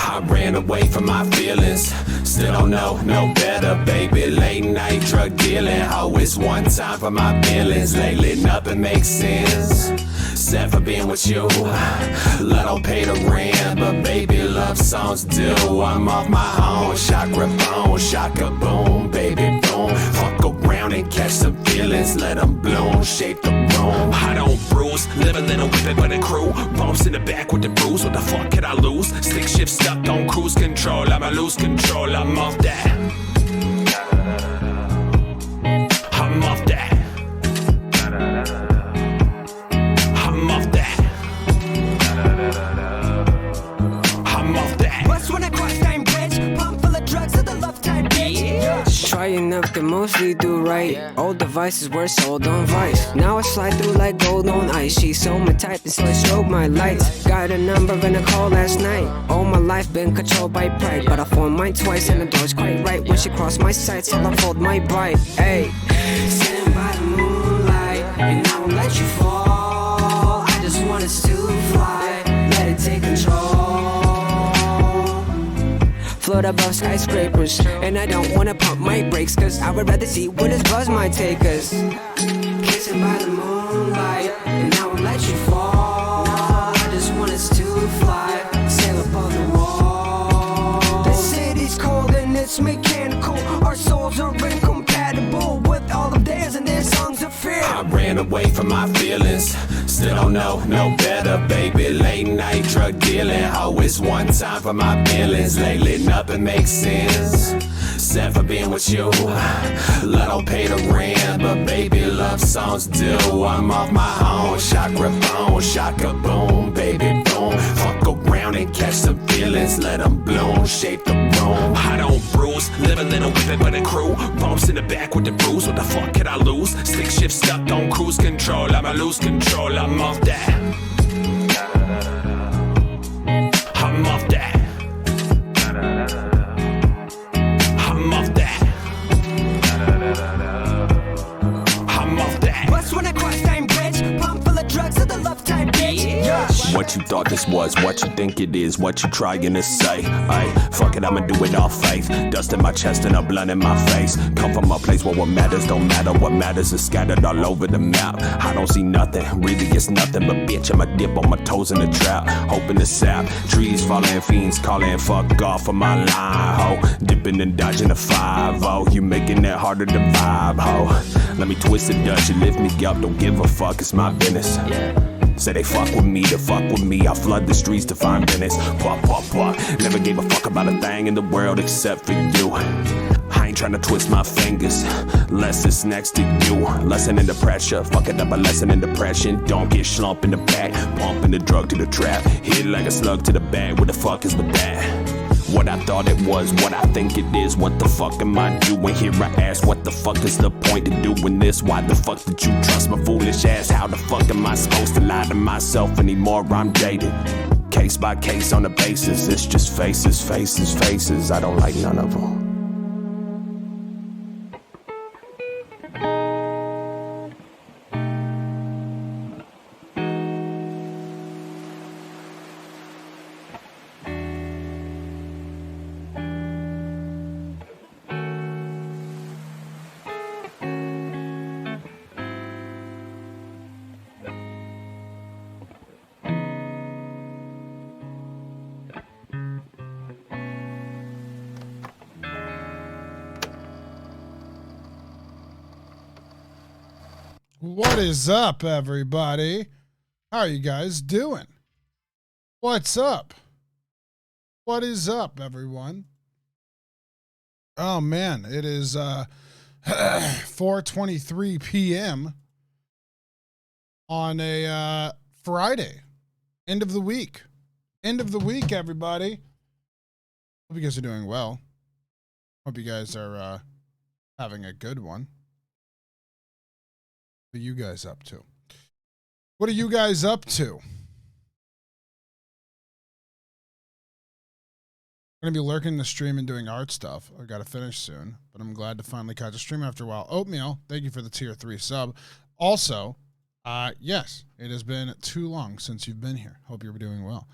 I ran away from my feelings, still don't know no better, baby. Late night drug dealing, always one time for my feelings. Lately nothing makes sense, except for being with you. Love don't pay the rent, but baby love songs do. I'm off my own, chakra bone, shaka boom, baby boom. Fuck around and catch some feelings, let them bloom, shape the room. I don't bruise, live a little whip it with a crew. Bumps in the back with the bruise, what the fuck could I lose? Stick shift stuck on cruise control, I'ma lose control, I'm off that. I'm off that. I'm off that. I'm off that. Bust when I cross time bridge, pump full of drugs of the love type bitch. Trying up to mostly do right. Old devices were sold on Vice. Now I slide through like gold on ice. She's so my type, so I strobe my lights. Got a number and a call last night. All my life been controlled by pride, but I formed mine twice and the door's quite right. When she crossed my sights, so I fold my bite. Ayy, sitting by the moonlight, and I won't let you fall. I just want us to fly, let it take control. Float above skyscrapers, and I don't wanna pump my brakes, cause I would rather see where this buzz might take us. Kissing by the moonlight, and I won't let you fall. I just want us to fly, sail above the wall. The city's cold and it's mechanical. Our souls are incompatible with all of theirs, and their songs of fear. I ran away from my feelings, still don't know no better, baby. Late night drug dealing, always one time for my feelings. Lately nothing makes sense, except for being with you. Love don't pay the rent, but baby love songs do. I'm off my own, chakra bone, shaka boom, baby boom. Fuck around and catch some feelings, let them bloom, shape the room. I don't bruise, live a little whip it with a crew. Bumps in the back with the bruise, what the fuck could I lose? Stick shift stuck on cruise control, I'ma lose control, I'm off that. I'm off that. I'm off that. I'm off that. Bust when I cross time bridge, pump full of drugs of the love type bitch. What you thought this was, what you think it is, what you trying to say. Ayy, fuck it, I'ma do it all faith. Dust in my chest and a blunt in my face. Come from a place where what matters don't matter. What matters is scattered all over the map. I don't see nothing, really it's nothing but bitch. I'ma dip on my toes in the trap, hoping to sap. Trees falling, fiends calling, fuck off of my line, ho. Dipping and dodging a 5-0. You making it harder to vibe, ho. Let me twist the Dutch, you lift me up, don't give a fuck, it's my business. Say they fuck with me, to fuck with me. I flood the streets to find business. Pop, pop, pop. Never gave a fuck about a thing in the world except for you. I ain't tryna twist my fingers, less it's next to you. Lesson in the pressure, fuck it up a lesson in depression. Don't get slump in the back, pumping the drug to the trap. Hit like a slug to the bag, what the fuck is with that? What I thought it was, what I think it is. What the fuck am I doing here? I ask, what the fuck is the point of doing this? Why the fuck did you trust my foolish ass? How the fuck am I supposed to lie to myself anymore? I'm jaded, case by case on the basis. It's just faces, faces, faces. I don't like none of them. What is up, everybody? How are you guys doing? What's up? What is up, everyone? Oh man, it is 4:23 p.m. on a Friday. End of the week. End of the week, everybody. Hope you guys are doing well. Hope you guys are having a good one. What are you guys up to? What are you guys up to? Gonna be lurking the stream and doing art stuff. I gotta finish soon, but I'm glad to finally catch a stream after a while. Oatmeal, thank you for the tier 3 sub. Also, yes, it has been too long since you've been here. Hope you're doing well.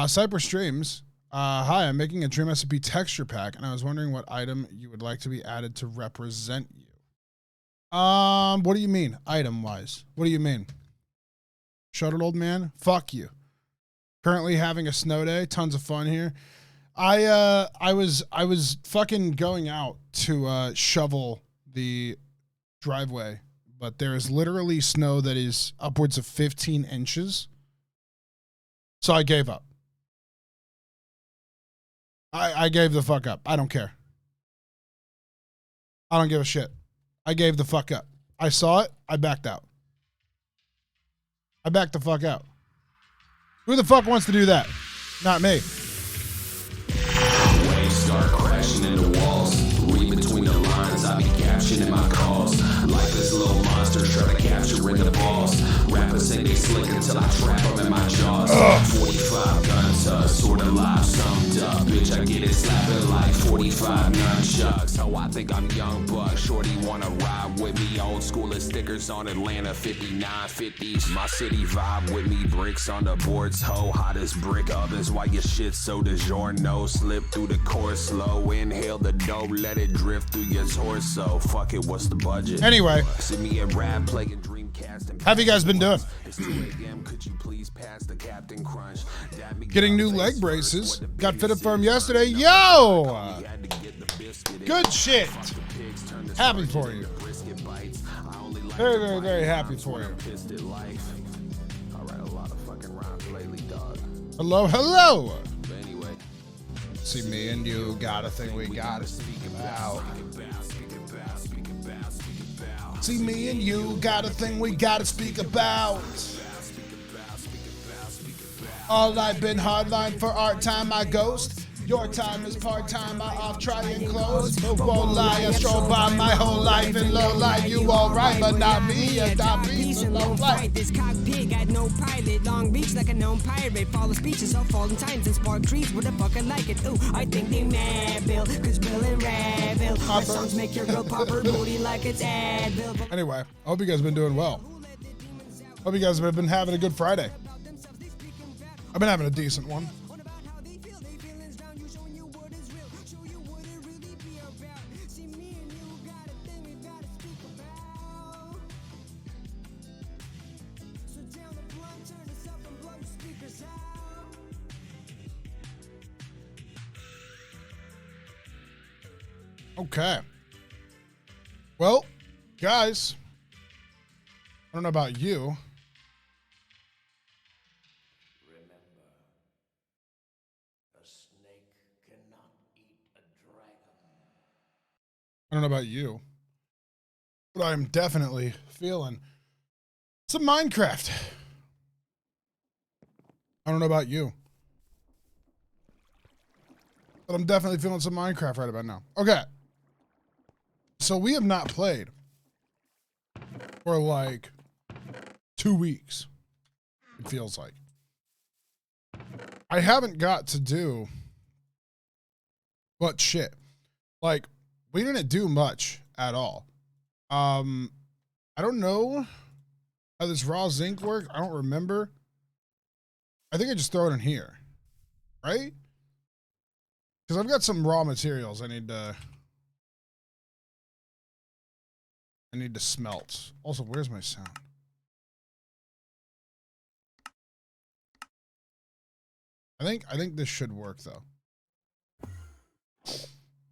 Cypress Streams, hi, I'm making a Dream SMP texture pack, and I was wondering what item you would like to be added to represent you. What do you mean, item-wise? What do you mean? Shuttered old man? Fuck you. Currently having a snow day, tons of fun here. I was fucking going out to shovel the driveway, but there is literally snow that is upwards of 15 inches. So I gave up. I gave the fuck up. I don't care. I don't give a shit. I gave the fuck up. I saw it. I backed out. I backed the fuck out. Who the fuck wants to do that? Not me. Waves start crashing into walls. Read between the lines, I be captioning my calls. Life is little monsters try to capture in the balls. Rappers say they slick until I trap them in my jaws. 45 guns, sort of live, summed up. Bitch, I get it slapping like 45 nunchucks. So I think I'm young buck. Shorty wanna ride with me. Old school and stickers on Atlanta 5950s. My city vibe with me. Bricks on the boards, ho. Hot as brick ovens. Why your shit so DiGiorno? Slip through the course slow. Inhale the dope, let it drift through your torso. Fuck it, what's the budget? Anyway. See me at rap playing Dreamcast and How have you guys been doing? It's 2 a.m. Could you please pass the Captain Crunch? Getting new leg braces. Got fitted for them yesterday. Yo! Good shit. Happy for you. Very, very, very happy for you. Hello, hello. See, me and you got a thing we gotta speak about. See, me and you got a thing we gotta speak about. All night been hardline for art time, I ghost. Your time is part-time, I off try and close. But won't lie, I stroll by my whole life in low light. You alright, but not me, and not me, so low light. This cockpit got no pilot. Long reach like a known pirate. Follow speeches of fallen times and spark trees. What the fuck I like it? Ooh, I think they mad, Bill. Cause Bill and Rad Bill. My songs make your girl pop her booty like it's Advil. Anyway, I hope you guys have been doing well. Hope you guys have been having a good Friday. I've been having a decent one. Okay. Well, guys, I don't know about you. Remember, a snake cannot eat a dragon. I don't know about you, but I am definitely feeling some Minecraft. I don't know about you, but I'm definitely feeling some Minecraft right about now. Okay. So we have not played for like 2 weeks, it feels like. I haven't got to do much shit. Like, we didn't do much at all. I don't know how this raw zinc works. I don't remember. I think I just throw it in here, right? Because I've got some raw materials I need to smelt. Also, where's my sound? I think this should work though.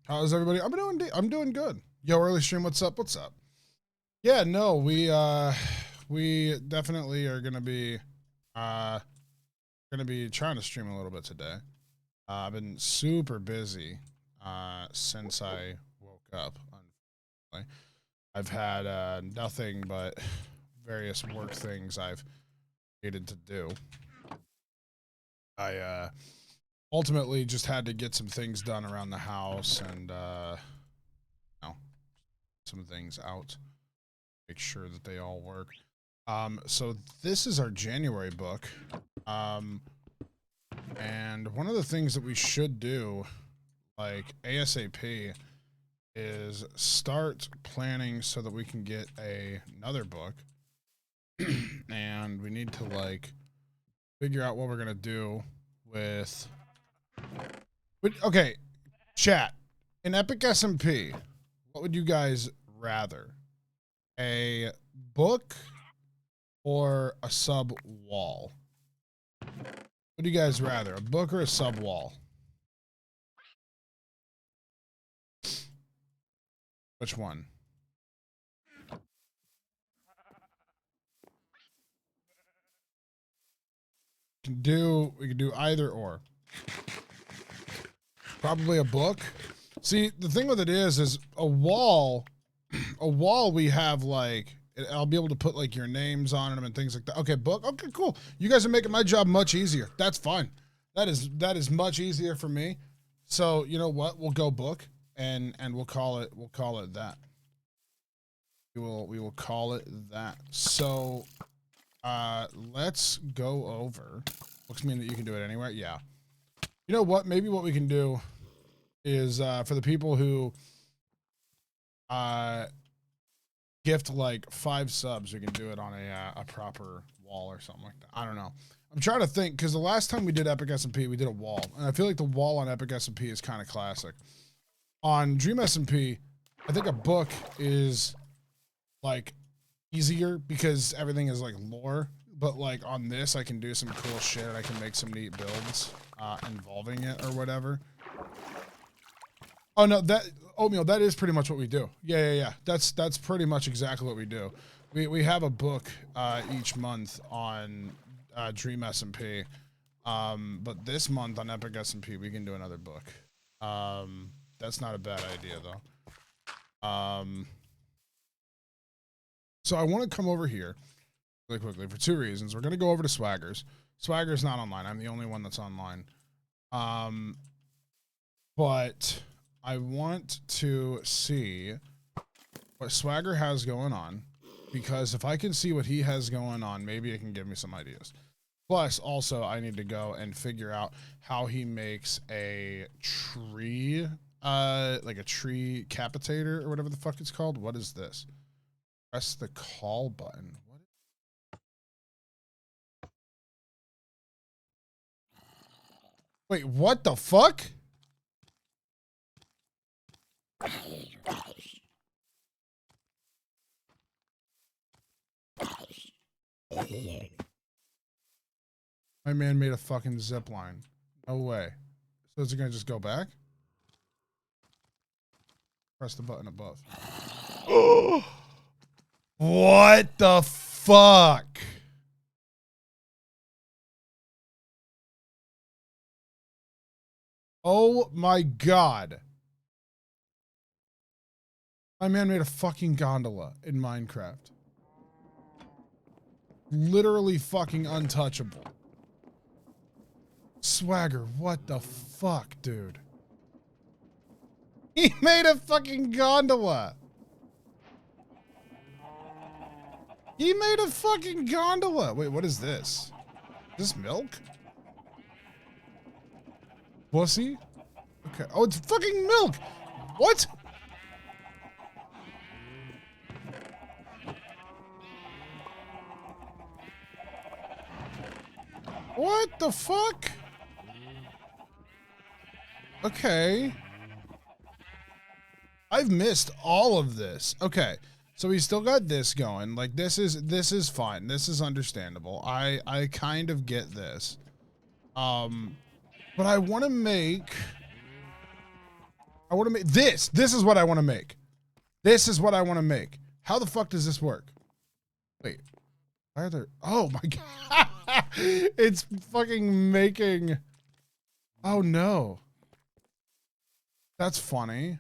How's everybody? I'm doing good. Yo, early stream, what's up? What's up? Yeah, no, we definitely are gonna be trying to stream a little bit today. I've been super busy since I woke up. Unfortunately, I've had nothing but various work things I've needed to do. I ultimately just had to get some things done around the house and some things out, make sure that they all work. So this is our January book. And one of the things that we should do, like ASAP, is start planning so that we can get another book. And we need to like figure out what we're gonna do with. But okay, chat. In Epic SMP, what would you guys rather? A book or a sub wall? What do you guys rather? A book or a sub wall? Which one? We can do either or. Probably a book. See, the thing with it is a wall we have like, I'll be able to put like your names on them and things like that. Okay, book. Okay, cool. You guys are making my job much easier. That's fine. That is much easier for me. So, you know what? We'll go book and we'll call it that. We will call it that. So, let's go over. Books mean that you can do it anywhere. Yeah. You know what? Maybe what we can do is for the people who gift like 5 subs, we can do it on a proper wall or something like that. I don't know. I'm trying to think because the last time we did Epic SMP, we did a wall, and I feel like the wall on Epic SMP is kind of classic. On Dream SMP, I think a book is like easier because everything is like lore. But like on this, I can do some cool shit. I can make some neat builds involving it or whatever. Oh no, that Oatmeal, that is pretty much what we do. Yeah. That's pretty much exactly what we do. We have a book each month on Dream SMP. But this month on Epic SMP, we can do another book. That's not a bad idea though. So I want to come over here really quickly for 2 reasons. We're going to go over to Swagger's. Swagger's not online. I'm the only one that's online. But I want to see what Swagger has going on, because if I can see what he has going on, maybe it can give me some ideas. Plus, also, I need to go and figure out how he makes a tree, like a tree capitator or whatever the fuck it's called. What is this? Press the call button. Wait, what the fuck? My man made a fucking zip line. No way. So is it gonna just go back? Press the button above. What the fuck? Oh my god. My man made a fucking gondola in Minecraft. Literally fucking untouchable. Swagger, what the fuck, dude? He made a fucking gondola. He made a fucking gondola. Wait, what is this? Is this milk? Pussy? Okay. Oh, it's fucking milk. What? What the fuck? Okay. I've missed all of this. Okay. So we still got this going. Like this is fine. This is understandable. I kind of get this. But I want to make this. This is what I want to make. This is what I want to make. How the fuck does this work? Wait. Why are there? Oh my god. It's fucking making. Oh no. That's funny.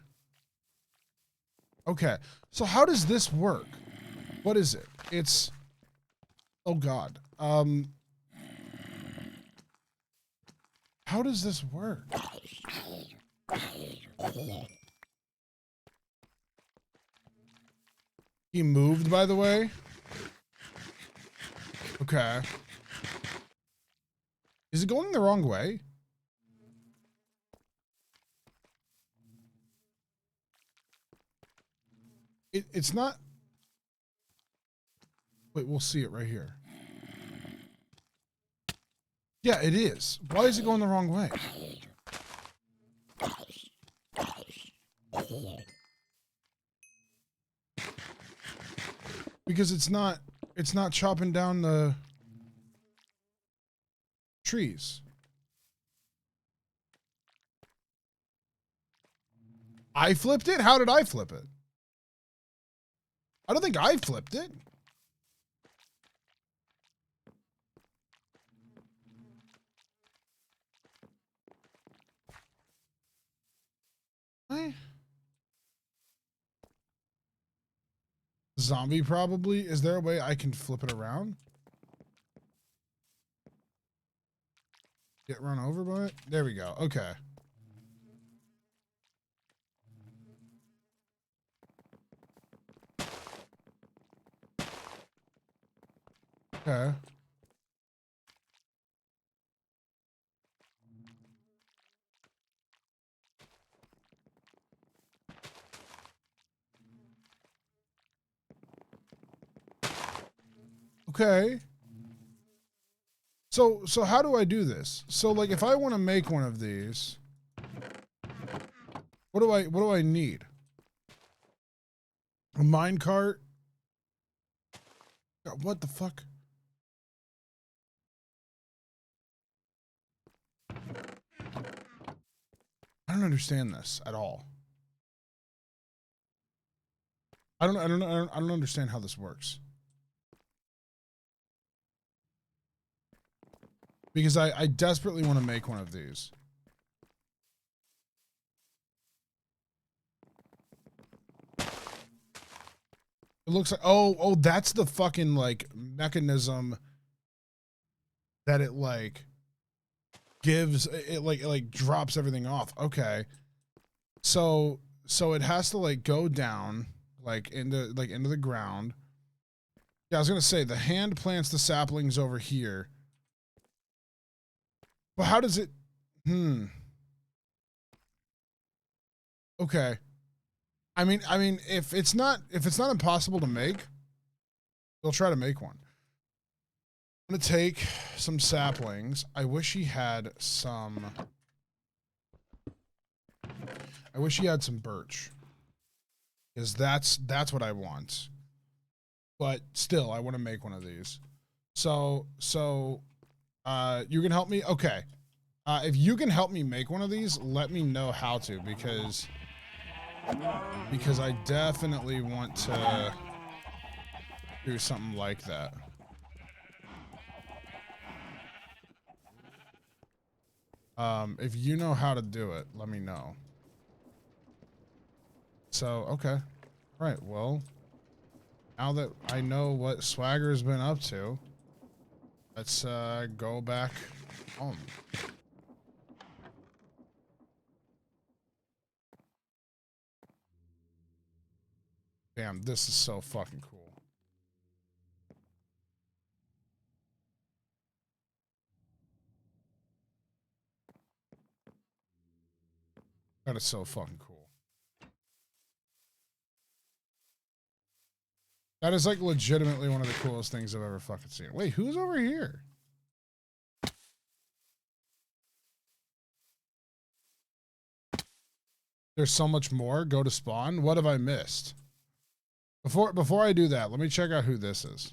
Okay. So how does this work? What is it? It's. Oh god. How does this work? He moved, by the way. Okay. Is it going the wrong way? It's not. Wait, we'll see it right here. Yeah, it is. Why is it going the wrong way? Because it's not chopping down the trees. I flipped it? How did I flip it? I don't think I flipped it. Zombie probably. Is there a way I can flip it around? Get run over by it? There we go. Okay. Okay. Okay. So how do I do this? So like if I want to make one of these, what do I need? A minecart? God, what the fuck? I don't understand this at all. I don't understand how this works. Because I desperately want to make one of these. It looks like, oh, that's the fucking like mechanism that it like gives, it like drops everything off. Okay. So it has to like go down like into the ground. Yeah, I was going to say the hand plants the saplings over here. But how does it, Okay. I mean, if it's not impossible to make, they'll try to make one. I'm gonna take some saplings. I wish he had some. I wish he had some birch, because that's what I want. But still, I want to make one of these. So, you can help me. Okay. If you can help me make one of these, let me know how to, because I definitely want to do something like that. If you know how to do it, let me know. So, okay. All right, well, now that I know what Swagger's been up to, let's go back home. Damn, this is so fucking cool. That is so fucking cool. That is like legitimately one of the coolest things I've ever fucking seen. Wait, who's over here? There's so much more. Go to spawn. What have I missed? Before I do that, let me check out who this is.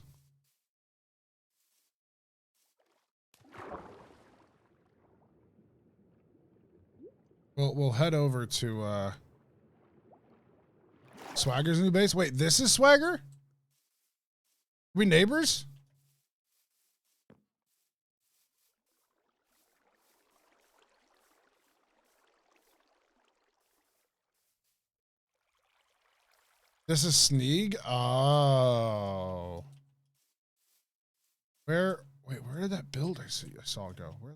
We'll head over to Swagger's new base. Wait, this is Swagger? We neighbors? This is Sneeg? Oh. Where did that build I saw it go? Where?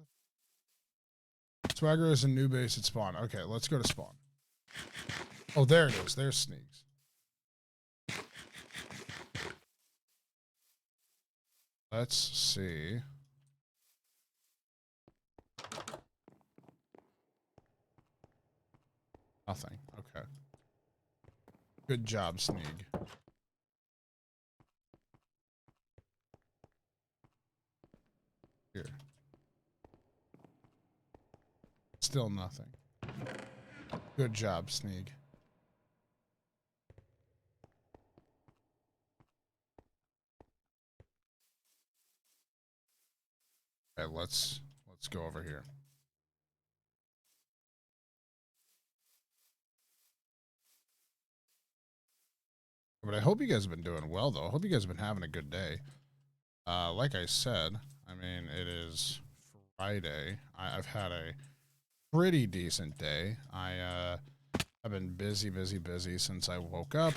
Swagger is a new base at spawn. Okay, let's go to spawn. Oh, there it is. There's Sneegs. Let's see. Nothing. Okay. Good job, Sneeg. Here. Still nothing. Good job, Sneeg. Okay, let's go over here. But I hope you guys have been doing well, though. I hope you guys have been having a good day. Like I said, I mean, it is Friday. I've had a pretty decent day. I've been busy since I woke up.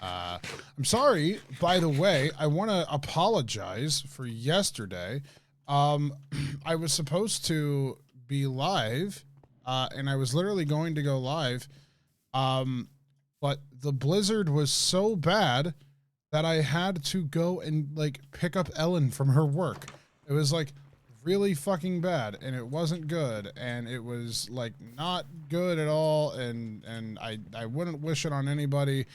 I'm sorry, by the way, I want to apologize for yesterday. I was supposed to be live, and I was literally going to go live, but the blizzard was so bad that I had to go and like pick up Ellen from her work. It was like really fucking bad, and it wasn't good, and it was like not good at all, and I wouldn't wish it on anybody.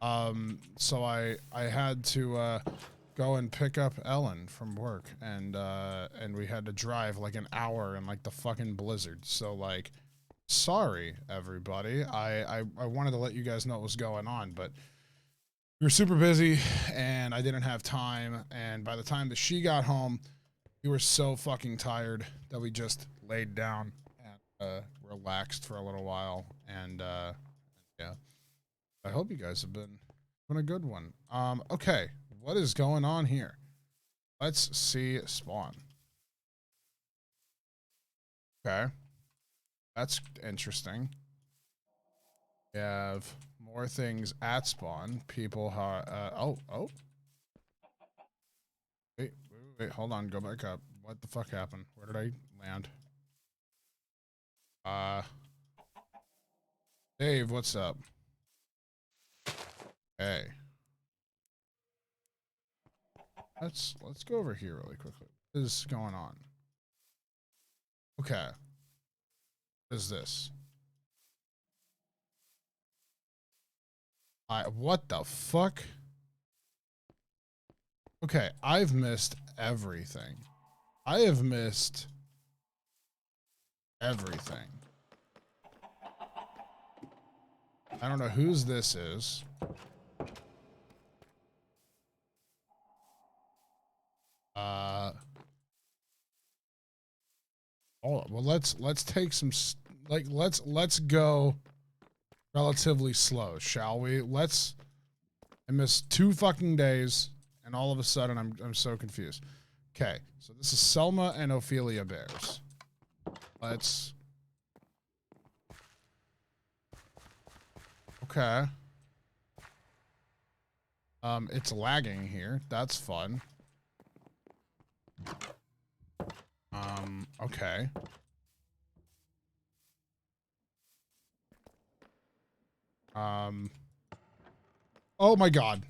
So I had to go and pick up Ellen from work, and we had to drive like an hour in like the fucking blizzard. So like, sorry everybody. I wanted to let you guys know what was going on, but we were super busy and I didn't have time, and by the time that she got home, we were so fucking tired that we just laid down and relaxed for a little while, and yeah. I hope you guys have been a good one. Okay, what is going on here? Let's see spawn. Okay. That's interesting. We have more things at spawn. People are, oh. Wait, hold on, go back up. What the fuck happened? Where did I land? Dave, what's up? Hey. Let's go over here really quickly. What is going on? Okay. What is this? What the fuck? Okay, I've missed everything. I have missed everything. I don't know whose this is. Oh, well, let's take some, like, let's go relatively slow, shall we? I missed 2 fucking days, and all of a sudden I'm so confused. Okay, so this is Selma and Ophelia Bears. Let's. Okay. It's lagging here. That's fun. Okay. Oh my god.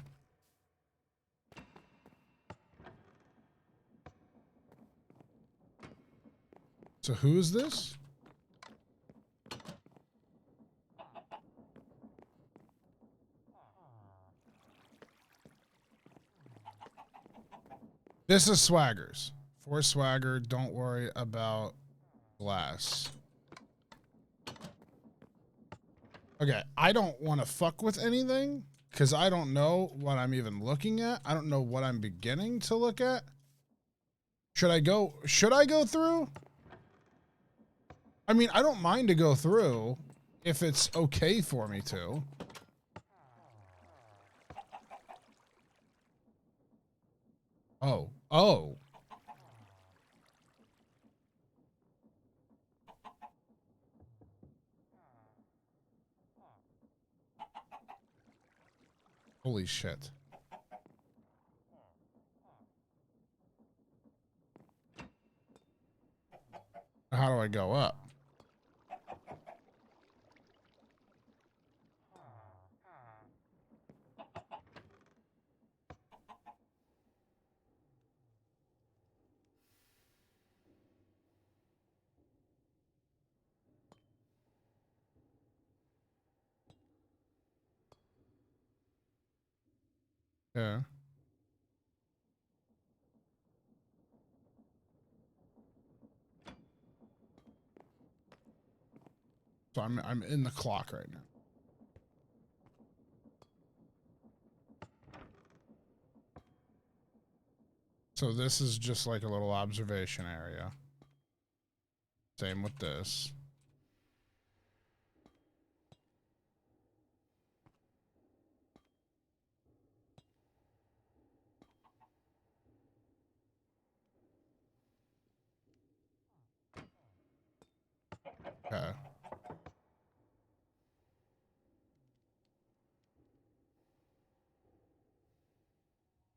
So who is this? This is Swaggers. For Swagger, don't worry about glass. Okay, I don't want to fuck with anything because I don't know what I'm even looking at. I don't know what I'm beginning to look at. Should I go through? I mean, I don't mind to go through if it's okay for me to. Oh. Holy shit. How do I go up? Yeah. So I'm in the clock right now. So this is just like a little observation area. Same with this. Okay.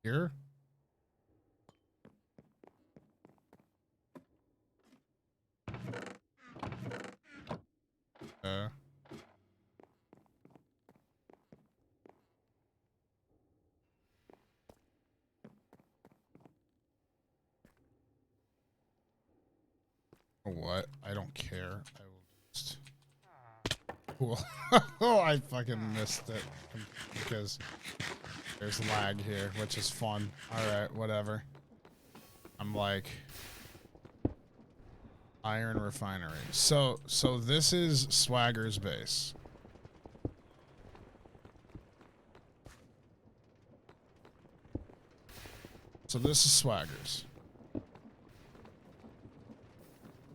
Here? What? I don't care. I will just... Cool. Oh, I fucking missed it because there's lag here, which is fun. Alright, whatever. I'm like... Iron refinery. So this is Swagger's base. So this is Swagger's.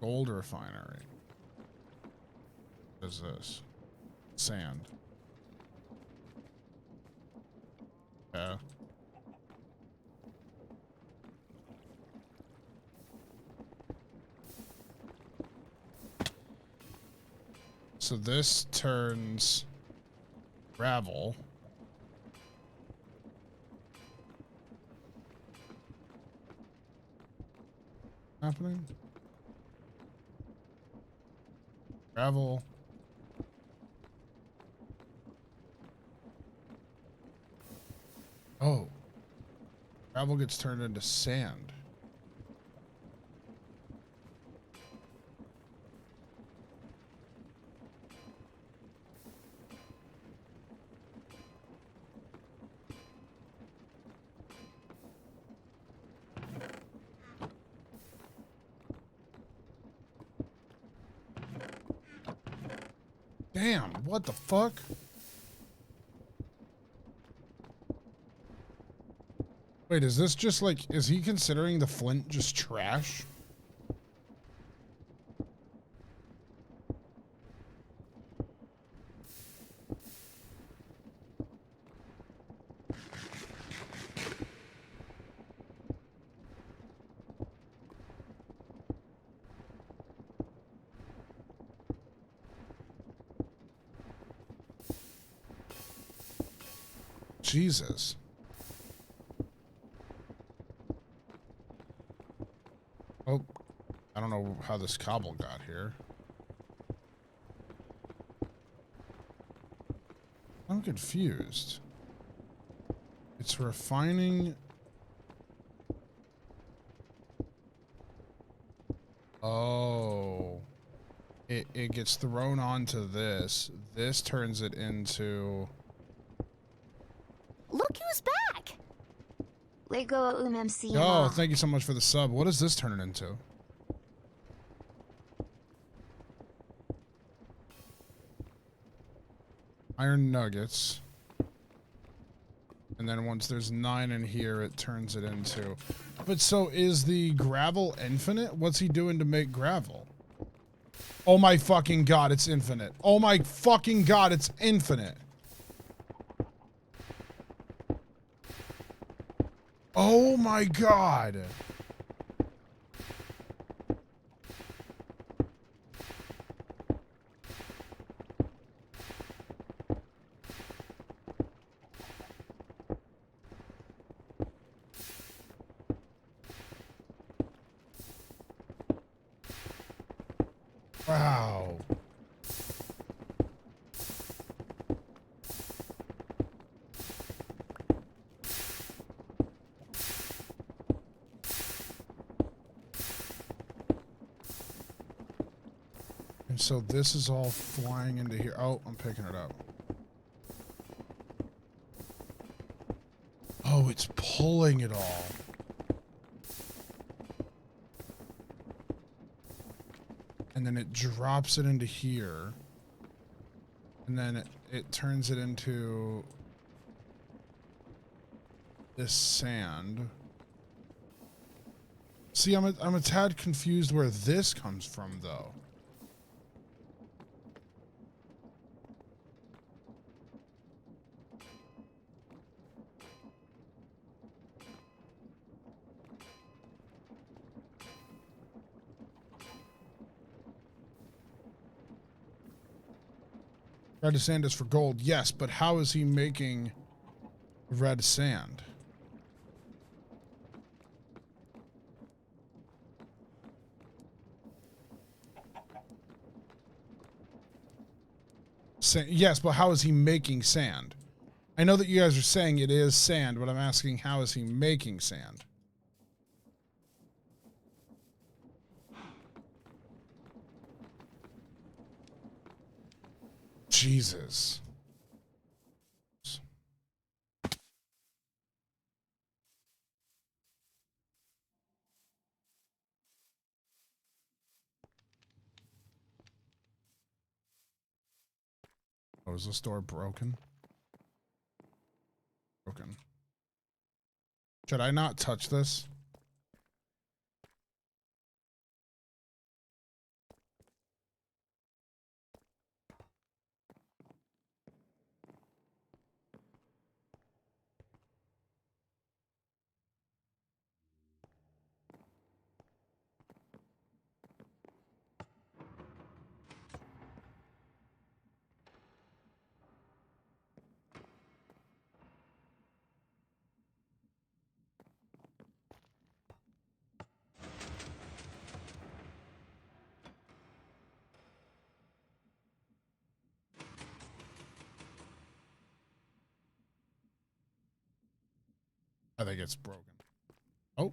Gold refinery. What is this? Sand. Yeah. So this turns gravel. Happening? Gravel. Oh. Gravel gets turned into sand. Damn, what the fuck? Wait, is this just like, is he considering the flint just trash? Jesus. Oh, I don't know how this cobble got here. I'm confused. It's refining. Oh. It gets thrown onto this. This turns it into... Look who's back! Lego MC. Oh, thank you so much for the sub. What does this turn it into? Iron nuggets. And then once there's 9 in here, it turns it into... But so is the gravel infinite? What's he doing to make gravel? Oh my fucking god, it's infinite. Oh my fucking god, it's infinite. Oh my god. Wow. And so this is all flying into here. Oh, I'm picking it up. Oh, Oh, it's pulling it all. And then it drops it into here. And then it turns it into this sand. See, I'm a tad confused where this comes from, though. Red sand is for gold, yes, but how is he making red sand? Yes, but how is he making sand? I know that you guys are saying it is sand, but I'm asking how is he making sand? Jesus. Oh, is this door broken? Broken. Should I not touch this? I think it's broken. Oh.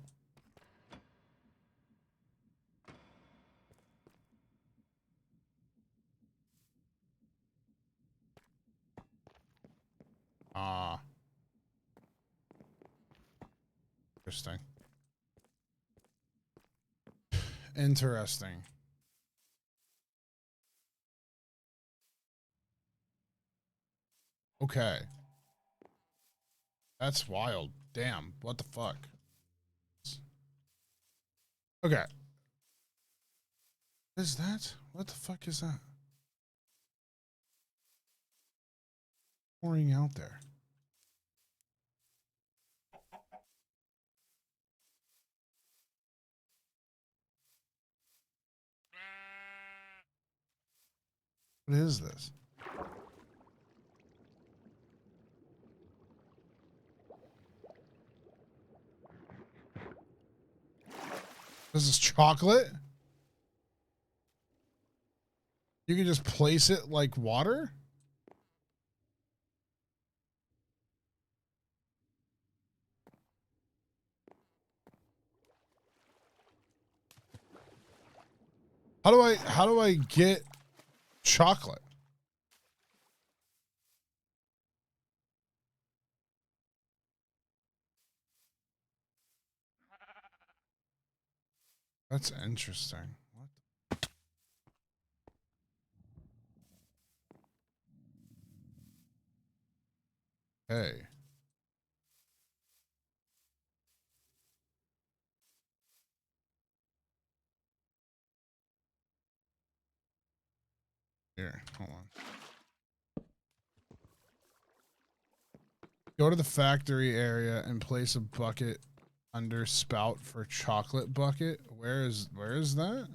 Ah. Interesting. Interesting. Okay. That's wild. Damn. What the fuck? Okay. What is that? What the fuck is that? Pouring out there. What is this? This is chocolate? You can just place it like water? How do I get chocolate? That's interesting. What? Hey. Here, hold on. Go to the factory area and place a bucket under spout for chocolate bucket. Where is that?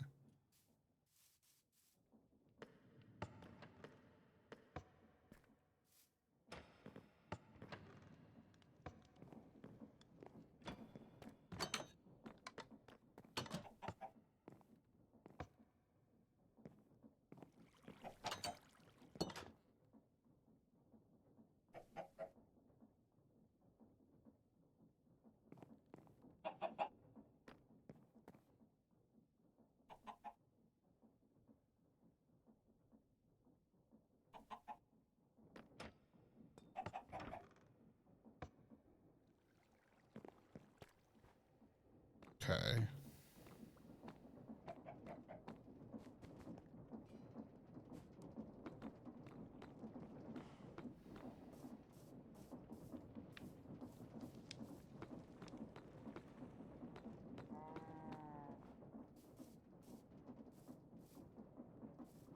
Okay.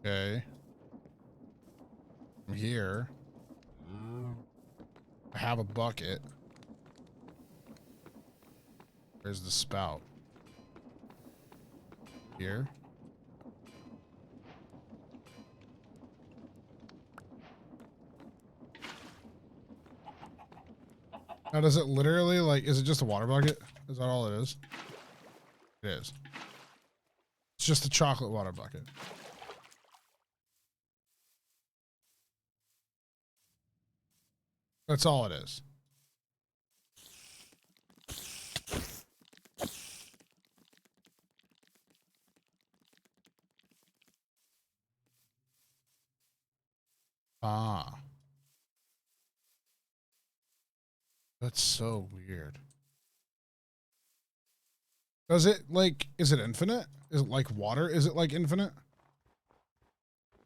Okay. I'm here. I have a bucket. Where's the spout? Here. Now, does it literally, like, is it just a water bucket? Is that all it is? It is. It's just a chocolate water bucket. That's all it is. Ah. That's so weird. Does it, like, is it infinite? Is it like water? Is it, like, infinite?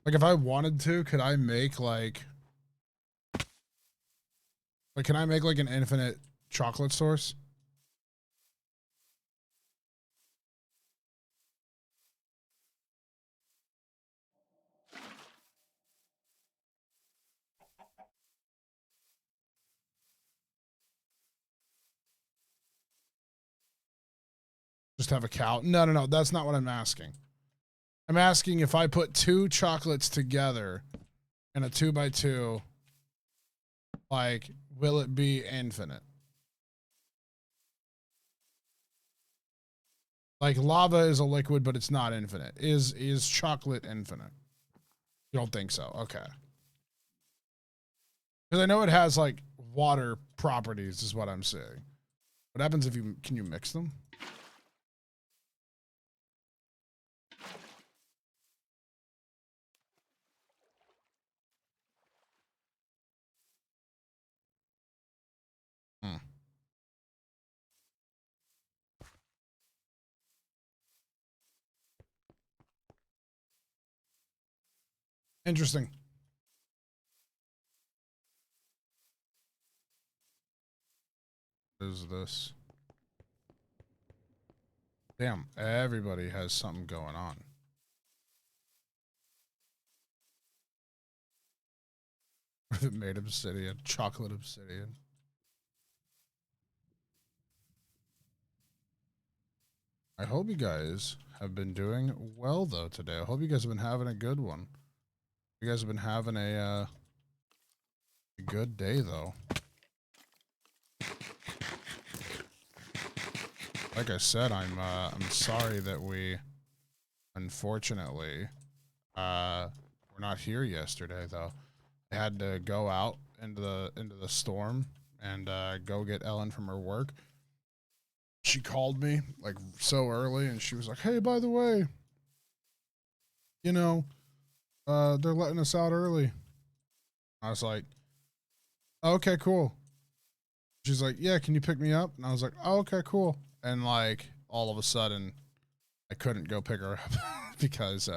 Like, if I wanted to, could I make, like, can I make, like, an infinite chocolate source? Just have a cow? No, no, no. That's not what I'm asking. I'm asking if I put two chocolates together in a 2x2, like, will it be infinite? Like, lava is a liquid, but it's not infinite. Is chocolate infinite? You don't think so? Okay. Because I know it has, like, water properties is what I'm saying. What happens if you, can you mix them? Hmm. Interesting. What is this? Damn, everybody has something going on. It made obsidian, chocolate obsidian. I hope you guys have been doing well, though, today. I hope you guys have been having a good one. You guys have been having a good day, though. Like I said, I'm sorry that we, unfortunately, were not here yesterday, though. I had to go out into the storm and go get Ellen from her work. She called me like so early, and she was like, "Hey, by the way, you know, they're letting us out early." I was like, "Okay, cool." She's like, "Yeah, can you pick me up?" And I was like, "Oh, okay, cool." And like all of a sudden, I couldn't go pick her up because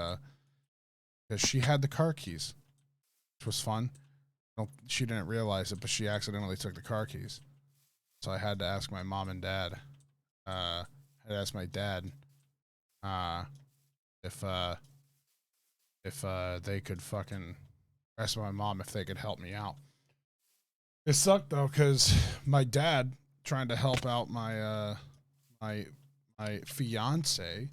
she had the car keys, which was fun. She didn't realize it, but she accidentally took the car keys. So I had to ask my mom and dad. I had to ask my dad if they could fucking ask my mom if they could help me out. It sucked though, because my dad trying to help out my my fiance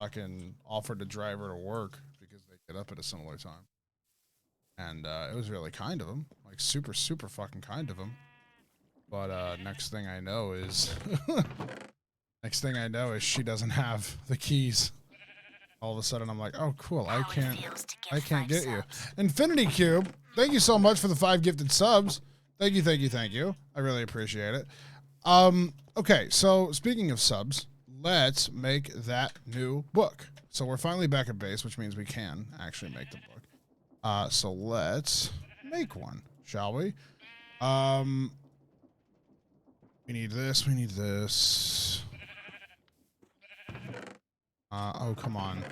fucking offered to drive her to work because they get up at a similar time. And it was really kind of him, like super, super fucking kind of him. But next thing I know is she doesn't have the keys. All of a sudden I'm like, oh cool, I can't get you. Infinity Cube, thank you so much for the 5 gifted subs. Thank you. I really appreciate it. Okay, so speaking of subs, let's make that new book. So we're finally back at base, which means we can actually make the book. So let's make one, shall we? We need this. Oh, come on.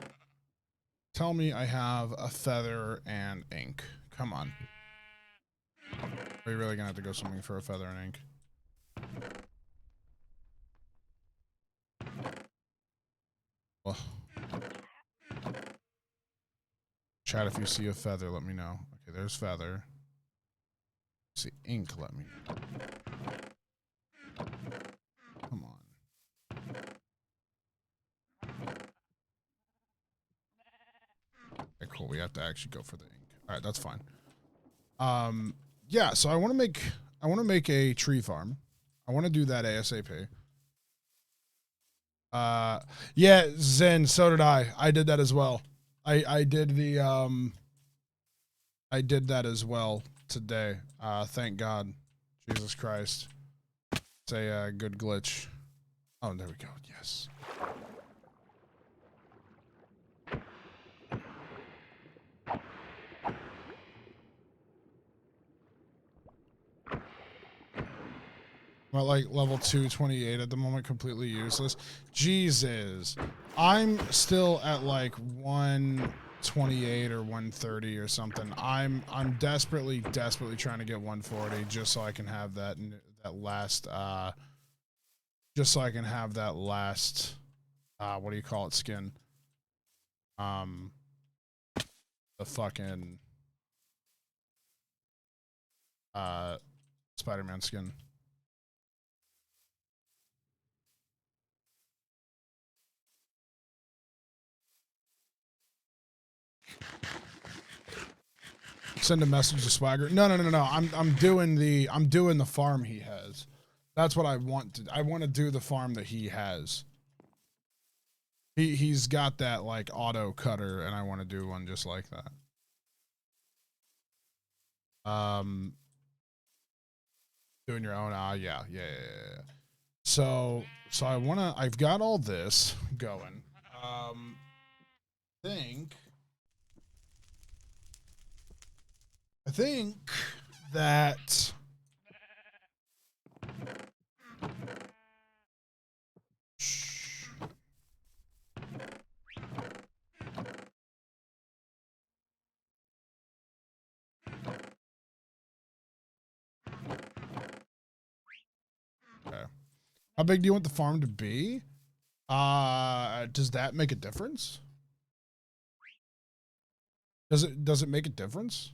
Tell me I have a feather and ink. Come on. Are we really gonna have to go swimming for a feather and ink? Well, chat, if you see a feather, let me know. Okay, there's feather. See ink, let me know. Come on. Okay, cool. We have to actually go for the ink. All right, that's fine. Yeah, so I want to make a tree farm. I want to do that ASAP. Yeah, Zen, so did I. I did that as well. I did the I did that as well today. Thank God. Jesus Christ. It's a good glitch. Oh, there we go. Yes. I'm at like level 228 at the moment, completely useless. Jesus. I'm still at like 128 or 130 or something. I'm desperately trying to get 140 just so I can have that last just so I can have that last what do you call it, skin? The fucking Spider-Man skin. Send a message to Swagger. No. I'm doing the farm he has. That's what I want to. I want to do the farm that he has. He's got that like auto cutter, and I want to do one just like that. Doing your own. Yeah. So I've got all this going. I think that okay. How big do you want the farm to be? Does that make a difference? Does it make a difference?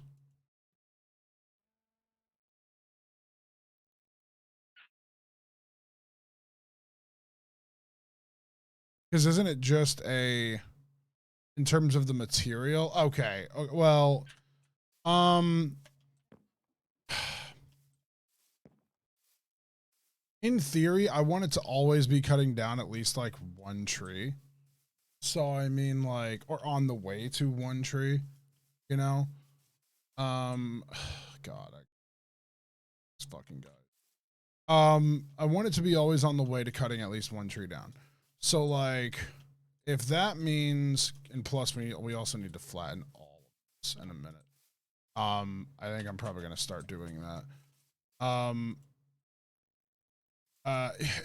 Because isn't it just a, in terms of the material? Okay. Well, in theory, I want it to always be cutting down at least like one tree. So I mean, like, or on the way to one tree, you know? God, this fucking guy. I want it to be always on the way to cutting at least one tree down. So like, if that means, and plus we also need to flatten all of this in a minute. I think I'm probably gonna start doing that.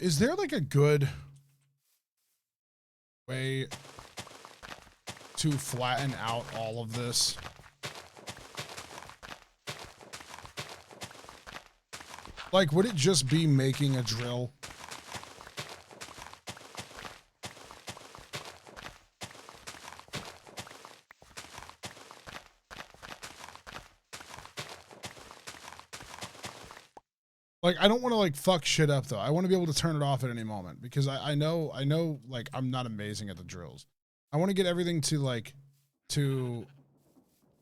Is there like a good way to flatten out all of this? Like, would it just be making a drill? Like, I don't want to like fuck shit up though. I want to be able to turn it off at any moment because I know like I'm not amazing at the drills. I want to get everything to like to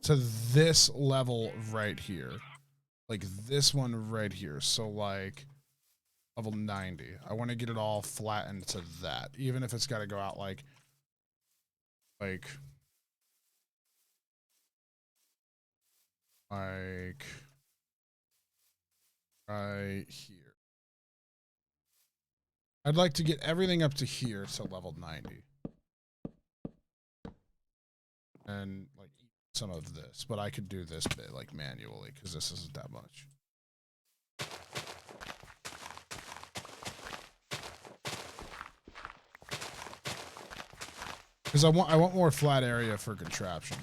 this level right here. Like this one right here. So like level 90. I want to get it all flattened to that. Even if it's got to go out like right here. I'd like to get everything up to here to level 90. And like some of this, but I could do this bit like manually because this isn't that much. Because I want more flat area for contraption.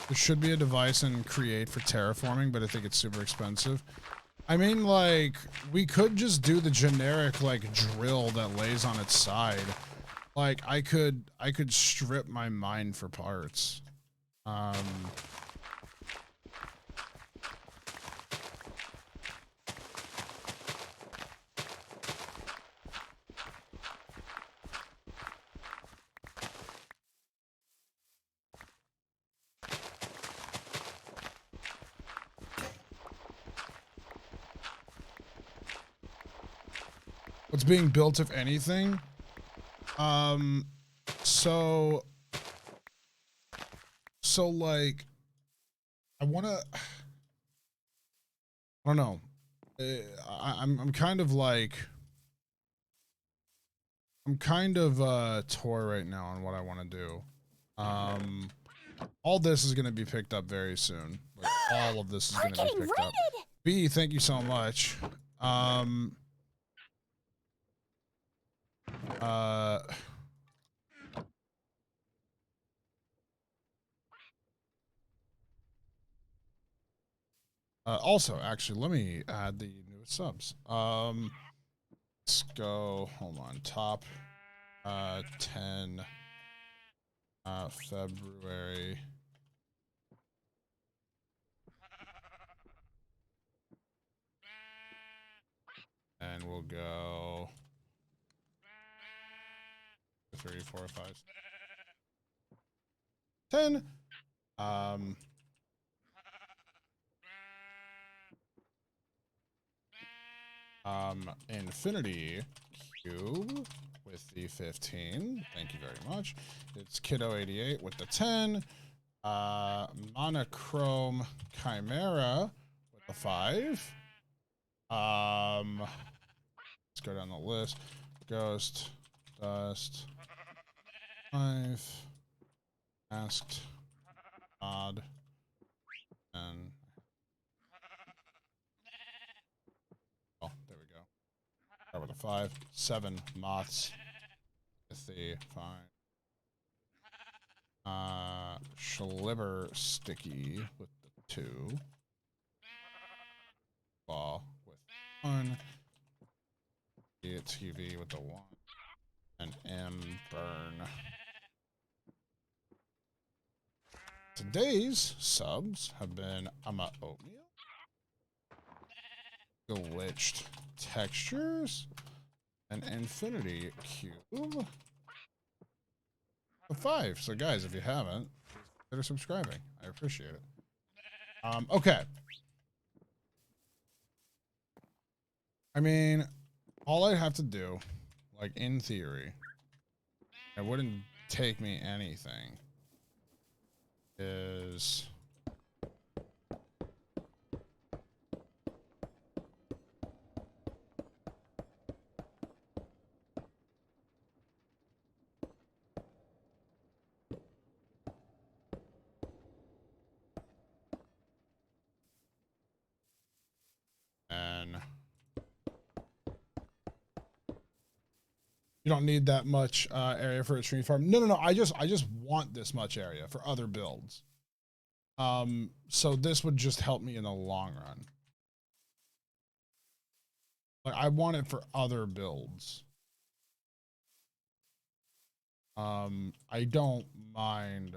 There should be a device in Create for terraforming, but I think it's super expensive. I mean, like, we could just do the generic, like, drill that lays on its side. Like, I could strip my mine for parts. What's being built, if anything? So like, I don't know. I'm kind of like, toy right now on what I want to do. All this is going to be picked up very soon. Like, all of this is going to be picked up. B, thank you so much. Also, actually, let me add the newest subs. Let's go, hold on, top 10 February. And we'll go 3, 4, 5, 10. Infinity Cube with the 15. Thank you very much. It's Kiddo88 with the 10. Monochrome Chimera with the 5. Let's go down the list. Ghost, Dust, 5. Asked, Odd, and oh, there we go. Start with a 5. 7 Moths with the 5. Schliver Sticky with the 2. Ball with 1. TV with the 1. And M Burn. Today's subs have been Ama Oatmeal, Glitched Textures, and Infinity Cube. A 5. So guys, if you haven't, consider subscribing. I appreciate it. Okay. I mean, all I have to do, like in theory, it wouldn't take me anything, is and you don't need that much area for a tree farm. No. I just want this much area for other builds. So this would just help me in the long run. Like, I want it for other builds. I don't mind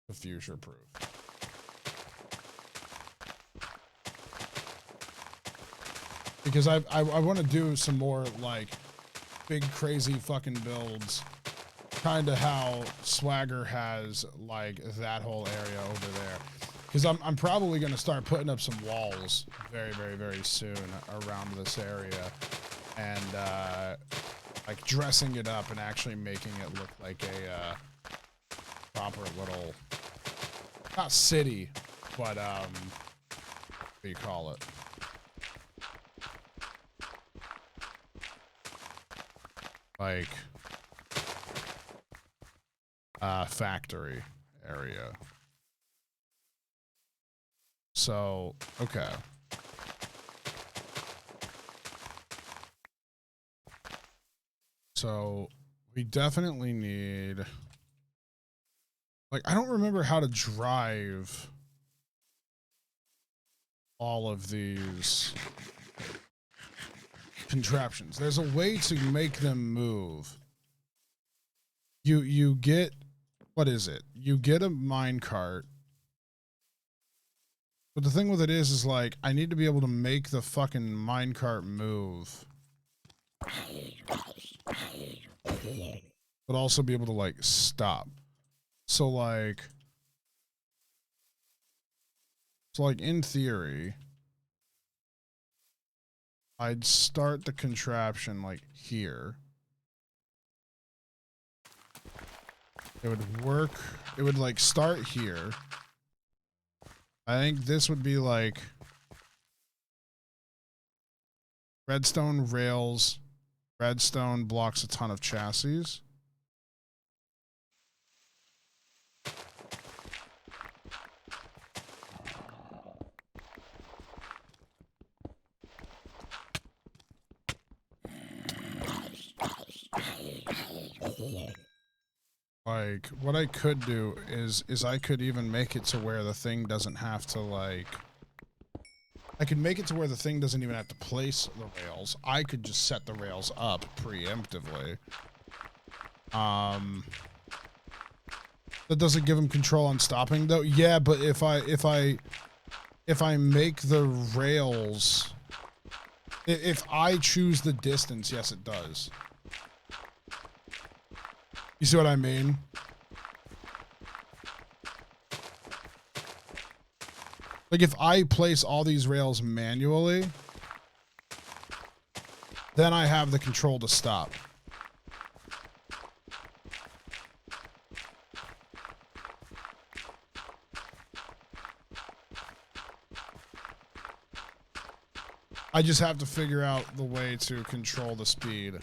the future proof. Because I want to do some more like big crazy fucking builds, kind of how Swagger has like that whole area over there. Because I'm probably going to start putting up some walls very, very, very soon around this area, and like dressing it up and actually making it look like a proper little, not city, but what do you call it? Like factory area. So, okay. So, we definitely need... Like, I don't remember how to drive all of these contraptions. There's a way to make them move. You get... What is it? You get a minecart. But the thing with it is like, I need to be able to make the fucking minecart move. But also be able to, like, stop. So, like... So, like, in theory... I'd start the contraption, like, here. It would work... It would, like, start here. I think this would be, like... Redstone rails. Redstone blocks a ton of chassis. Like, what I could do is I could even make it to where the thing doesn't have to, like... I could make it to where the thing doesn't even have to place the rails. I could just set the rails up preemptively. That doesn't give him control on stopping, though. Yeah, but if I make the rails... If I choose the distance, yes, it does. You see what I mean? Like, if I place all these rails manually, then I have the control to stop. I just have to figure out the way to control the speed.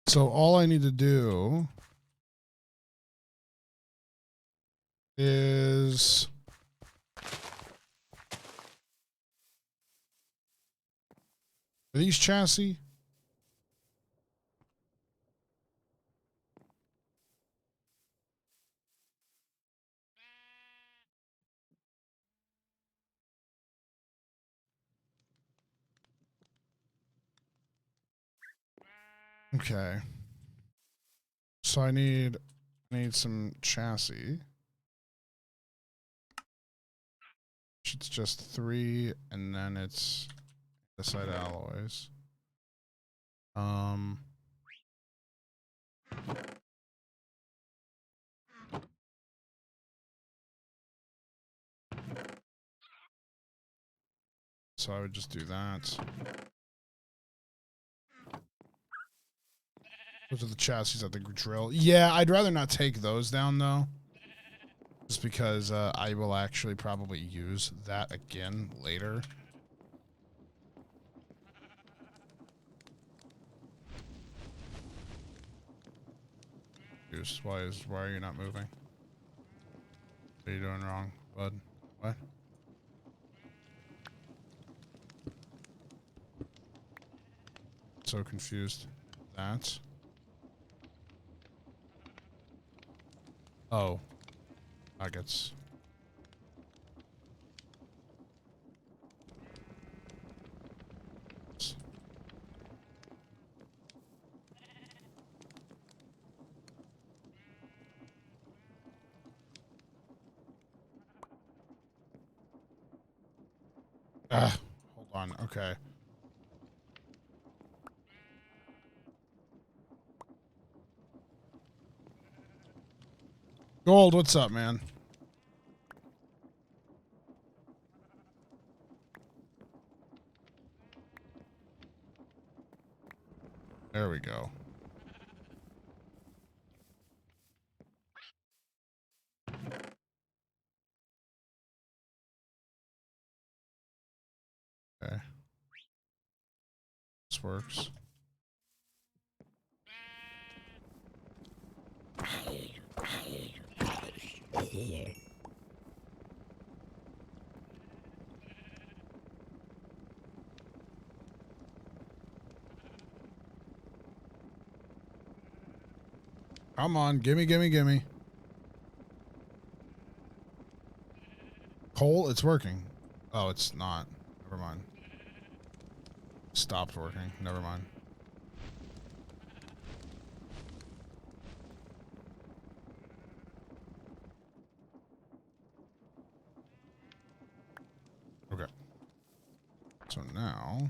So all I need to do is are these chassis? Okay. So I need some chassis. It's just 3, and then it's andesite alloys. So I would just do that. Those are the chassis at the drill. Yeah, I'd rather not take those down, though. Just because I will actually probably use that again later. Goose, why are you not moving? What are you doing wrong, bud? What? So confused. That. Oh. Nuggets. Ah, hold on. Okay. Gold, what's up, man? There we go. this works. Come on, gimme, gimme, gimme. Coal, it's working. Oh, it's not. Never mind. Stopped working. Never mind. Okay. So now...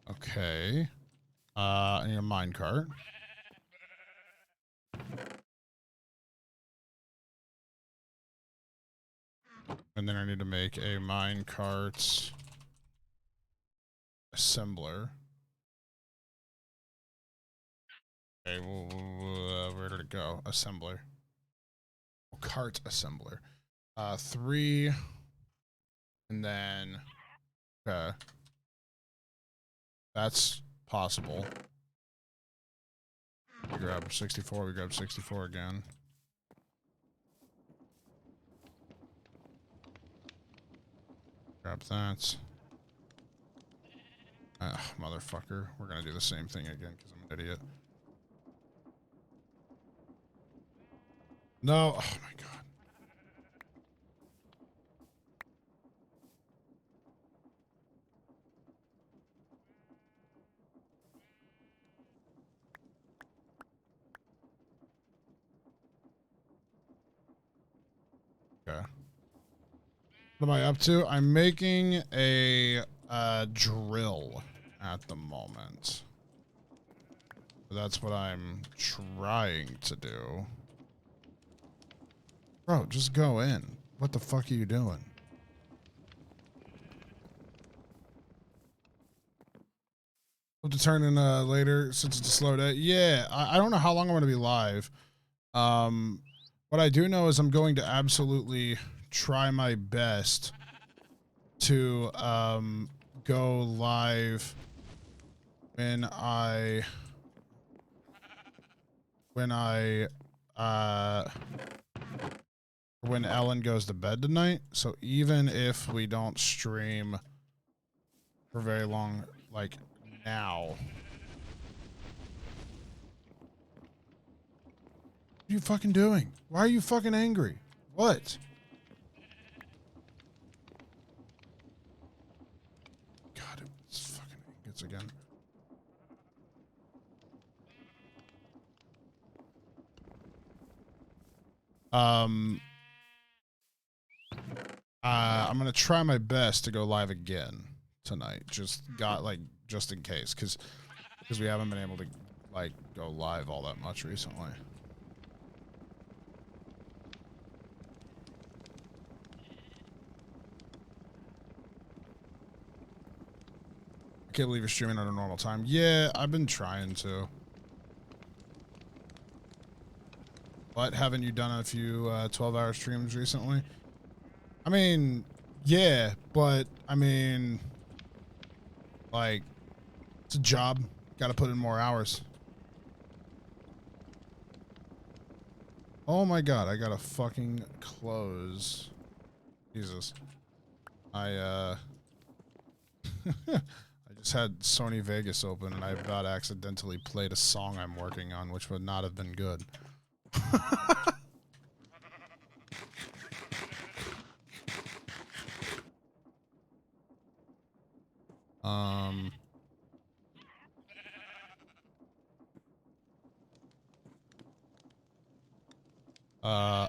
Okay. I need a minecart. And then I need to make a minecart assembler. Okay, where did it go? Assembler. Oh, cart assembler. 3. And then... Okay. That's possible. We grab 64, we grab 64 again. Grab that. Motherfucker. We're gonna do the same thing again because I'm an idiot. No. Oh my god. Okay. What am I up to? I'm making a drill at the moment. That's what I'm trying to do. Bro, just go in. What the fuck are you doing? We'll have to turn in later since it's a slow day. Yeah, I don't know how long I'm going to be live. What I do know is I'm going to absolutely try my best to go live when Ellen goes to bed tonight. So even if we don't stream for very long, like now. What are you fucking doing? Why are you fucking angry? What? God, it's fucking ingots again. I'm gonna try my best to go live again tonight. Just in case, because we haven't been able to like go live all that much recently. I can't believe you're streaming at a normal time. Yeah, I've been trying to. But haven't you done a few 12-hour streams recently? I mean, yeah, but I mean, like, it's a job. Got to put in more hours. Oh my god, I gotta fucking close. Jesus. I just had Sony Vegas open and I about accidentally played a song I'm working on, which would not have been good.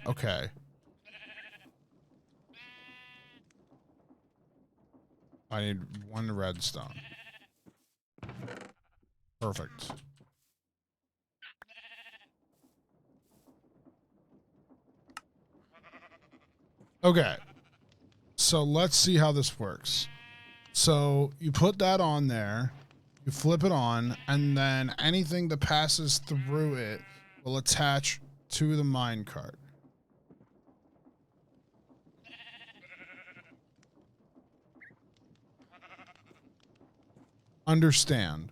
Okay. I need 1 redstone. Perfect. Okay. So let's see how this works. So you put that on there, you flip it on, and then anything that passes through it will attach to the minecart. understand.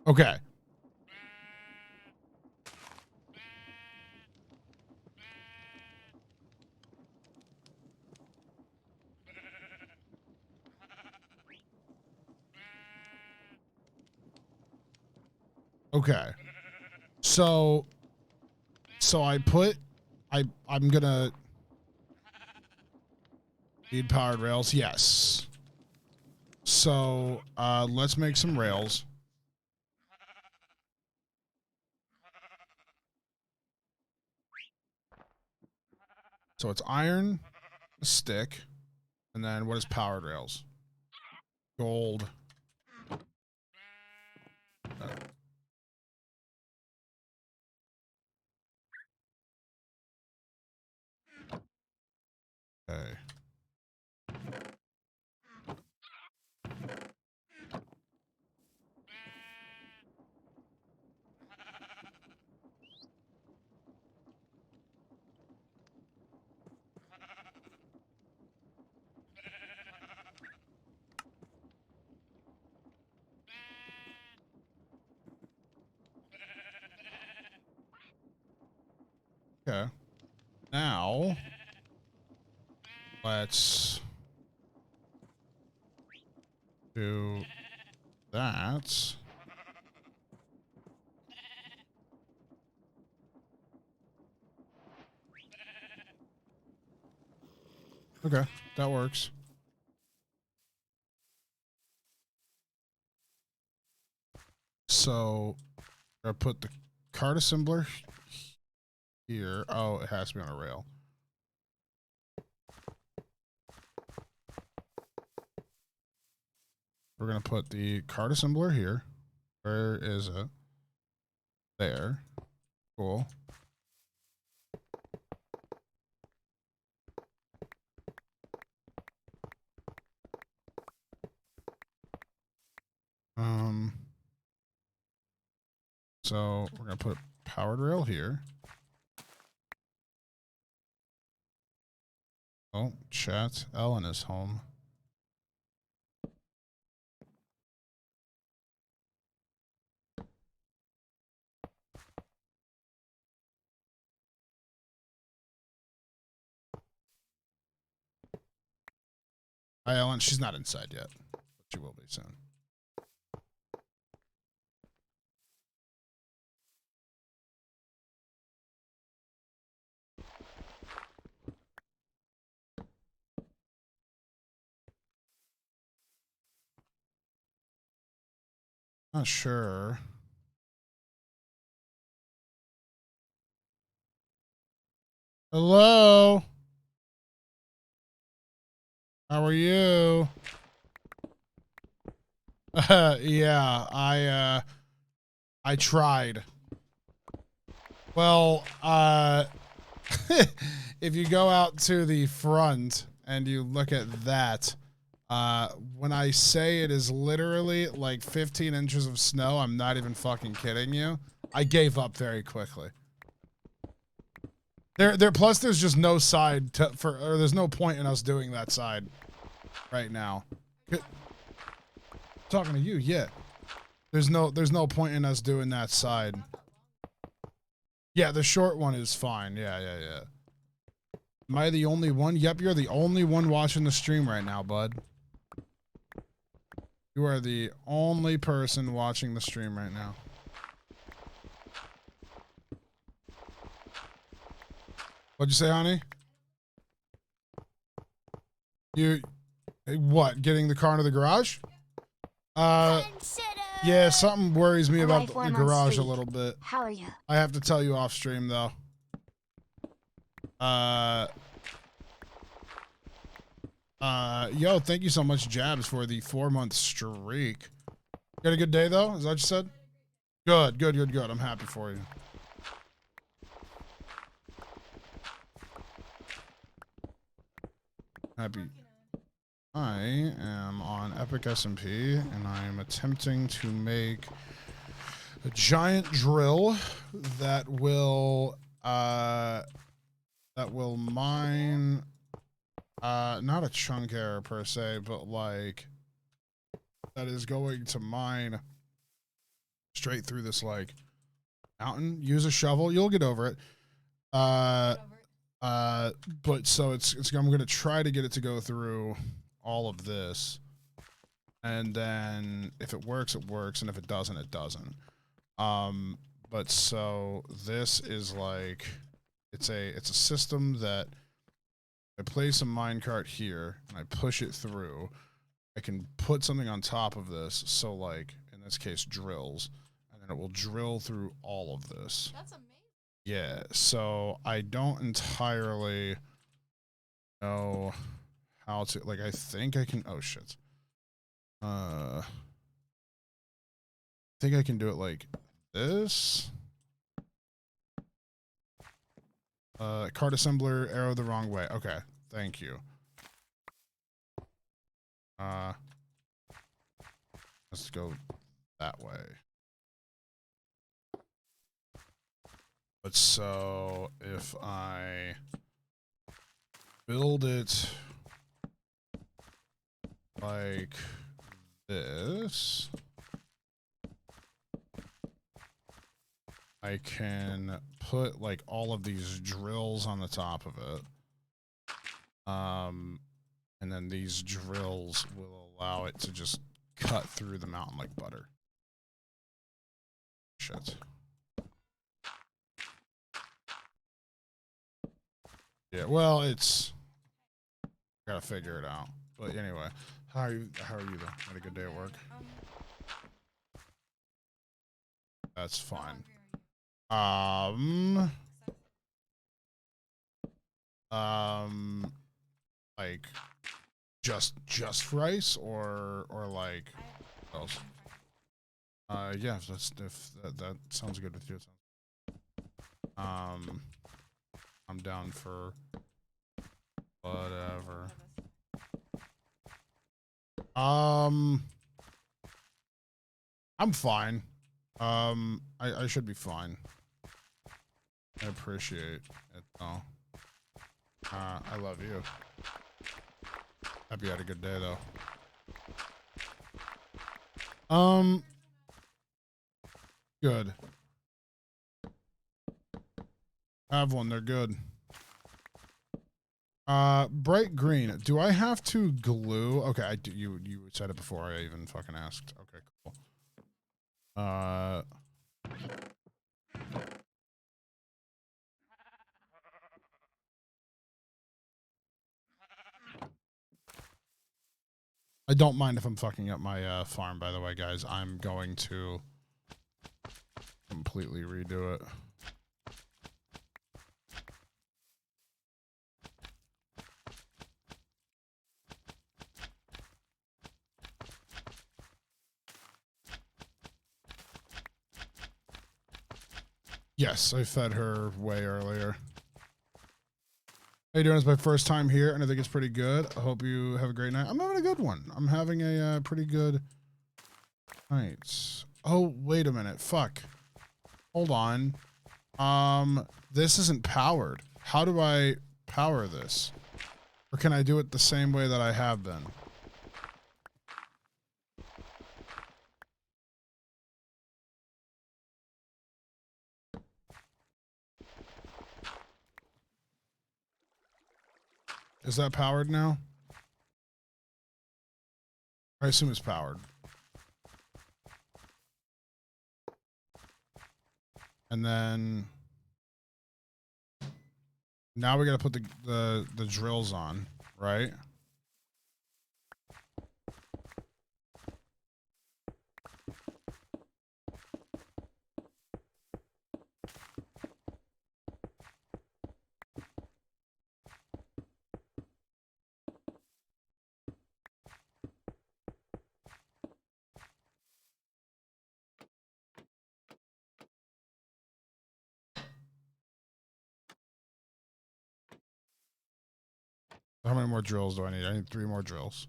Okay. Okay. So I'm gonna need powered rails. Yes. So let's make some rails. So it's iron, a stick, and then what is powered rails? Gold. Okay. Okay. Now let's do that. Okay, that works. So I put the card assembler here. Oh, it has to be on a rail. We're gonna put the card assembler here. Where is it? There. Cool. So we're gonna put powered rail here. Oh, chat. Ellen is home. Hi, Ellen. She's not inside yet, but she will be soon. Not sure. Hello. How are you? Yeah, I tried. Well, if you go out to the front and you look at that, when I say it is literally like 15 inches of snow, I'm not even fucking kidding you. I gave up very quickly. Plus there's just no side or there's no point in us doing that side right now. Talking to you, yeah. There's no point in us doing that side. Yeah, the short one is fine. Yeah. Am I the only one? Yep, you're the only one watching the stream right now, bud. You are the only person watching the stream right now. What'd you say, honey? What? Getting the car into the garage? Yeah, something worries me about the garage a little bit. How are you? I have to tell you off stream though. Yo, thank you so much, Jabs, for the 4-month streak. You had a good day though? Is that what you said? Good. I'm happy for you. Happy. I am on Epic SMP, and I am attempting to make a giant drill that will that will mine, not a chunk error per se, but like that is going to mine straight through this like mountain. Use a shovel, you'll get over it. But so it's I'm gonna try to get it to go through all of this, and then if it works, it works, and if it doesn't, it doesn't. But so this is like it's a system that I place a minecart here and I push it through. I can put something on top of this, so like in this case drills, and then it will drill through all of this. That's amazing. Yeah, so I don't entirely know how to, like, I think I can, oh shit. I think I can do it like this. Card assembler, arrow the wrong way. Okay, thank you. Let's go that way. But so if I build it like this, I can put like all of these drills on the top of it. And then these drills will allow it to just cut through the mountain like butter. Shit. Yeah, well, it's gotta figure it out. But anyway, how are you though? Had a good day at work? That's fine. Like just rice or like what else? Yeah, if that sounds good with you. I'm down for whatever. I'm fine. I should be fine. I appreciate it though. I love you. Hope you had a good day though. Good. Have one, they're good. Bright green. Do I have to glue? Okay, I do. You said it before I even fucking asked. Okay, cool. I don't mind if I'm fucking up my farm, by the way, guys. I'm going to completely redo it. Yes, I fed her way earlier. How you doing? It's my first time here, and I think it's pretty good. I hope you have a great night. I'm having a good one. I'm having a pretty good night. Oh, wait a minute. Fuck. Hold on. This isn't powered. How do I power this? Or can I do it the same way that I have been? Is that powered now? I assume it's powered. And then now we gotta put the drills on, right? How many more drills do I need? I need 3 more drills.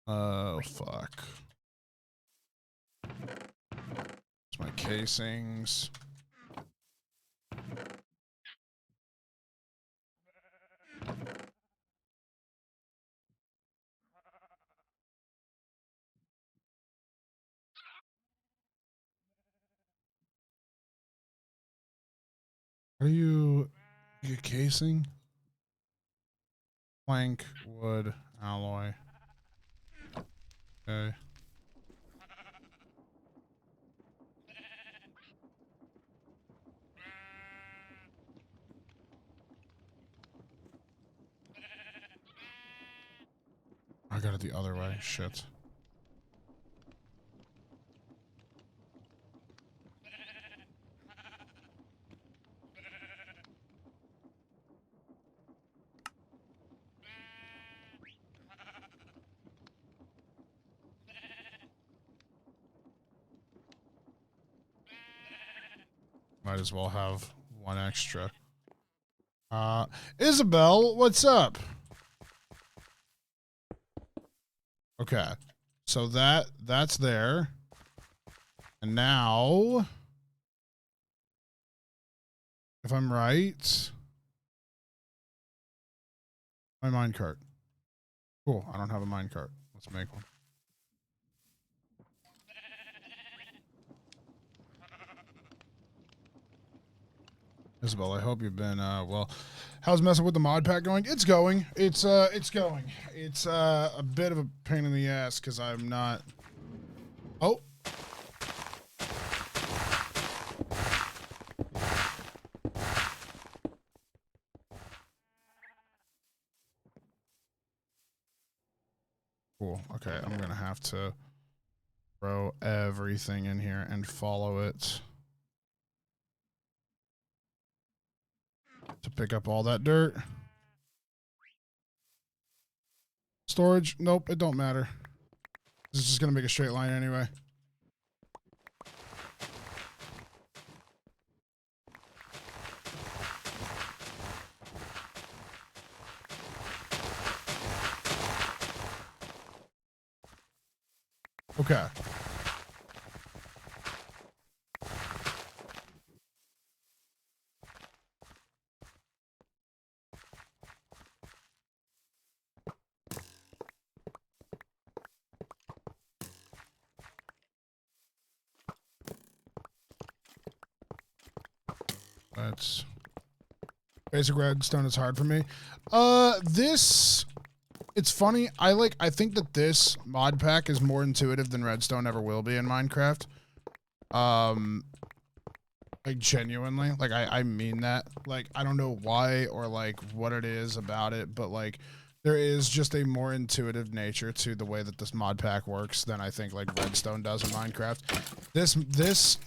Oh, fuck. It's my casings. Are you a casing? Plank, wood, alloy. Okay. I got it the other way. Shit. Might as well have one extra. Isabel, what's up? Okay. So that's there. And now, if I'm right, my minecart. Cool. I don't have a minecart. Let's make one. Isabel, I hope you've been well. How's messing with the mod pack going? It's going. It's going. It's a bit of a pain in the ass because I'm not. Oh. Cool. Okay, I'm gonna have to throw everything in here and follow it to pick up all that dirt. Storage? Nope, it don't matter. This is just gonna make a straight line anyway. Okay. That's basic redstone is hard for me. It's funny. I think that this mod pack is more intuitive than redstone ever will be in Minecraft. Like genuinely, like I mean that. Like I don't know why or like what it is about it, but like there is just a more intuitive nature to the way that this mod pack works than I think like redstone does in Minecraft.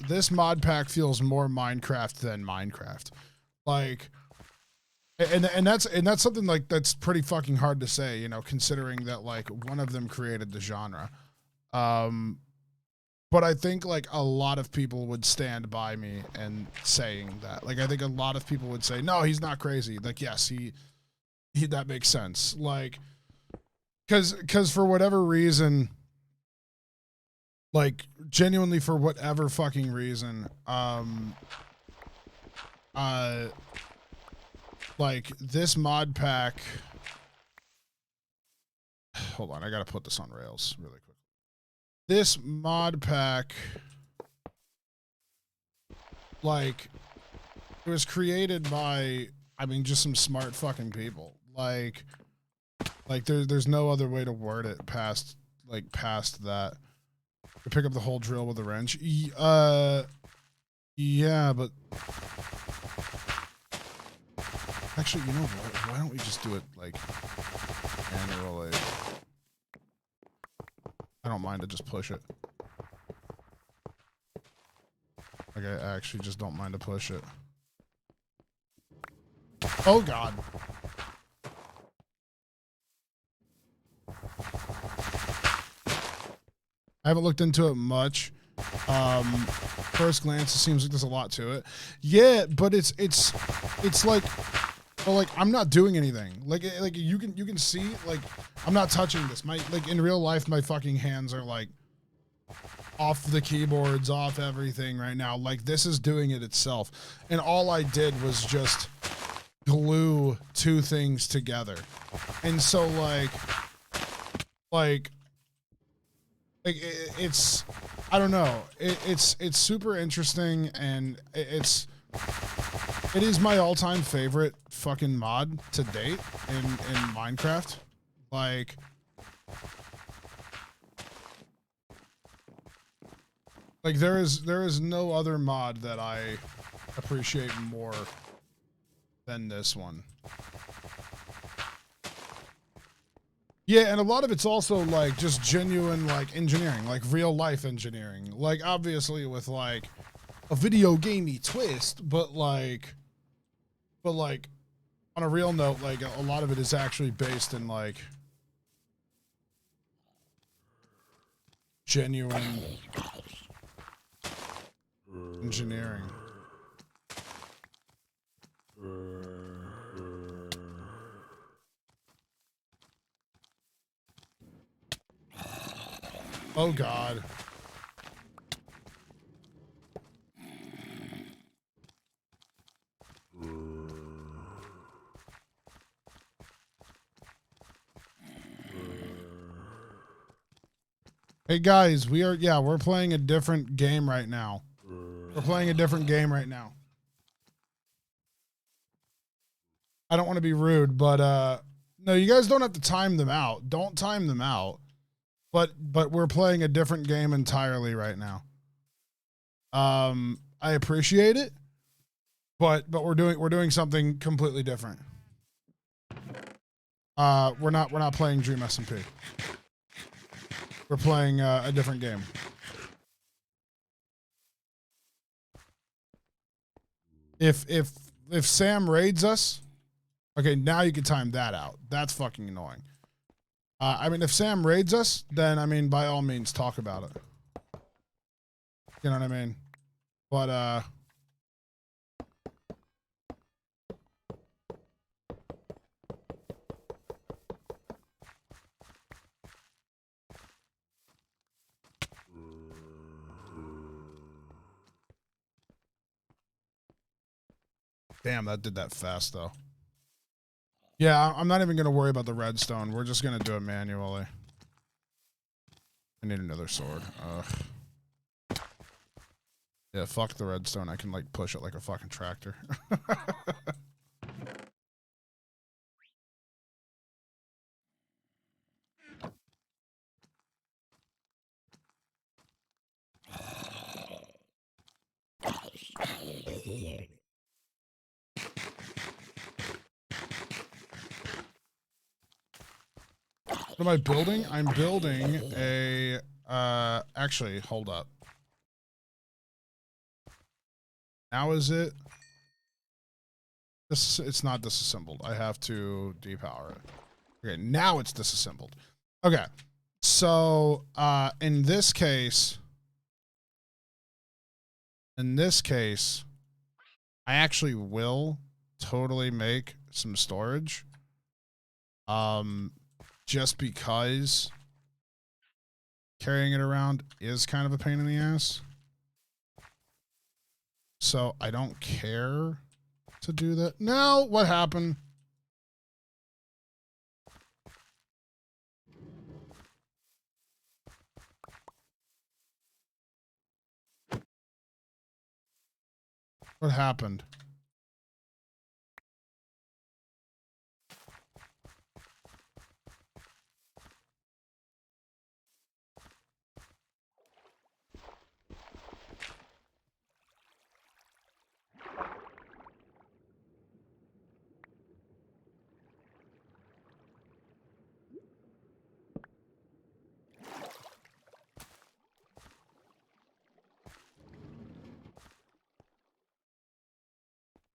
This mod pack feels more Minecraft than Minecraft. Like and that's something like that's pretty fucking hard to say, you know, considering that like one of them created the genre. But I think like a lot of people would stand by me and saying that. Like I think a lot of people would say, "No, he's not crazy." Like yes, he that makes sense. Like cuz for whatever reason, like genuinely for whatever fucking reason, like this mod pack. Hold on, I gotta put this on rails really quick. This mod pack, like, it was created by, I mean, just some smart fucking people. Like there's no other way to word it past that. To pick up the whole drill with a wrench. Yeah, but actually, you know what? Why don't we just do it like manually? I don't mind to just push it. Like I actually just don't mind to push it. Oh God. I haven't looked into it much. First glance, it seems like there's a lot to it. Yeah, but it's like But like I'm not doing anything. Like you can see like I'm not touching this. My like in real life my fucking hands are like off the keyboards, off everything right now. Like this is doing it itself. And all I did was just glue two things together. And so it's I don't know. It's super interesting, and it is my all-time favorite fucking mod to date in Minecraft. Like there is no other mod that I appreciate more than this one. Yeah, and a lot of it's also like just genuine like engineering, like real life engineering. Like obviously with like a video gamey twist, but like on a real note, like a lot of it is actually based in like genuine engineering. Oh God. Hey guys, we're playing a different game right now. We're playing a different game right now. I don't want to be rude, but no, you guys don't have to time them out. Don't time them out. But we're playing a different game entirely right now. I appreciate it, but we're doing something completely different. We're not playing Dream SMP. We're playing a different game. If Sam raids us, okay, now you can time that out. That's fucking annoying. I mean, if Sam raids us, then I mean, by all means, talk about it. You know what I mean? But damn, that did that fast though. Yeah, I'm not even gonna worry about the redstone. We're just gonna do it manually. I need another sword. Ugh. Yeah, fuck the redstone. I can like push it like a fucking tractor. What am I building? I'm building a actually, hold up. Now is it? This it's not disassembled. I have to depower it. Okay, now it's disassembled. Okay. So in this case, I actually will totally make some storage. Just because carrying it around is kind of a pain in the ass. So I don't care to do that. No, what happened? What happened?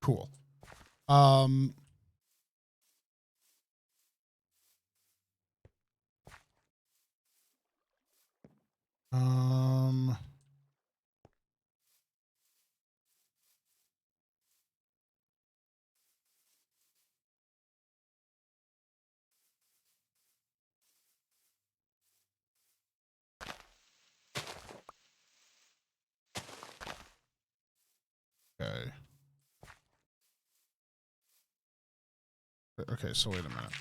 Cool. Um, Okay, so wait a minute.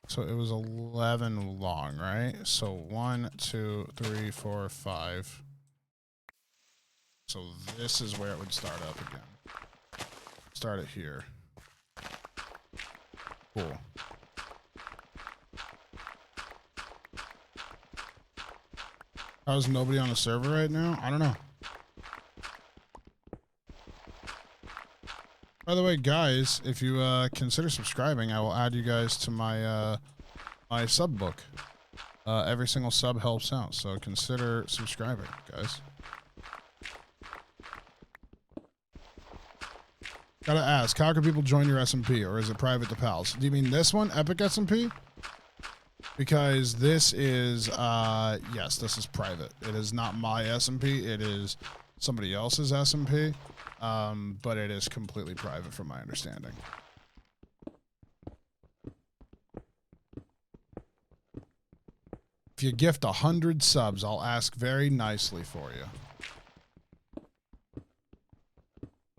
So it was 11 long, right? So 1, 2, 3, 4, 5. So this is where it would start up again. Start it here. Cool. How's nobody on the server right now? I don't know. By the way, guys, if you consider subscribing, I will add you guys to my my sub book. Every single sub helps out, so consider subscribing, guys. Gotta ask, how can people join your SMP, or is it private to pals? Do you mean this one, Epic SMP? Because this is, yes, this is private. It is not my SMP, it is somebody else's SMP, but it is completely private from my understanding. If you gift 100 subs, I'll ask very nicely for you.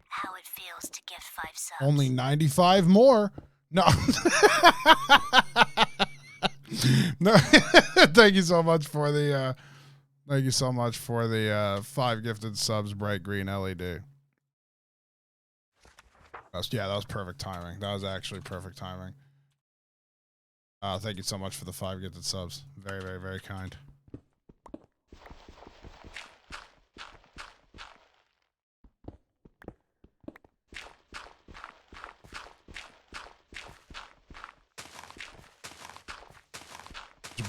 How it feels to gift 5 subs. Only 95 more. No. No. Thank you so much for the 5 gifted subs, bright green LED. Yeah, that was perfect timing. That was actually perfect timing. Thank you so much for the 5 gifted subs. Very, very, very kind.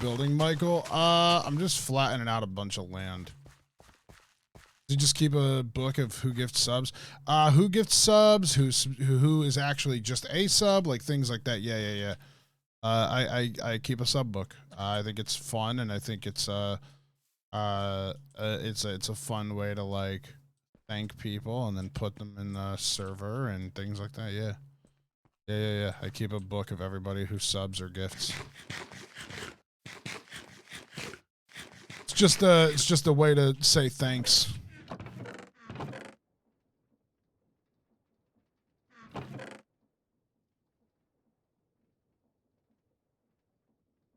Building, Michael? I'm just flattening out a bunch of land. Do you just keep a book of who gifts subs? Who gifts subs? Who is actually just a sub? Like things like that. Yeah. I keep a sub book. I think it's fun, and I think it's a fun way to like thank people and then put them in the server and things like that. Yeah. I keep a book of everybody who subs or gifts. It's just a way to say thanks.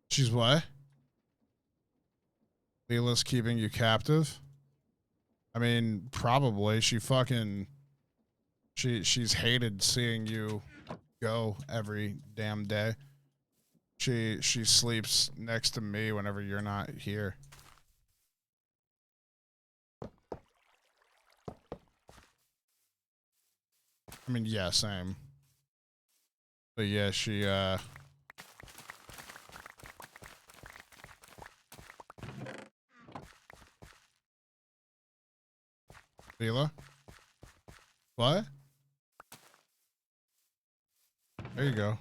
She's what? Leela's keeping you captive? I mean, probably. She's hated seeing you go every damn day. She sleeps next to me whenever you're not here. I mean, yeah, same. But yeah, she, Leela? What? There you go.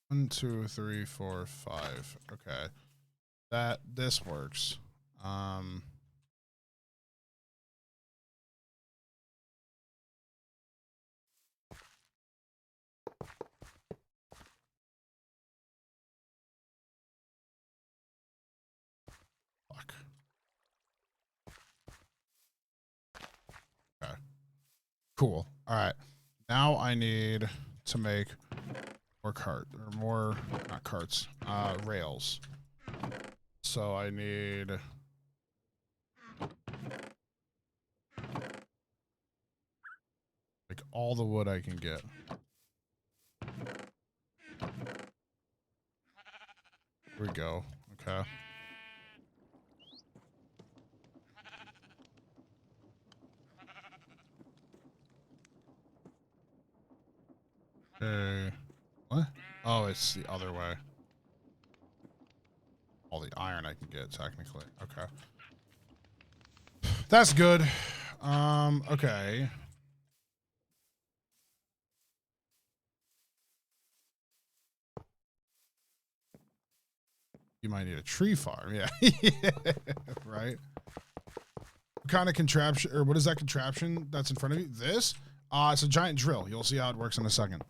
One, 2, 3, 4, 5. Okay. This works. Fuck. Okay. Cool. All right. Now I need to make not carts, rails. So I need like all the wood I can get. Here we go. Okay. Okay. What? Oh, it's the other way. All the iron I can get, technically. Okay. That's good. Okay. You might need a tree farm. Yeah. Yeah. Right. What kind of contraption, or what is that contraption that's in front of you? This? It's a giant drill. You'll see how it works in a second.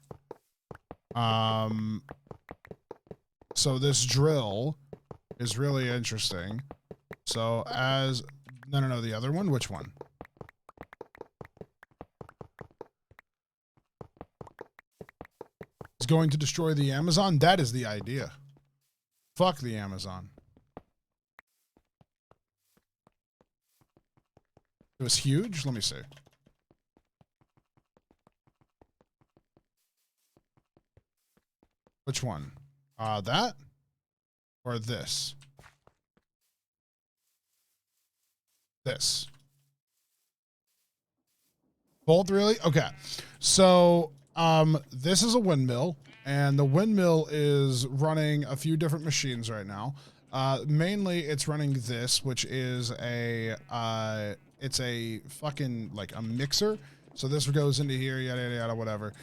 So this drill is really interesting. So no, the other one? Which one? It's going to destroy the Amazon? That is the idea. Fuck the Amazon. It was huge? Let me see. Which one? That? Or this? This. Both, really? Okay. So, this is a windmill, and the windmill is running a few different machines right now. Mainly, it's running this, which is it's a fucking, like, a mixer. So this goes into here, yada, yada, yada, whatever.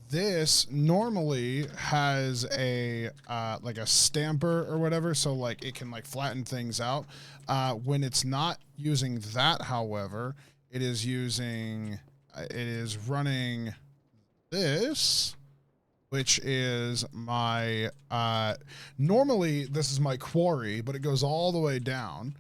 This normally has a, like a stamper or whatever, so, like, it can, like, flatten things out. When it's not using that, however, it is running this, which is my, normally this is my quarry, but it goes all the way down.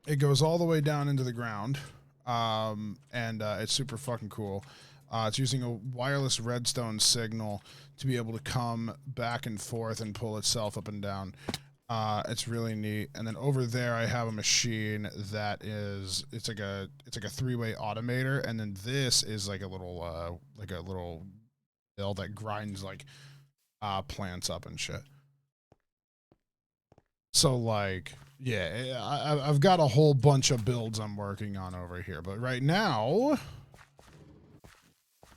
It goes all the way down into the ground, and it's super fucking cool. It's using a wireless redstone signal to be able to come back and forth and pull itself up and down. It's really neat. And then over there, I have a machine that it's like a three-way automator, and then this is like a little mill that grinds like plants up and shit. So like, yeah, I've got a whole bunch of builds I'm working on over here, but right now,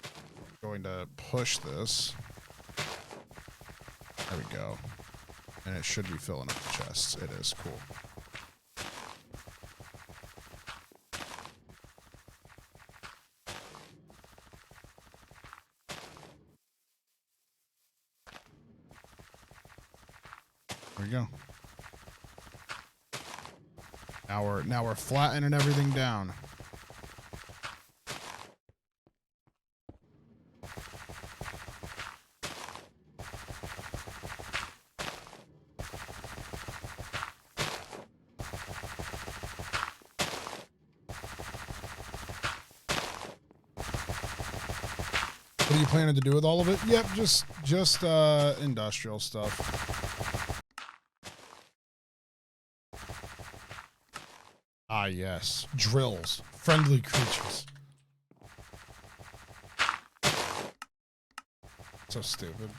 I'm going to push this. There we go. And it should be filling up the chests. It is. Cool. There we go. Now we're flattening everything down. What are you planning to do with all of it? Yep, just industrial stuff. Ah, yes. Drills. Friendly creatures. So stupid.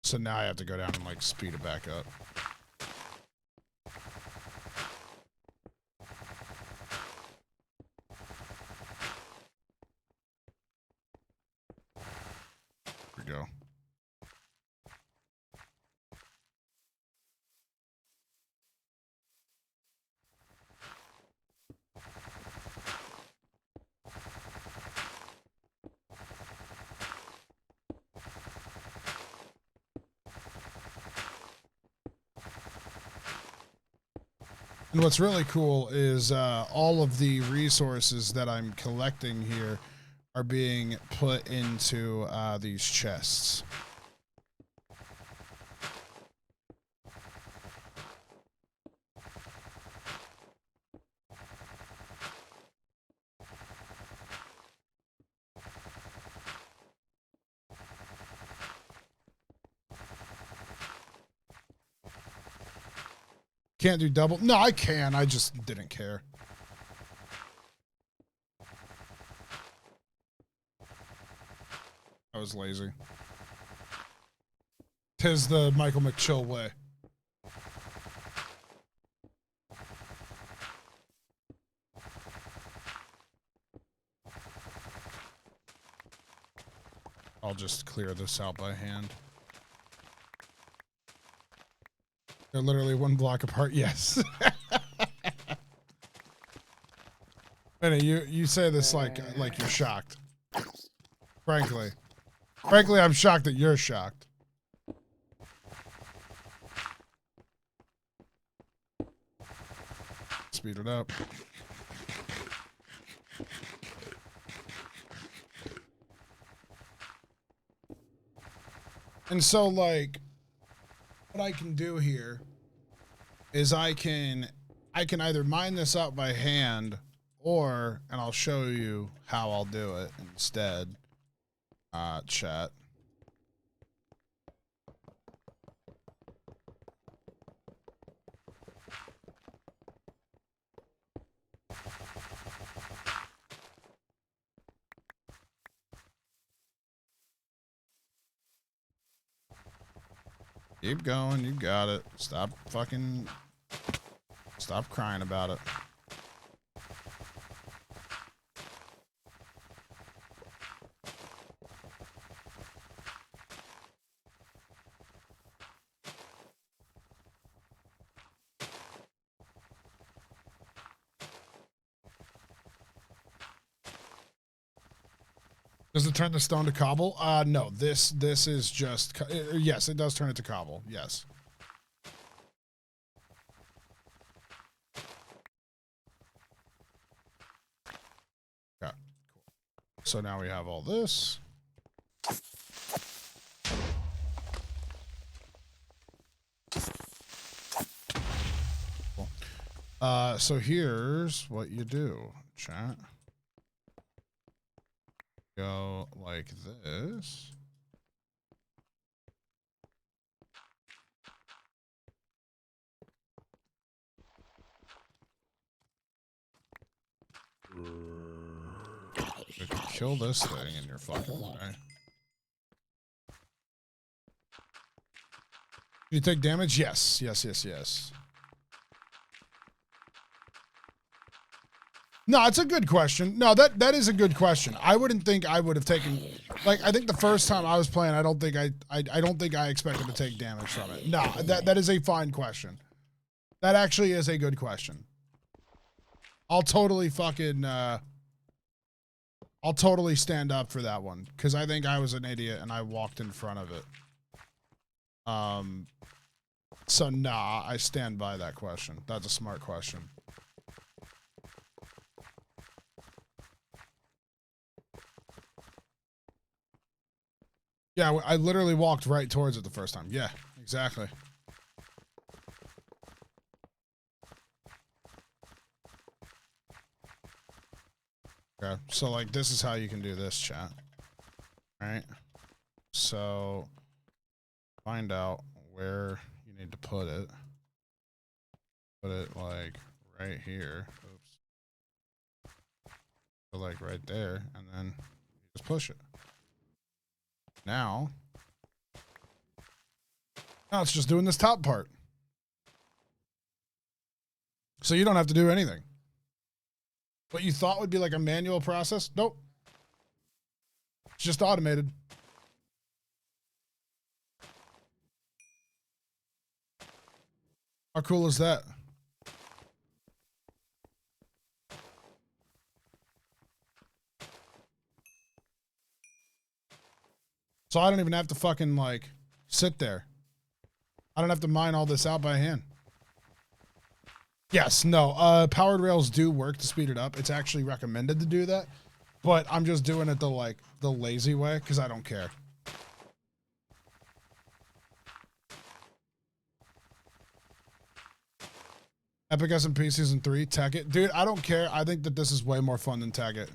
So now I have to go down and, like, speed it back up. There we go. And what's really cool is all of the resources that I'm collecting here are being put into these chests. Can't do double. No, I can. I just didn't care. I was lazy. 'Tis the Michaelmcchill way. I'll just clear this out by hand. They're literally one block apart. Yes. Benny, you say this like you're shocked. Frankly, I'm shocked that you're shocked. Speed it up. And so, like, what I can do here is I can either mine this out by hand, or, and I'll show you how I'll do it instead. Chat. Keep going, you got it. Stop crying about it. Does it turn the stone to cobble? No, this is just, yes, it does turn it to cobble, yes. Okay, cool. So now we have all this. Cool. So here's what you do, chat. Go like this. You can kill this thing in your fucking way. You take damage? Yes. Yes. No, it's a good question. No, that is a good question. I wouldn't think I would have taken, like, I think the first time I was playing, I don't think I expected to take damage from it. No, that is a fine question. That actually is a good question. I'll totally fucking I'll totally stand up for that one, because I think I was an idiot and I walked in front of it. So nah, I stand by that question. That's a smart question. Yeah, I literally walked right towards it the first time. Yeah, exactly. Okay, so like this is how you can do this, chat. All right. So find out where you need to put it. Put it like right here. Oops. So like right there, and then you just push it. Now it's just doing this top part. So you don't have to do anything. What you thought would be like a manual process? Nope. It's just automated. How cool is that? So I don't even have to fucking like sit there. I don't have to mine all this out by hand. Yes, no, powered rails do work to speed it up. It's actually recommended to do that, but I'm just doing it the lazy way because I don't care. Epic SMP Season 3, tag it. Dude, I don't care. I think that this is way more fun than tag it.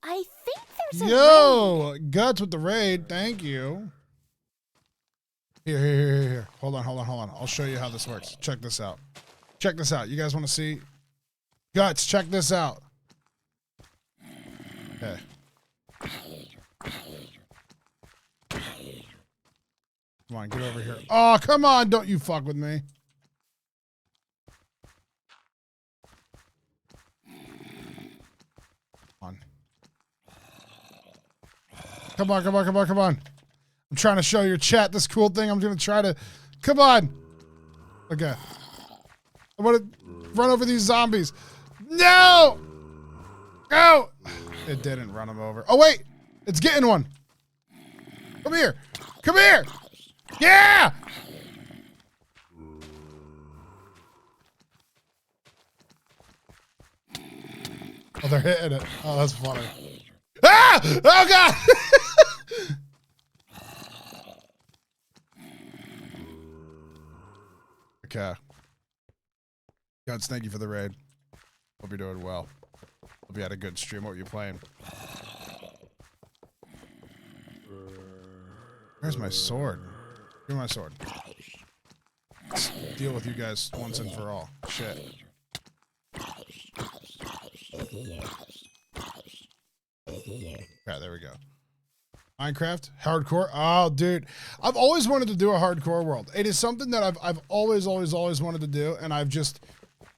I think there's a Yo, Guts with the raid. Thank you. Here. Hold on. I'll show you how this works. Check this out. You guys want to see? Guts, check this out. Okay. Come on, get over here. Oh, come on. Don't you fuck with me. Come on. Come on, come on, come on, come on. I'm trying to show your chat this cool thing. I'm going to try to... Come on. Okay. I want to run over these zombies. No! Go! It didn't run them over. Oh, wait. It's getting one. Come here. Come here. Yeah! Oh, they're hitting it. Oh, that's funny. Ah! Oh, God! Okay. God, thank you for the raid. Hope you're doing well. Hope you had a good stream. What were you playing? Where's my sword? Give me my sword. Let's deal with you guys once and for all. Shit. Okay, there we go. Minecraft hardcore. Oh, dude, I've always wanted to do a hardcore world. It is something that I've always wanted to do, and I've just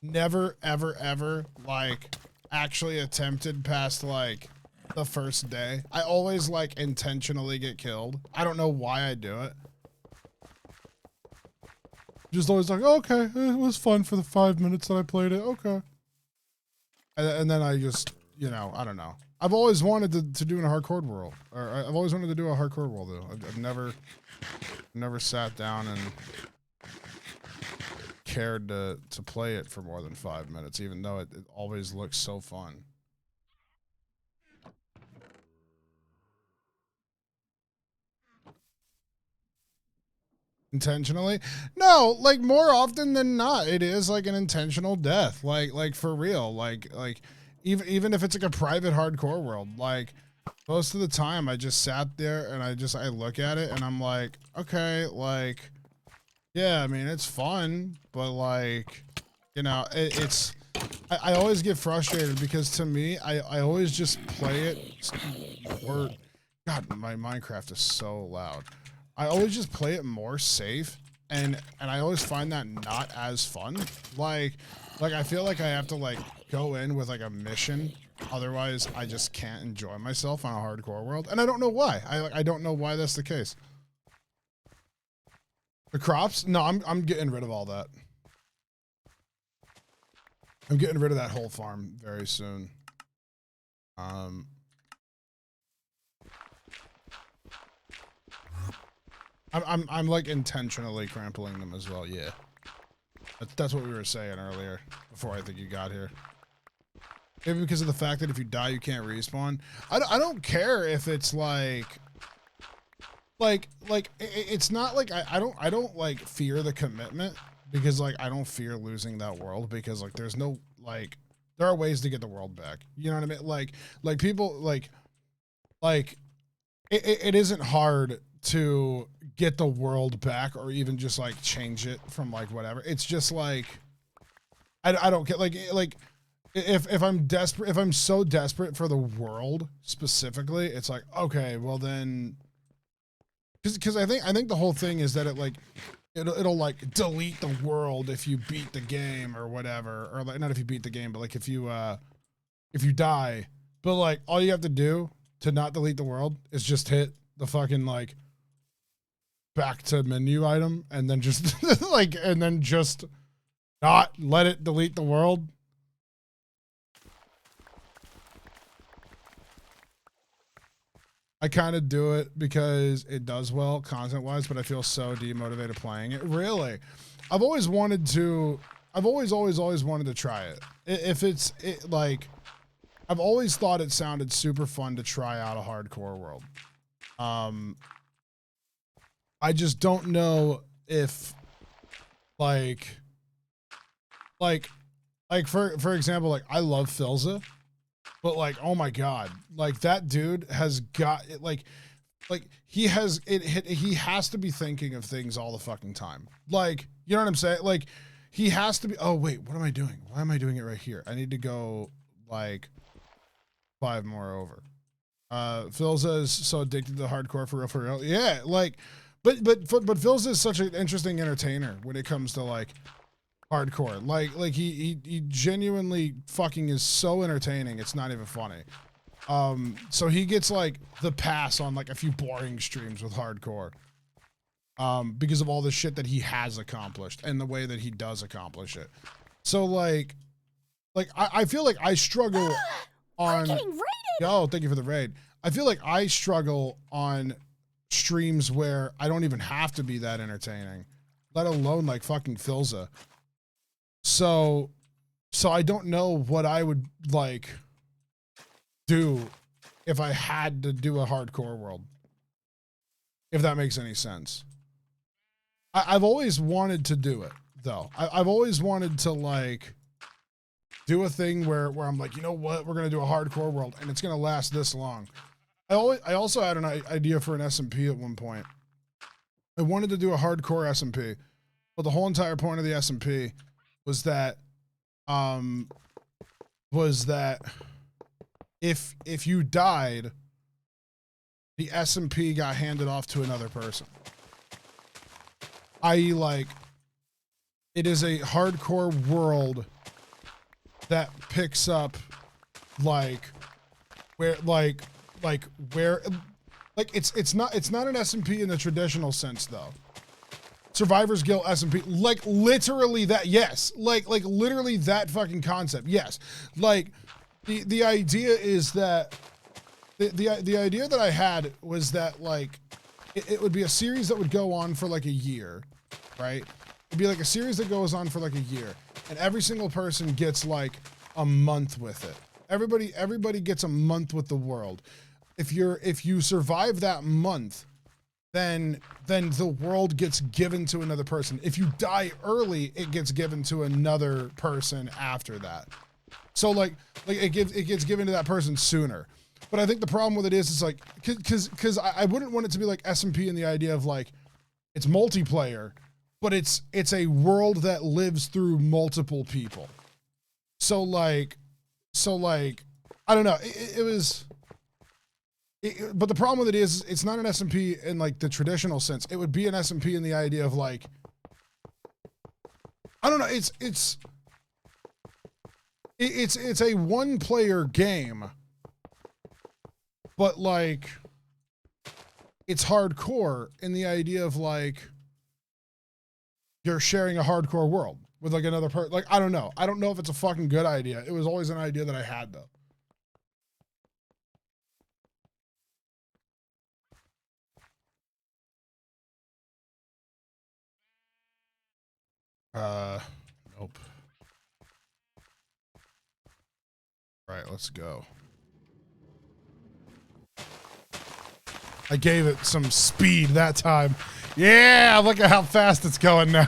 never ever like actually attempted past like the first day. I always like intentionally get killed. I don't know why I do it. Just always like, okay, it was fun for the 5 minutes that I played it. Okay, and then I just, you know, I don't know. I've always wanted to do a hardcore world, or I've always wanted to do a hardcore world though. I've never sat down and cared to play it for more than 5 minutes, even though it always looks so fun. Intentionally? No, like more often than not, it is like an intentional death. Like for real. Like even if it's like a private hardcore world, like most of the time I just sat there and I look at it and I'm like, okay, like, yeah, I mean, it's fun, but like, you know, I always get frustrated because to me, I always just play it, or, God, my Minecraft is so loud. I always just play it more safe, and I always find that not as fun. Like I feel like I have to like go in with like a mission, otherwise I just can't enjoy myself on a hardcore world, and I don't know why. I don't know why that's the case. The crops? No, I'm getting rid of all that. I'm getting rid of that whole farm very soon. I'm like intentionally trampling them as well. Yeah, that's what we were saying earlier before I think you got here. Maybe because of the fact that if you die, you can't respawn. I don't care if it's like it's not like I don't like fear the commitment, because like I don't fear losing that world, because like there's no like there are ways to get the world back. You know what I mean? Like people like it isn't hard to get the world back, or even just like change it from like whatever. It's just like I don't get like if I'm desperate, if I'm so desperate for the world specifically, it's like, okay, well then, because I think the whole thing is that it like it'll like delete the world if you beat the game or whatever, or like not if you beat the game, but like if you die. But like all you have to do to not delete the world is just hit the fucking like back to menu item, and then just like, and then just not let it delete the world. I kind of do it because it does well content wise, but I feel so demotivated playing it. Really, I've always wanted to. I've always wanted to try it. If it's like, I've always thought it sounded super fun to try out a hardcore world. I just don't know if like for example, like I love Filza. But like, oh my God, like that dude has got it. Like he has he has to be thinking of things all the fucking time. Like, you know what I'm saying? Like he has to be, oh wait, what am I doing? Why am I doing it right here? I need to go like 5 more over. Filza is so addicted to hardcore for real. Yeah. Like, But Phil's is such an interesting entertainer when it comes to like hardcore. Like he genuinely fucking is so entertaining. It's not even funny. So he gets like the pass on like a few boring streams with hardcore. Because of all the shit that he has accomplished and the way that he does accomplish it. So like I feel like I struggle on. I'm getting raided. Oh, thank you for the raid. I feel like I struggle on streams where I don't even have to be that entertaining, let alone like fucking Philza. So I don't know what I would like do if I had to do a hardcore world. If that makes any sense. I've always wanted to do it though. I've always wanted to like do a thing where I'm like, you know what, we're gonna do a hardcore world and it's gonna last this long. I also had an idea for an SMP at one point. I wanted to do a hardcore SMP, but the whole entire point of the SMP was that if you died, the SMP got handed off to another person. I.e., like, it is a hardcore world that picks up like where it's not an SMP in the traditional sense though. Survivor's Guild SMP, like literally that, yes. Like literally that fucking concept, yes. Like the idea is that the idea that I had was that like it would be a series that would go on for like a year, right? It'd be like a series that goes on for like a year, and every single person gets like a month with it. Everybody gets a month with the world. If you survive that month, then the world gets given to another person. If you die early, it gets given to another person after that. So like it gets given to that person sooner. But I think the problem with it is like because I wouldn't want it to be like SMP in the idea of like it's multiplayer, but it's a world that lives through multiple people. So like I don't know. But the problem with it is it's not an SMP in like the traditional sense. It would be an SMP in the idea of like, I don't know. It's a one player game, but like it's hardcore in the idea of like you're sharing a hardcore world with like another person. Like, I don't know. I don't know if it's a fucking good idea. It was always an idea that I had though. Nope. All right, let's go. I gave it some speed that time. Yeah, look at how fast it's going now.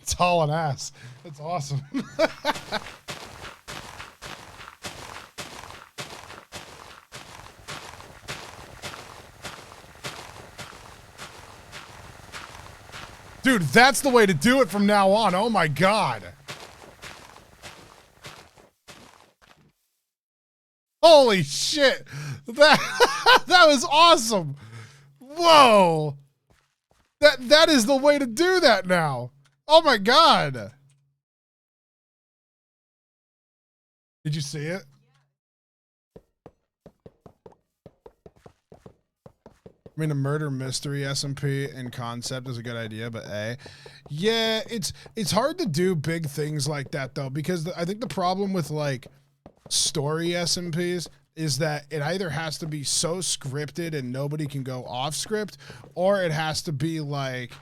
It's hauling ass. That's awesome. Dude, that's the way to do it from now on. Oh my God. Holy shit. That was awesome. Whoa. That is the way to do that now. Oh my God. Did you see it? I mean, a murder mystery SMP in concept is a good idea, but yeah, it's hard to do big things like that though, because I think the problem with like story SMPs is that it either has to be so scripted and nobody can go off script, or it has to be like,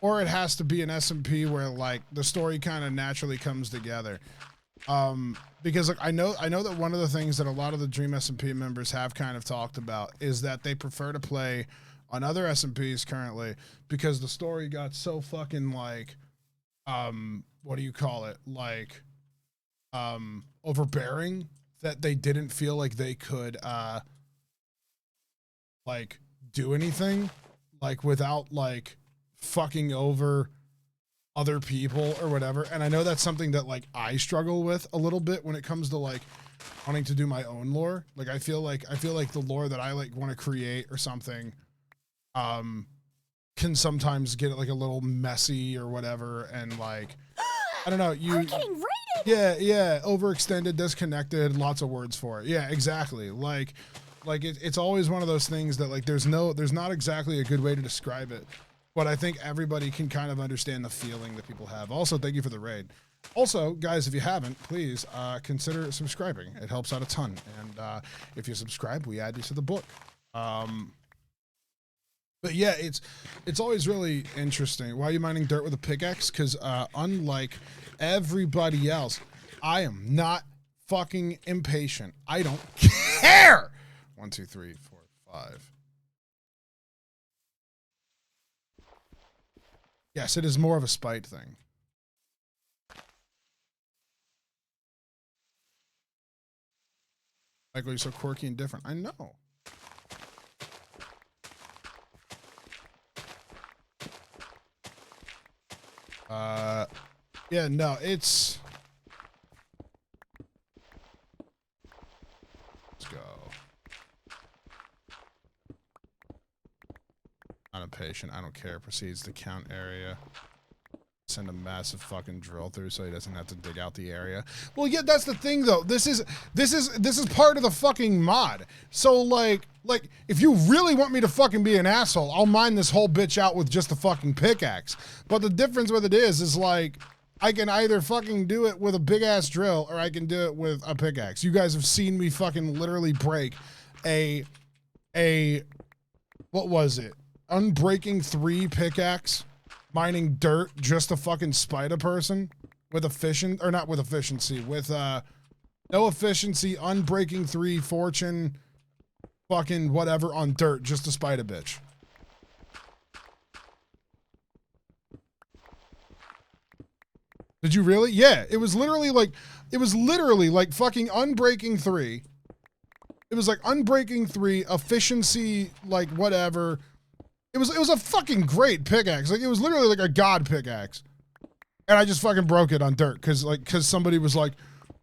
or it has to be an SMP where like the story kind of naturally comes together. Because like I know that one of the things that a lot of the Dream SMP members have kind of talked about is that they prefer to play on other SMPs currently because the story got so fucking like, what do you call it? Like, overbearing that they didn't feel like they could, like do anything like without like fucking over other people or whatever. And I know that's something that like I struggle with a little bit when it comes to like wanting to do my own lore. Like I feel like the lore that I like want to create or something can sometimes get like a little messy or whatever, and like I don't know, We're getting raided. yeah, overextended, disconnected, lots of words for it. Yeah, exactly. Like it's always one of those things that like there's not exactly a good way to describe it, but I think everybody can kind of understand the feeling that people have. Also, thank you for the raid. Also, guys, if you haven't, please consider subscribing. It helps out a ton. And if you subscribe, we add you to the book. But yeah, it's always really interesting. Why are you mining dirt with a pickaxe? Because unlike everybody else, I am not fucking impatient. I don't care. 1, 2, 3, 4, 5. Yes, it is more of a spite thing. Michael, you're so quirky and different. I know. Yeah, no, it's... Let's go. Not impatient. I don't care. Proceeds to count area. Send a massive fucking drill through so he doesn't have to dig out the area. Well, yeah, that's the thing though. This is part of the fucking mod. So like if you really want me to fucking be an asshole, I'll mine this whole bitch out with just a fucking pickaxe. But the difference with it is like I can either fucking do it with a big ass drill or I can do it with a pickaxe. You guys have seen me fucking literally break a what was it? Unbreaking 3 pickaxe. Mining dirt just to fucking spite a person with efficient, or not with efficiency, with no efficiency, unbreaking 3 fortune, fucking whatever on dirt just to spite a bitch. Did you really? Yeah, it was literally like fucking unbreaking 3. It was like unbreaking 3, efficiency, like whatever. It was a fucking great pickaxe. Like it was literally like a god pickaxe. And I just fucking broke it on dirt cuz somebody was like,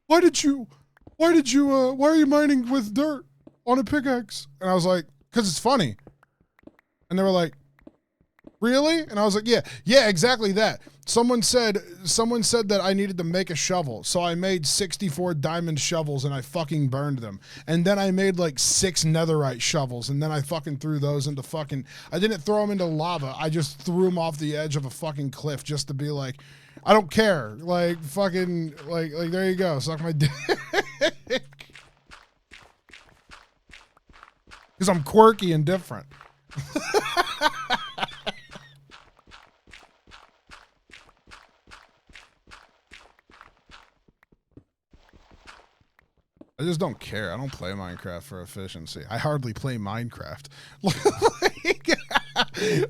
why are you mining with dirt on a pickaxe?" And I was like, "Cuz it's funny." And they were like, "Really?" And I was like, "Yeah, exactly that." Someone said that I needed to make a shovel. So I made 64 diamond shovels and I fucking burned them. And then I made like 6 netherite shovels and then I fucking threw those into fucking, I didn't throw them into lava. I just threw them off the edge of a fucking cliff just to be like, I don't care. Like fucking like there you go. Suck my dick. Cuz I'm quirky and different. I just don't care. I don't play Minecraft for efficiency. I hardly play Minecraft.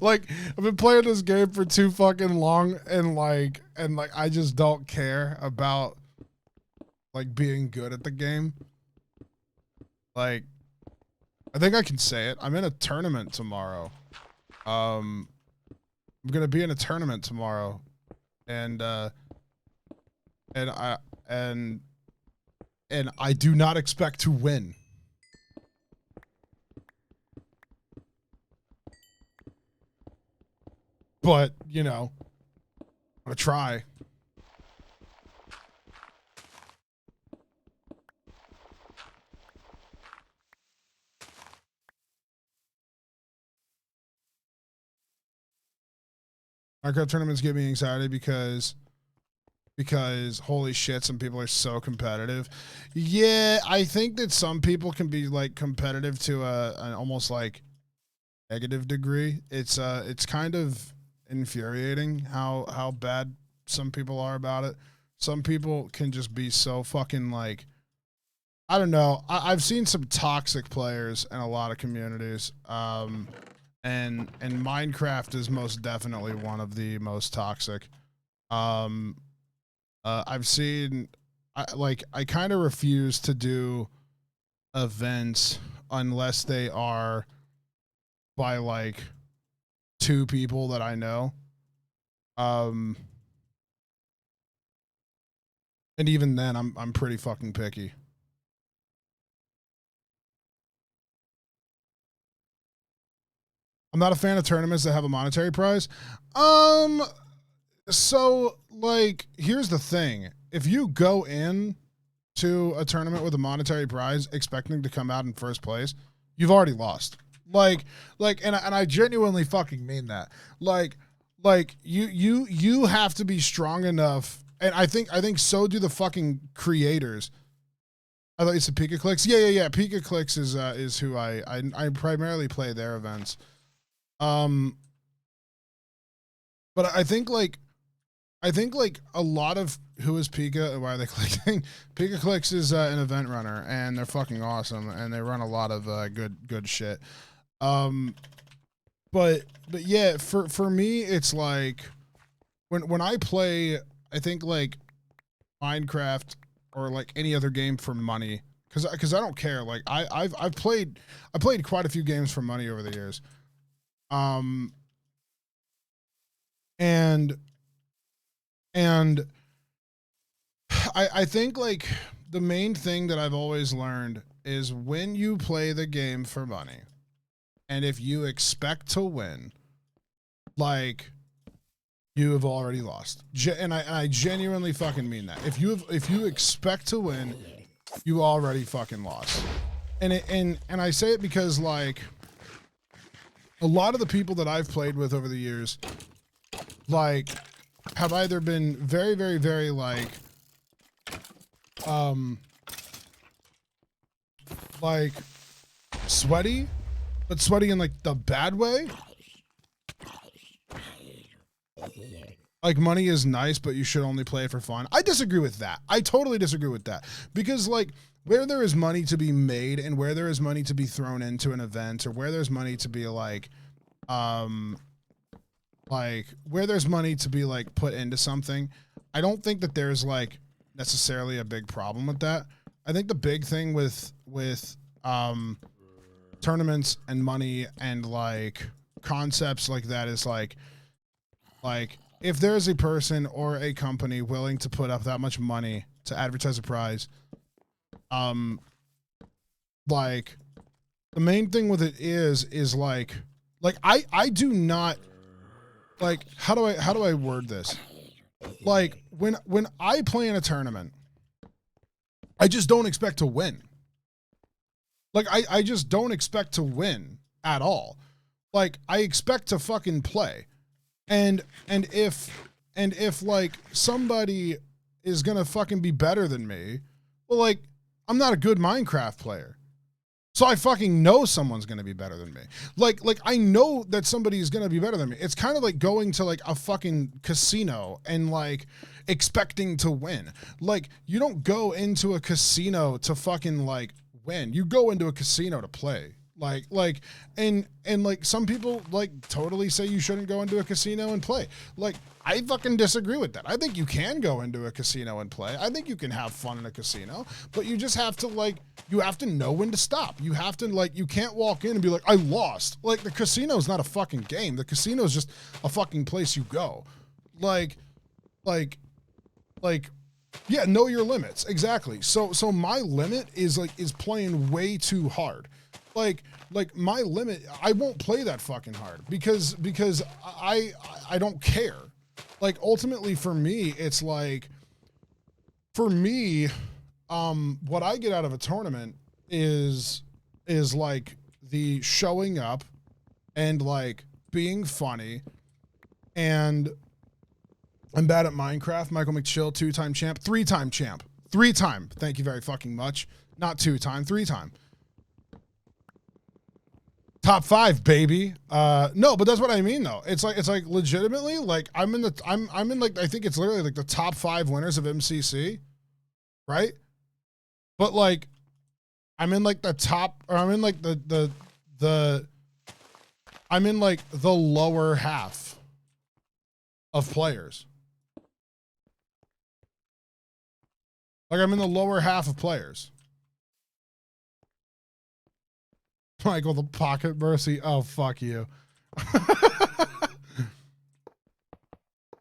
like I've been playing this game for too fucking long, and like I just don't care about like being good at the game. Like I think I can say it. I'm in a tournament tomorrow. I'm gonna be in a tournament tomorrow, and I do not expect to win. But, you know, I'm gonna try. Minecraft tournaments give me anxiety because holy shit, some people are so competitive. Yeah, I think that some people can be like competitive to an almost like negative degree. It's kind of infuriating how bad some people are about it. Some people can just be so fucking like, I don't know. I've seen some toxic players in a lot of communities. And Minecraft is most definitely one of the most toxic. I've seen, I kind of refuse to do events unless they are by like 2 people that I know. And even then, I'm pretty fucking picky. I'm not a fan of tournaments that have a monetary prize. So like, here's the thing: if you go in to a tournament with a monetary prize expecting to come out in first place, you've already lost. And I genuinely fucking mean that. Like you have to be strong enough, and I think so do the fucking creators. I thought you said Pika Clicks. Yeah. Pika Clicks is who I primarily play their events. But I think like a lot of who is Pika and why are they clicking? Pika Clicks is an event runner, and they're fucking awesome, and they run a lot of good shit. But yeah, for me, it's like when I play, I think like Minecraft or like any other game for money, because I don't care. Like I've played quite a few games for money over the years. And I think like the main thing that I've always learned is when you play the game for money, and if you expect to win, like you have already lost. And I genuinely fucking mean that. If you expect to win, you already fucking lost. And I say it because like a lot of the people that I've played with over the years, like, have either been very, very, very like sweaty, but sweaty in like the bad way. Like money is nice, but you should only play it for fun. I disagree with that. I totally disagree with that. Because like where there is money to be made and where there is money to be thrown into an event, or where there's money to be like where there's money to be like put into something, I don't think that there's like necessarily a big problem with that. I think the big thing with tournaments and money and like concepts like that is like if there's a person or a company willing to put up that much money to advertise a prize, like the main thing with it is like I do not like, how do I word this? Like when I play in a tournament, I just don't expect to win. Like I just don't expect to win at all. Like I expect to fucking play. And if like somebody is gonna fucking be better than me, well, like I'm not a good Minecraft player, so I fucking know someone's gonna be better than me. Like I know that somebody is gonna be better than me. It's kind of like going to like a fucking casino and like expecting to win. Like you don't go into a casino to fucking like win. You go into a casino to play. Like some people like totally say you shouldn't go into a casino and play. Like I fucking disagree with that. I think you can go into a casino and play. I think you can have fun in a casino, but you just have to like, you have to know when to stop. You have to like, you can't walk in and be like, I lost. Like the casino is not a fucking game. The casino is just a fucking place you go. Like, yeah, know your limits. Exactly. So my limit is playing way too hard. Like my limit, I won't play that fucking hard because I don't care. Like ultimately for me, it's like, for me, what I get out of a tournament is like the showing up and like being funny. And I'm bad at Minecraft. Michaelmcchill, 2-time champ, 3-time champ, 3-time. Thank you very fucking much. Not 2-time, 3-time. Top 5, baby. No, but that's what I mean though. It's like legitimately like I'm in like, I think it's literally like the top 5 winners of MCC, right? But like I'm in like the top, or I'm in like I'm in like the lower half of players. Like I'm in the lower half of players. Michael, the pocket mercy. Oh, fuck you.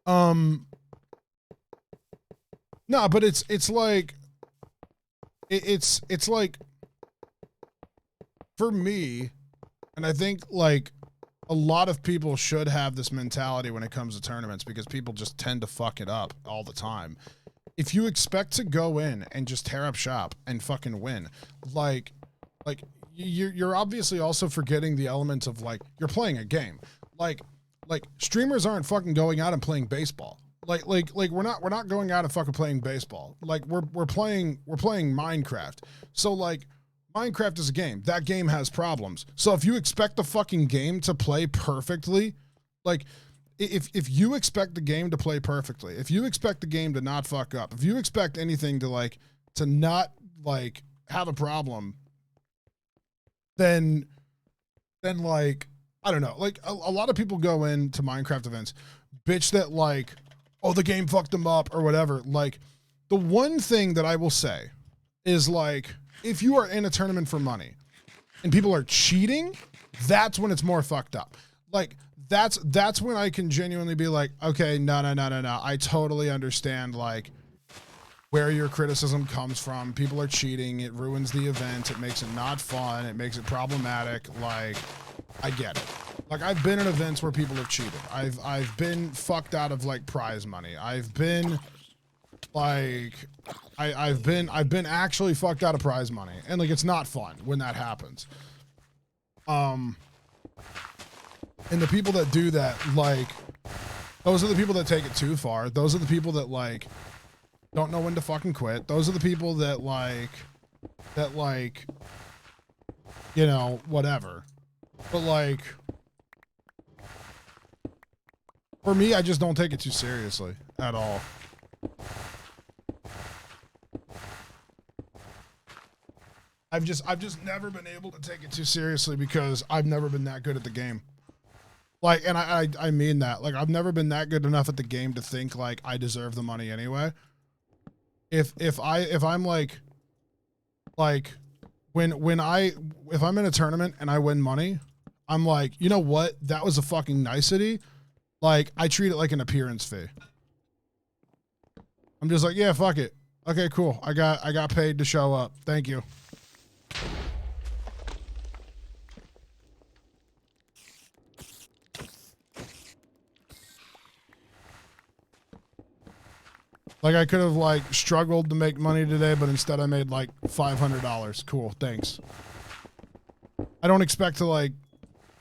No, but it's like it's like for me, and I think like a lot of people should have this mentality when it comes to tournaments because people just tend to fuck it up all the time. If you expect to go in and just tear up shop and fucking win, like you're obviously also forgetting the elements of like you're playing a game. Like streamers aren't fucking going out and playing baseball. Like we're not going out and fucking playing baseball. Like we're playing Minecraft. So like Minecraft is a game. That game has problems. So if you expect the fucking game to play perfectly, like if you expect the game to play perfectly, if you expect the game to not fuck up, if you expect anything to not like have a problem, then like I don't know. Like a lot of people go into Minecraft events, bitch that like, oh, the game fucked them up or whatever. Like the one thing that I will say is like, if you are in a tournament for money and people are cheating, that's when it's more fucked up. Like that's when I can genuinely be like, okay, no. I totally understand like where your criticism comes from. People are cheating. It ruins the event. It makes it not fun. It makes it problematic. Like, I get it. Like I've been in events where people have cheated. I've been fucked out of like prize money. I've been like I've been actually fucked out of prize money. And like it's not fun when that happens. And the people that do that, like those are the people that take it too far. Those are the people that like don't know when to fucking quit. Those are the people that like you know, whatever. But like for me, I just don't take it too seriously at all. I've just never been able to take it too seriously because I've never been that good at the game. Like, and I mean that. Like, I've never been that good enough at the game to think like I deserve the money anyway. If I'm like when if I'm in a tournament and I win money, I'm like, you know what? That was a fucking nicety. Like, I treat it like an appearance fee. I'm just like, yeah, fuck it. Okay, cool. I got paid to show up. Thank you. Like I could have like struggled to make money today, but instead I made like $500. Cool, thanks. I don't expect to like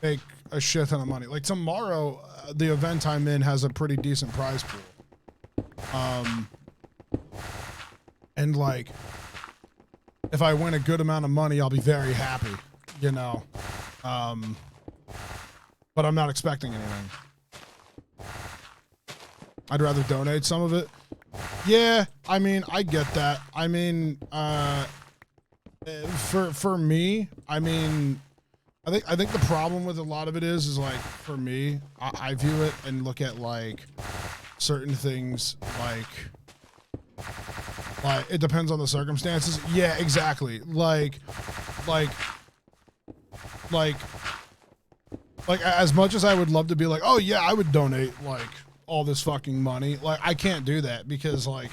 make a shit ton of money. Like tomorrow, the event I'm in has a pretty decent prize pool. And like, if I win a good amount of money, I'll be very happy, you know. But I'm not expecting anything. I'd rather donate some of it. Yeah, I mean, I get that. I mean, for me, I mean, I think the problem with a lot of it is like for me, I view it and look at like certain things like it depends on the circumstances. Yeah, exactly. Like as much as I would love to be like, oh yeah, I would donate like all this fucking money. Like I can't do that because like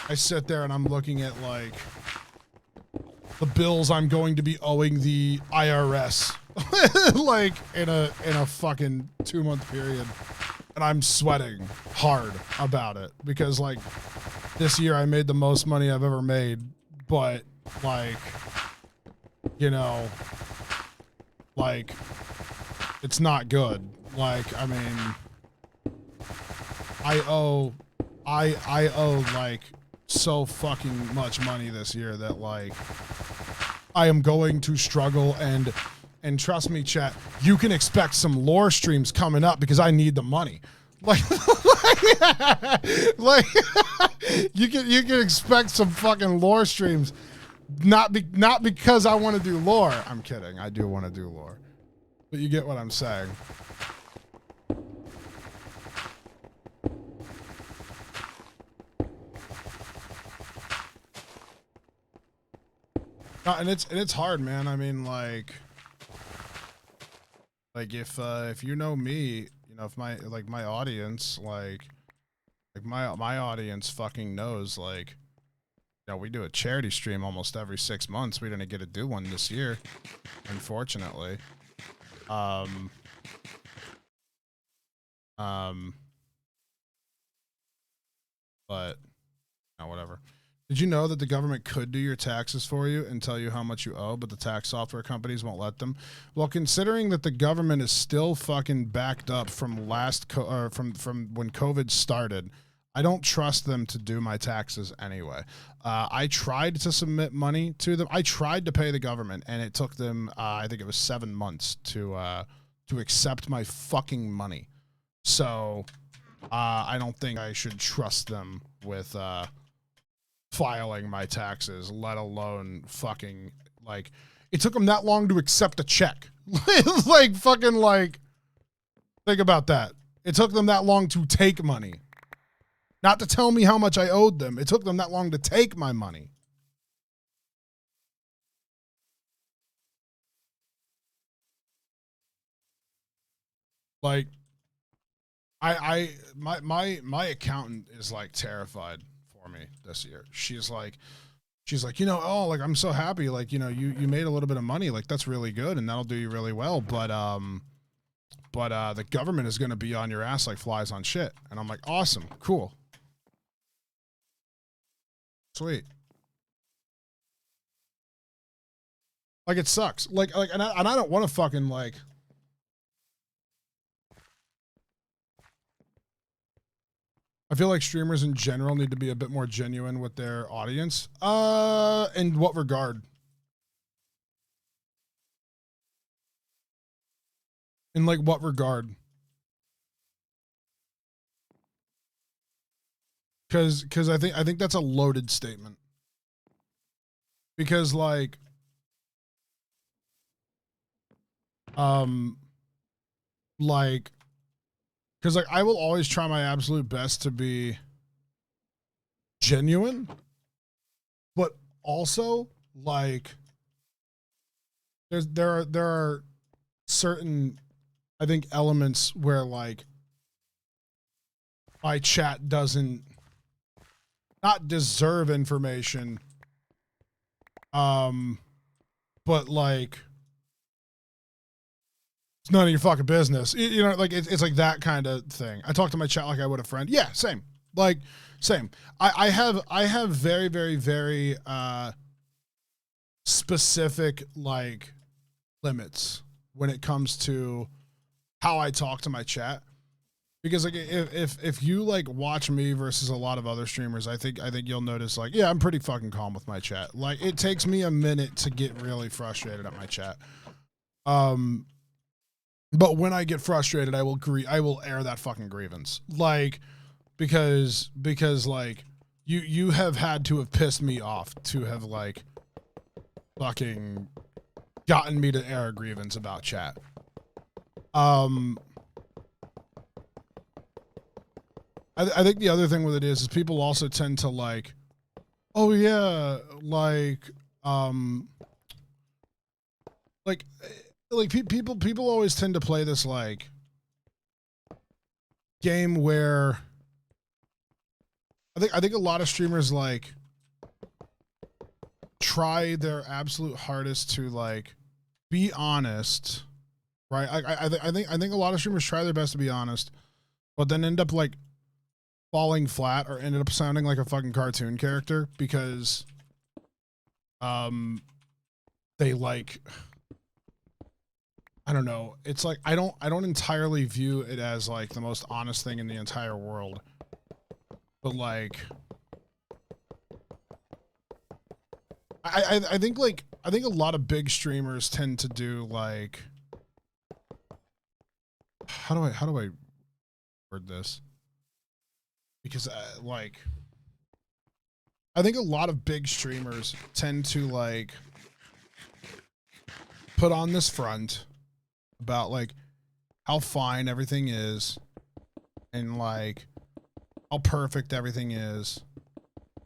I sit there and I'm looking at like the bills I'm going to be owing the IRS like in a fucking 2-month period, and I'm sweating hard about it because like this year I made the most money I've ever made, but like, you know, like it's not good. Like, I mean, I owe like so fucking much money this year that like I am going to struggle, and trust me, chat, you can expect some lore streams coming up because I need the money. Like you can expect some fucking lore streams, not because I want to do lore. I'm kidding. I do want to do lore, but you get what I'm saying. And it's hard, man. I mean, like if you know me, you know, if my audience, my audience fucking knows, like, you know, we do a charity stream almost every 6 months. We didn't get to do one this year, unfortunately. But, no, whatever. Did you know that the government could do your taxes for you and tell you how much you owe, but the tax software companies won't let them? Well, considering that the government is still fucking backed up from from when COVID started, I don't trust them to do my taxes anyway. I tried to submit money to them. I tried to pay the government, and it took them, I think it was 7 months to accept my fucking money. So I don't think I should trust them with filing my taxes, let alone fucking, like, it took them that long to accept a check. Like, fucking, like, think about that. It took them that long to take money. Not to tell me how much I owed them. It took them that long to take my money. Like, my accountant is, like, terrified for me this year. She's like, you know, oh, like, I'm so happy, like, you know, you made a little bit of money, like, that's really good and that'll do you really well, but the government is going to be on your ass like flies on shit. And I'm like, awesome, cool, sweet. Like, it sucks, like and I don't want to fucking, like, I feel like streamers in general need to be a bit more genuine with their audience. In what regard? In, like, what regard? Because I think that's a loaded statement. Because, like, because, like, I will always try my absolute best to be genuine, but also, like, there are certain, I think, elements where, like, my chat doesn't not deserve information, but, like, it's none of your fucking business. You know, like, it's like that kind of thing. I talk to my chat like I would a friend. Yeah, same. Like, same. I have very, very, very specific, like, limits when it comes to how I talk to my chat. Because, like, if you, like, watch me versus a lot of other streamers, I think you'll notice, like, yeah, I'm pretty fucking calm with my chat. Like, it takes me a minute to get really frustrated at my chat. But when I get frustrated, I will air that fucking grievance. Like, because like, you have had to have pissed me off to have, like, fucking gotten me to air a grievance about chat. I think the other thing with it is people also tend to, like, oh yeah, like people always tend to play this, like, game where I think a lot of streamers, like, try their absolute hardest to, like, be honest, right? I think a lot of streamers try their best to be honest, but then end up, like, falling flat or ended up sounding like a fucking cartoon character because they, like, I don't know. It's like I don't entirely view it as, like, the most honest thing in the entire world. But, like, I think a lot of big streamers tend to do, like, how do I word this? Because, like, I think a lot of big streamers tend to, like, put on this front about, like, how fine everything is and, like, how perfect everything is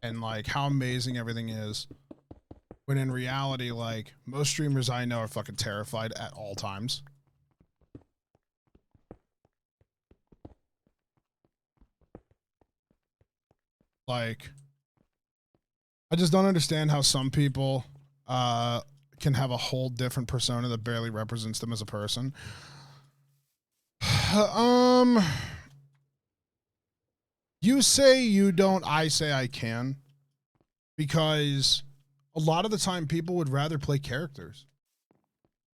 and, like, how amazing everything is, when in reality, like, most streamers I know are fucking terrified at all times. Like, I just don't understand how some people can have a whole different persona that barely represents them as a person. You say you don't, I say I can. Because a lot of the time people would rather play characters.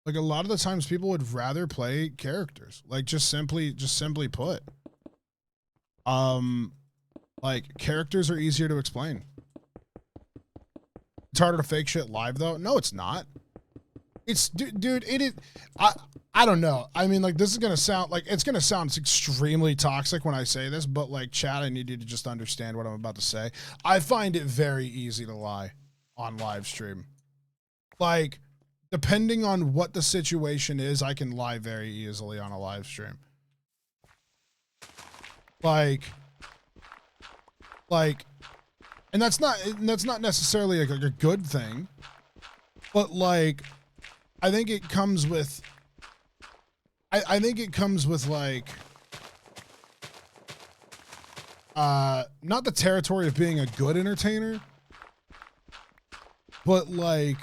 Like, a lot of the times people would rather play characters. Like, just simply put. Like, characters are easier to explain. It's harder to fake shit live, though. No, it's not. It's, dude, it is. I don't know. I mean, like, this is gonna sound like it's gonna sound extremely toxic when I say this, but like, Chad, I need you to just understand what I'm about to say. I find it very easy to lie on live stream. Like, depending on what the situation is, I can lie very easily on a live stream. Like, and that's not necessarily like a good thing, but like, I think it comes with, I think it comes with like, not the territory of being a good entertainer, but like,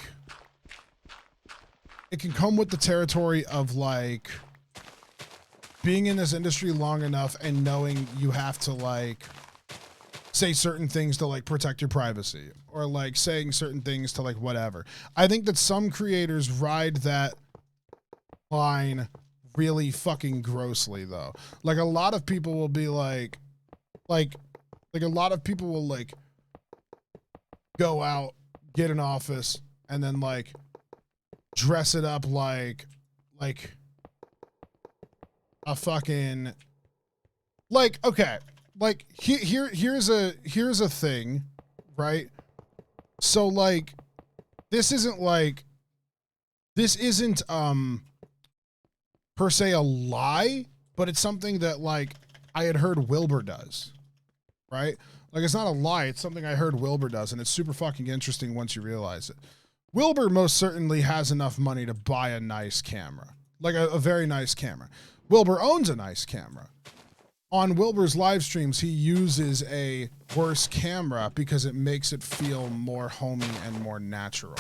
it can come with the territory of like being in this industry long enough and knowing you have to like say certain things to like protect your privacy, or like saying certain things to like whatever. I think that some creators ride that line really fucking grossly though. Like, a lot of people will be like a lot of people will like go out, get an office, and then like dress it up like a fucking, like, okay, like here's a thing, right? So like, this isn't per se a lie, but it's something that like I had heard Wilbur does, right? Like, it's not a lie, it's something I heard Wilbur does, and it's super fucking interesting once you realize it. Wilbur most certainly has enough money to buy a nice camera, like a very nice camera. Wilbur owns a nice camera. On Wilbur's live streams, he uses a worse camera because it makes it feel more homey and more natural.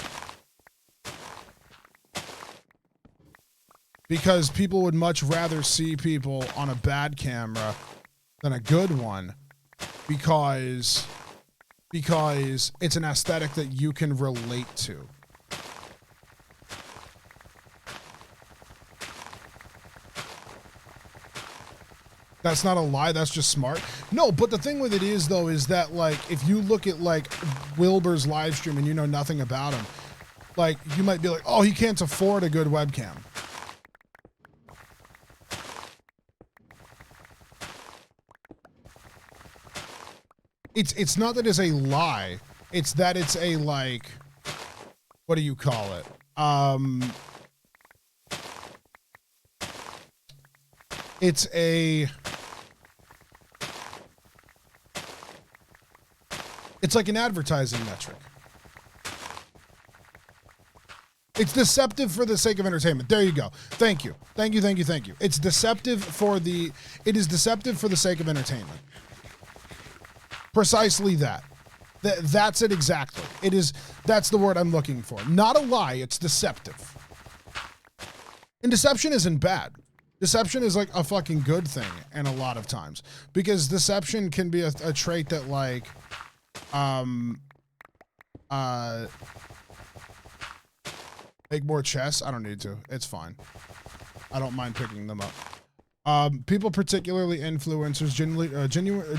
Because people would much rather see people on a bad camera than a good one, because it's an aesthetic that you can relate to. That's not a lie, that's just smart. No, but the thing with it is, though, is that, like, if you look at, like, Wilbur's live stream and you know nothing about him, like, you might be like, oh, he can't afford a good webcam. It's not that it's a lie, it's that it's a, like, what do you call it? It's like an advertising metric. It's deceptive for the sake of entertainment. There you go. Thank you. Thank you. It's deceptive it is deceptive for the sake of entertainment. Precisely that. That's it exactly. That's the word I'm looking for. Not a lie, it's deceptive. And deception isn't bad. Deception is like a fucking good thing, and a lot of times. Because deception can be a trait that, like, make more chests? I don't need to. It's fine. I don't mind picking them up. People, particularly influencers,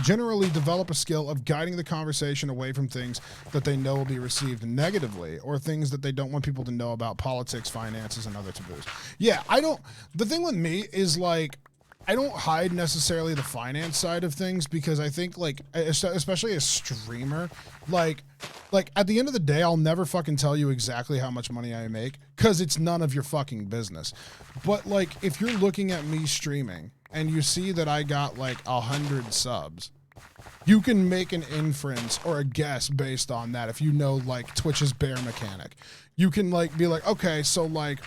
generally develop a skill of guiding the conversation away from things that they know will be received negatively, or things that they don't want people to know about: politics, finances, and other taboos. Yeah, the thing with me is, like, I don't hide necessarily the finance side of things, because I think, like, especially a streamer, like at the end of the day, I'll never fucking tell you exactly how much money I make, because it's none of your fucking business. But, like, if you're looking at me streaming and you see that I got like 100 subs, you can make an inference or a guess based on that. If you know, like, Twitch's bear mechanic, you can, like, be like, okay, so, like,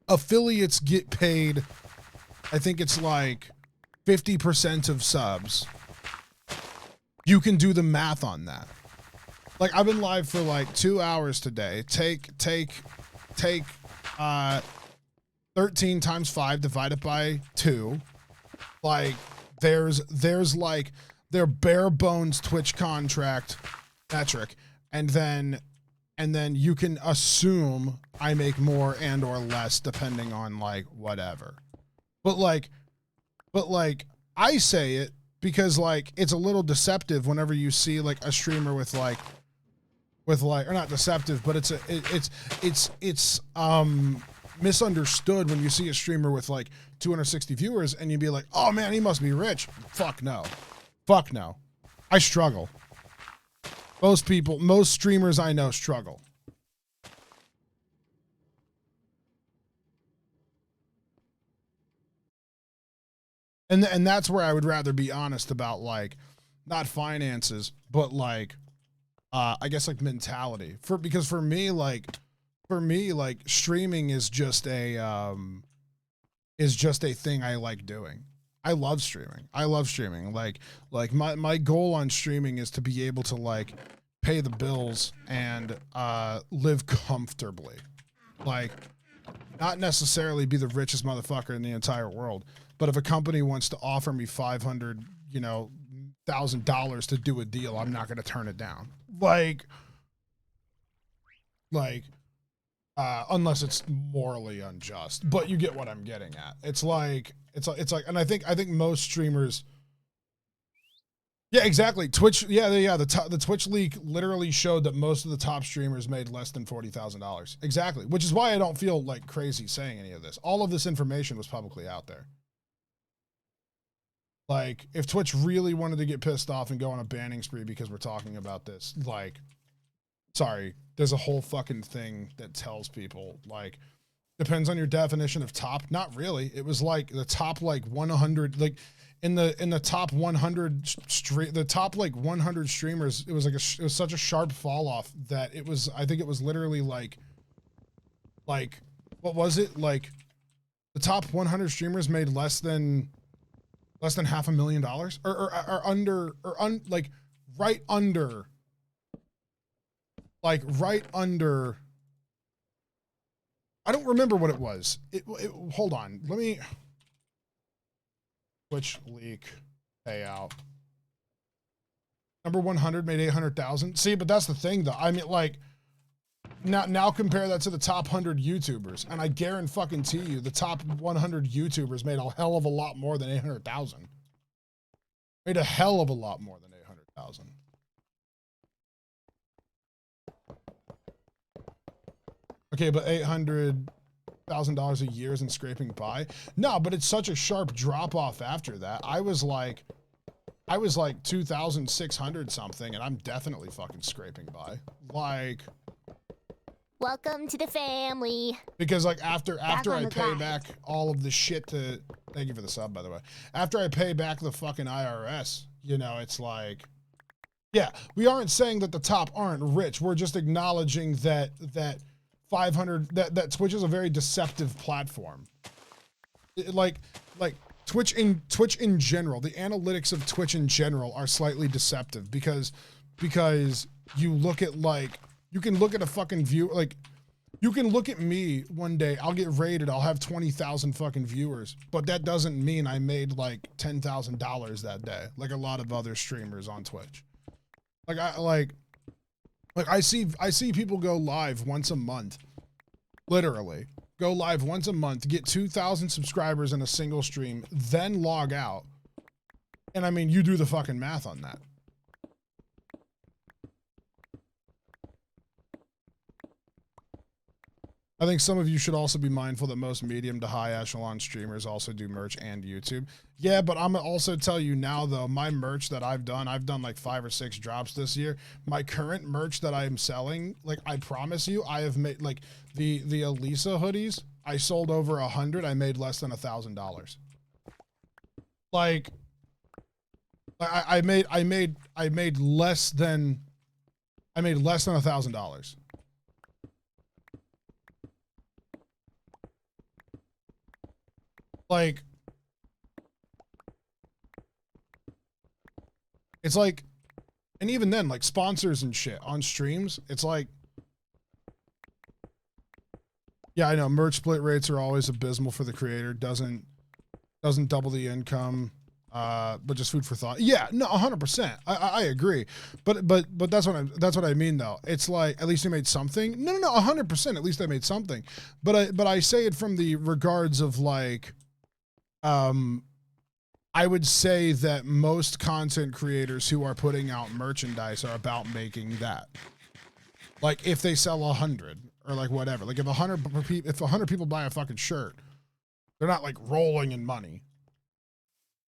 affiliates get paid, I think it's like 50% of subs, you can do the math on that. Like, I've been live for like 2 hours today. Take 13 times 5 divided by 2. Like, there's like their bare bones Twitch contract metric, and then you can assume I make more and or less depending on like whatever. But like I say it because like it's a little deceptive whenever you see like a streamer with like or not deceptive, but it's misunderstood when you see a streamer with like 260 viewers and you'd be like, oh man, he must be rich. Fuck no. I struggle. Most streamers I know struggle. And that's where I would rather be honest about like not finances, but like I guess like mentality. Because for me streaming is just a thing I like doing. I love streaming. Like my goal on streaming is to be able to like pay the bills and live comfortably. Like not necessarily be the richest motherfucker in the entire world, but if a company wants to offer me $500,000 to do a deal, I'm not going to turn it down. Unless it's morally unjust, but you get what I'm getting at. It's like, and I think most streamers, yeah, exactly. Twitch, the Twitch leak literally showed that most of the top streamers made less than $40,000. Exactly, which is why I don't feel like crazy saying any of this. All of this information was publicly out there. Like, if Twitch really wanted to get pissed off and go on a banning spree because we're talking about this, like, sorry, there's a whole fucking thing that tells people, like, depends on your definition of top. Not really. It was like the top, like, 100, like, in the top 100, the top, like, 100 streamers, it was like it was such a sharp fall off that it was, I think it was literally like, what was it? Like, the top 100 streamers made less than $500,000 like right under I don't remember what it was. Hold on, let me Twitch leak payout. Number 100 made 800,000. See, but that's the thing though. I mean, like, now compare that to the top 100 YouTubers, and I guarantee you the top 100 YouTubers made a hell of a lot more than 800,000. Made a hell of a lot more than 800,000. Okay, but $800,000 a year isn't scraping by. No, but it's such a sharp drop off after that. I was like 2,600 something, and I'm definitely fucking scraping by. Like, Welcome to the family. because like after I pay back all of the shit to, thank you for the sub by the way. After I pay back the fucking IRS, you know, it's like, yeah, we aren't saying that the top aren't rich. We're just acknowledging that 500 that Twitch is a very deceptive platform. Like Twitch in general, the analytics of Twitch in general are slightly deceptive because you look at like, you can look at a fucking view, like, you can look at me one day, I'll get rated, I'll have 20,000 fucking viewers, but that doesn't mean I made like $10,000 that day, like a lot of other streamers on Twitch. I see people go live once a month, literally, go live once a month, get 2,000 subscribers in a single stream, then log out. And I mean, you do the fucking math on that. I think some of you should also be mindful that most medium to high echelon streamers also do merch and YouTube. Yeah, but I'm gonna also tell you now though, my merch that I've done like 5 or 6 drops this year. My current merch that I am selling, like I promise you, I have made like the Elisa hoodies, I sold over 100, I made less than $1,000. Like I made less than $1,000. Like, it's like And even then, like sponsors and shit on streams, it's like, yeah, I know merch split rates are always abysmal for the creator. Doesn't double the income, but just food for thought. Yeah, no, 100%. I agree, but that's what I mean though. It's like at least they made something. No, 100%. At least they made something. But I say it from the regards of like, I would say that most content creators who are putting out merchandise are about making that. Like if they sell 100 or like whatever, like if 100 people buy a fucking shirt, they're not like rolling in money.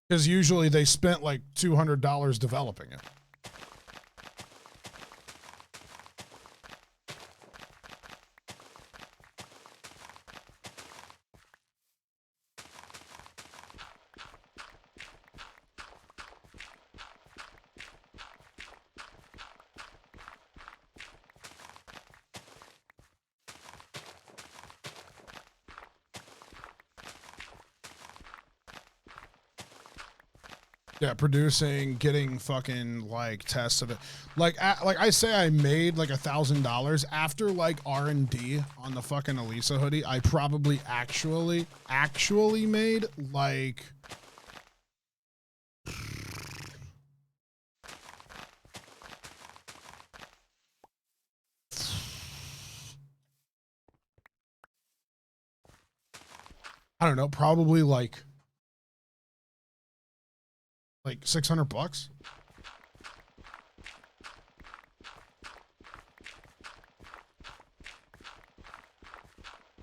Because usually they spent like $200 developing it. Yeah, producing, getting fucking like tests of it. Like I say, I made like $1,000 after like R&D on the fucking Elisa hoodie. I probably actually made like I don't know, probably like $600.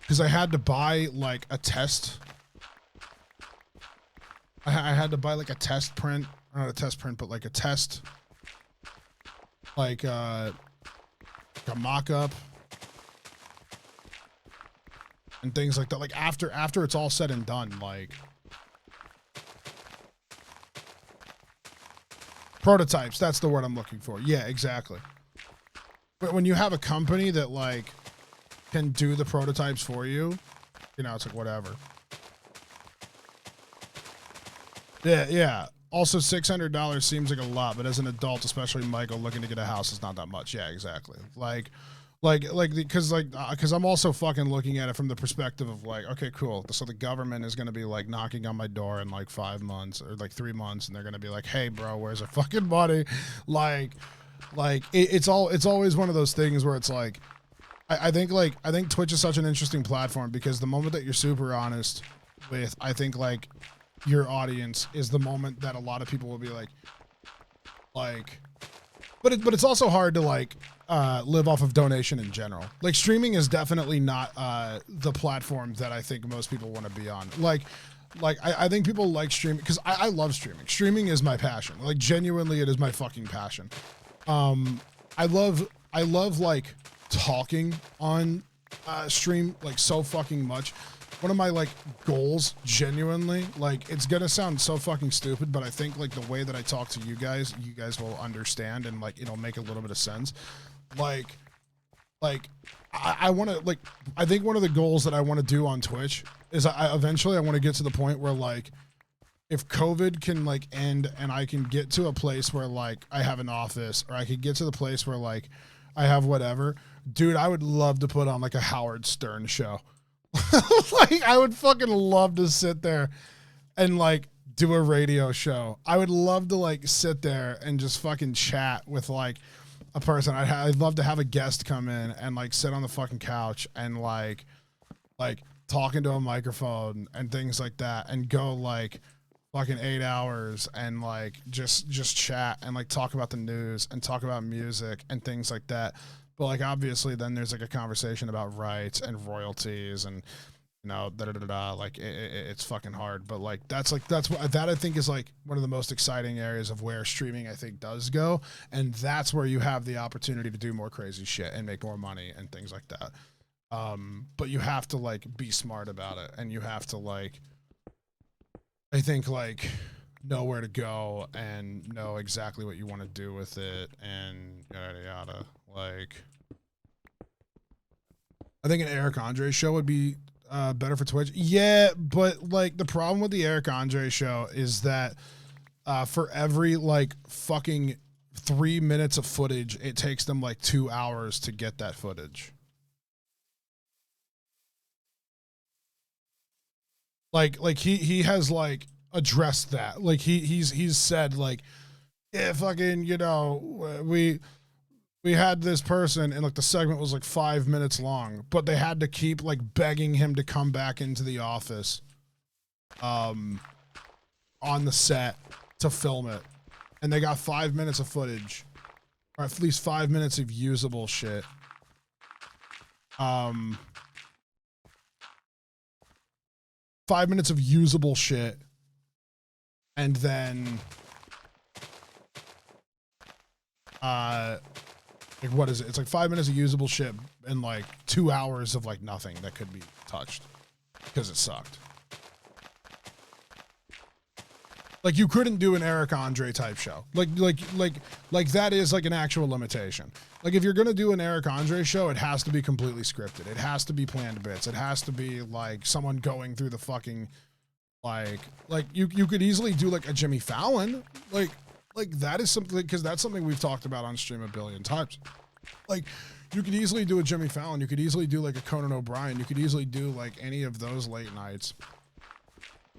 Because I had to buy like a test. I had to buy like a test print, not a test print, but like a test, like a mock-up and things like that. Like after it's all said and done, like prototypes, that's the word I'm looking for. Yeah, exactly. But when you have a company that like can do the prototypes for you, you know, it's like whatever. Yeah. Also, $600 seems like a lot, but as an adult, especially Michael looking to get a house, it's not that much. Yeah, exactly. Because I'm also fucking looking at it from the perspective of like, okay, cool. So the government is going to be like knocking on my door in like 5 months or like 3 months, and they're going to be like, hey, bro, where's our fucking money? It's always one of those things where it's like, I think Twitch is such an interesting platform because the moment that you're super honest with, I think like your audience is the moment that a lot of people will be like, but it's also hard to like live off of donation in general. Like streaming is definitely not the platform that I think most people want to be on. I think people like streaming because I love streaming. Streaming is my passion. Like genuinely, it is my fucking passion. I love like talking on stream like so fucking much. One of my like goals, genuinely, like it's gonna sound so fucking stupid, but I think like the way that I talk to you guys will understand and like it'll make a little bit of sense. I want to like, I think one of the goals that I want to do on Twitch is eventually I want to get to the point where like, if COVID can like end and I can get to a place where like I have an office or I could get to the place where like I have whatever, dude, I would love to put on like a Howard Stern show. Like I would fucking love to sit there and like do a radio show. I would love to like sit there and just fucking chat with like a person. I'd love to have a guest come in and like sit on the fucking couch and like talking to a microphone and things like that and go like fucking 8 hours and like just chat and like talk about the news and talk about music and things like that. But like obviously then there's like a conversation about rights and royalties and you know like it's fucking hard. But like that's what I think is like one of the most exciting areas of where streaming I think does go, and that's where you have the opportunity to do more crazy shit and make more money and things like that. But you have to like be smart about it, and you have to like I think like know where to go and know exactly what you want to do with it and yada yada. Like I think an Eric Andre show would be better for Twitch. Yeah, but like the problem with the Eric Andre show is that for every like fucking 3 minutes of footage, it takes them like 2 hours to get that footage. Like he has like addressed that. Like he's said like, yeah, fucking, you know, we had this person and like the segment was like 5 minutes long, but they had to keep like begging him to come back into the office on the set to film it. And they got 5 minutes of footage, or at least 5 minutes of usable shit. 5 minutes of usable shit, and then like what is it? It's like 5 minutes of usable shit and like 2 hours of like nothing that could be touched because it sucked. Like you couldn't do an Eric Andre type show. Like that is like an actual limitation. Like if you're gonna do an Eric Andre show, it has to be completely scripted. It has to be planned bits. It has to be like someone going through the fucking like you could easily do like a Jimmy Fallon. Like that is something, because that's something we've talked about on stream a billion times. Like you could easily do a Jimmy Fallon. You could easily do like a Conan O'Brien. You could easily do like any of those late nights.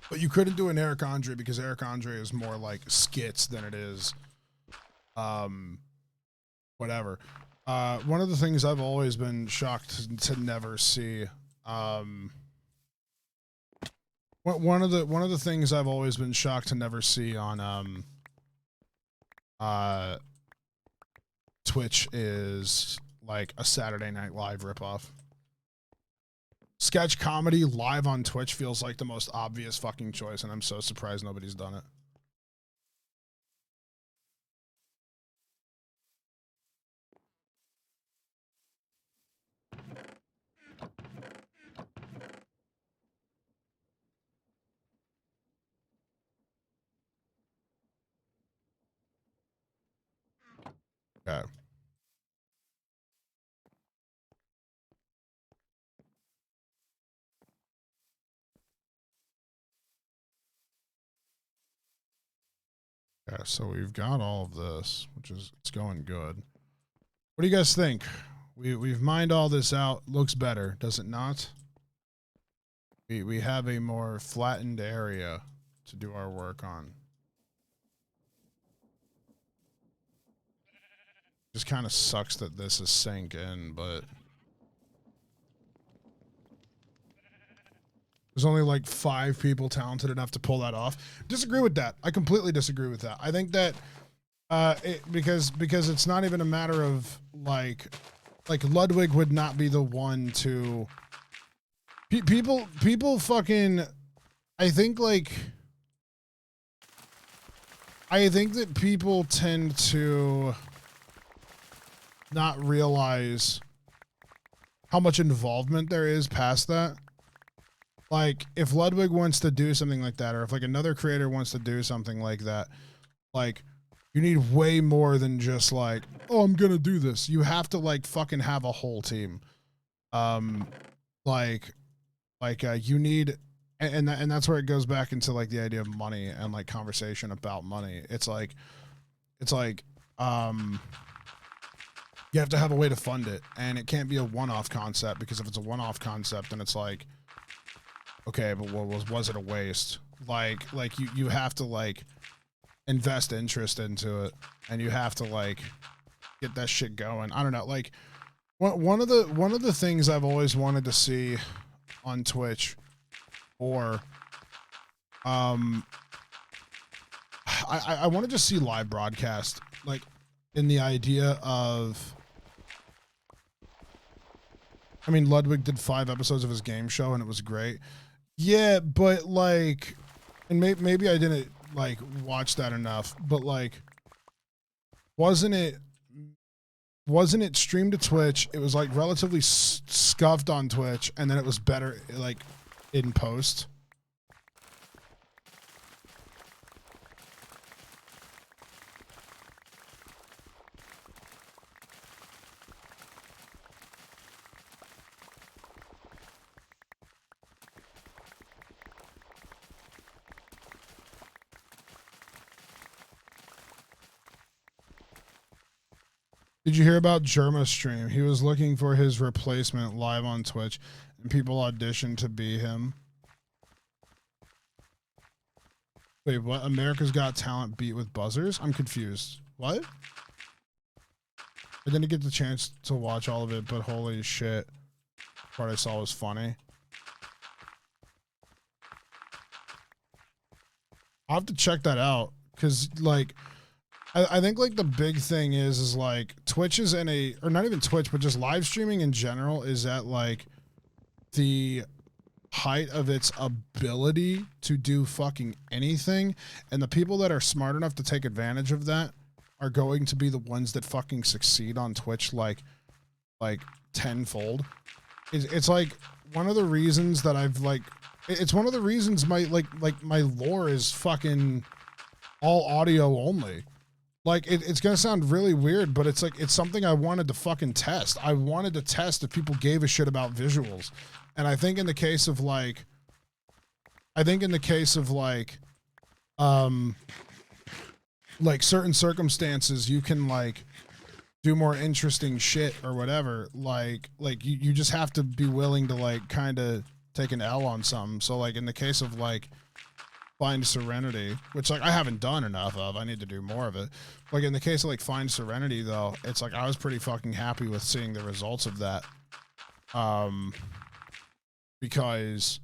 But you couldn't do an Eric Andre because Eric Andre is more like skits than it is whatever. One of the things I've always been shocked to never see, one of the things I've always been shocked to never see on Twitch is like a Saturday Night Live ripoff. Sketch comedy live on Twitch feels like the most obvious fucking choice, and I'm so surprised nobody's done it. Okay. Yeah, so we've got all of this, which is, it's going good. What do you guys think? We've mined all this out. Looks better, does it not? We have a more flattened area to do our work on. Just kind of sucks that this is sank in, but there's only like 5 people talented enough to pull that off. Disagree with that. I completely disagree with that. I think that because it's not even a matter of like Ludwig would not be the one to people fucking, I think that people tend to not realize how much involvement there is past that. Like, if Ludwig wants to do something like that, or if like another creator wants to do something like that, like, you need way more than just like, oh, I'm gonna do this. You have to like fucking have a whole team. You need, and that's where it goes back into like the idea of money and like conversation about money. It's like you have to have a way to fund it, and it can't be a one-off concept, because if it's a one-off concept, then it's like, okay, but was it a waste? Like you have to like invest interest into it, and you have to like get that shit going. I don't know. Like one of the things I've always wanted to see on Twitch, or I want to just see live broadcast, like in the idea of, I mean, Ludwig did 5 episodes of his game show and it was great. Yeah, but like, and maybe I didn't like watch that enough, but like, wasn't it streamed to Twitch? It was like relatively scuffed on Twitch, and then it was better like in post. Did you hear about Germa's stream? He was looking for his replacement live on Twitch, and people auditioned to be him. Wait, what? America's Got Talent beat with buzzers? I'm confused. What? I didn't get the chance to watch all of it, but holy shit. The part I saw was funny. I'll have to check that out, because, like, I think, like, the big thing is, like, Twitch is in a, or not even Twitch, but just live streaming in general is at, like, the height of its ability to do fucking anything, and the people that are smart enough to take advantage of that are going to be the ones that fucking succeed on Twitch, like tenfold. It's like one of the reasons that I've, like, it's one of the reasons my, like my lore is fucking all audio only. Like, it's gonna sound really weird, but it's like, it's something I wanted to fucking test. I wanted to test if people gave a shit about visuals. And I think in the case of, like, like certain circumstances, you can, like, do more interesting shit or whatever. Like you just have to be willing to, like, kind of take an L on something. So, like, in the case of, like, Find Serenity, which, like, I haven't done enough of, I need to do more of it. Like, in the case of, like, Find Serenity, though, it's like I was pretty fucking happy with seeing the results of that. Because,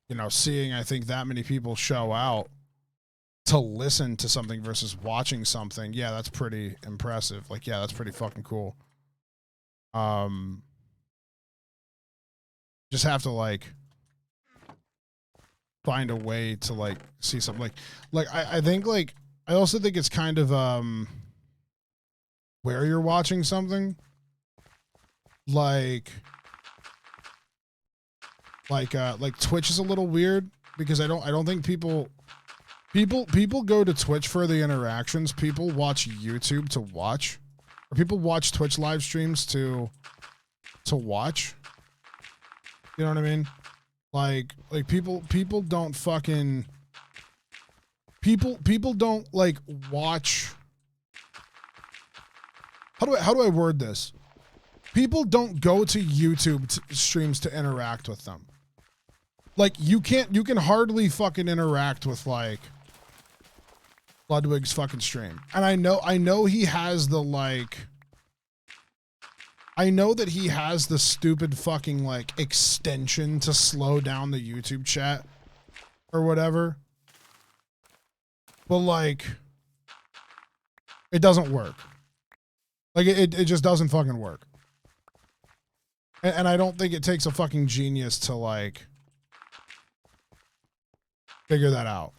you know, seeing, I think, that many people show out to listen to something versus watching something, yeah, that's pretty impressive. Like, yeah, that's pretty fucking cool. Just have to, like, find a way to, like, see something. Like I think, like, I also think it's kind of where you're watching something. Like Twitch is a little weird because I don't think people go to Twitch for the interactions. People watch YouTube to watch, or people watch Twitch live streams to watch. You know what I mean? Like people don't fucking people don't, like, watch. How do I word this? People don't go to YouTube streams to interact with them. Like, you can hardly fucking interact with, like, Ludwig's fucking stream. And I know he has the, like, I know that he has the stupid fucking, like, extension to slow down the YouTube chat or whatever. But, like, it doesn't work. Like, it just doesn't fucking work. And I don't think it takes a fucking genius to, like, figure that out.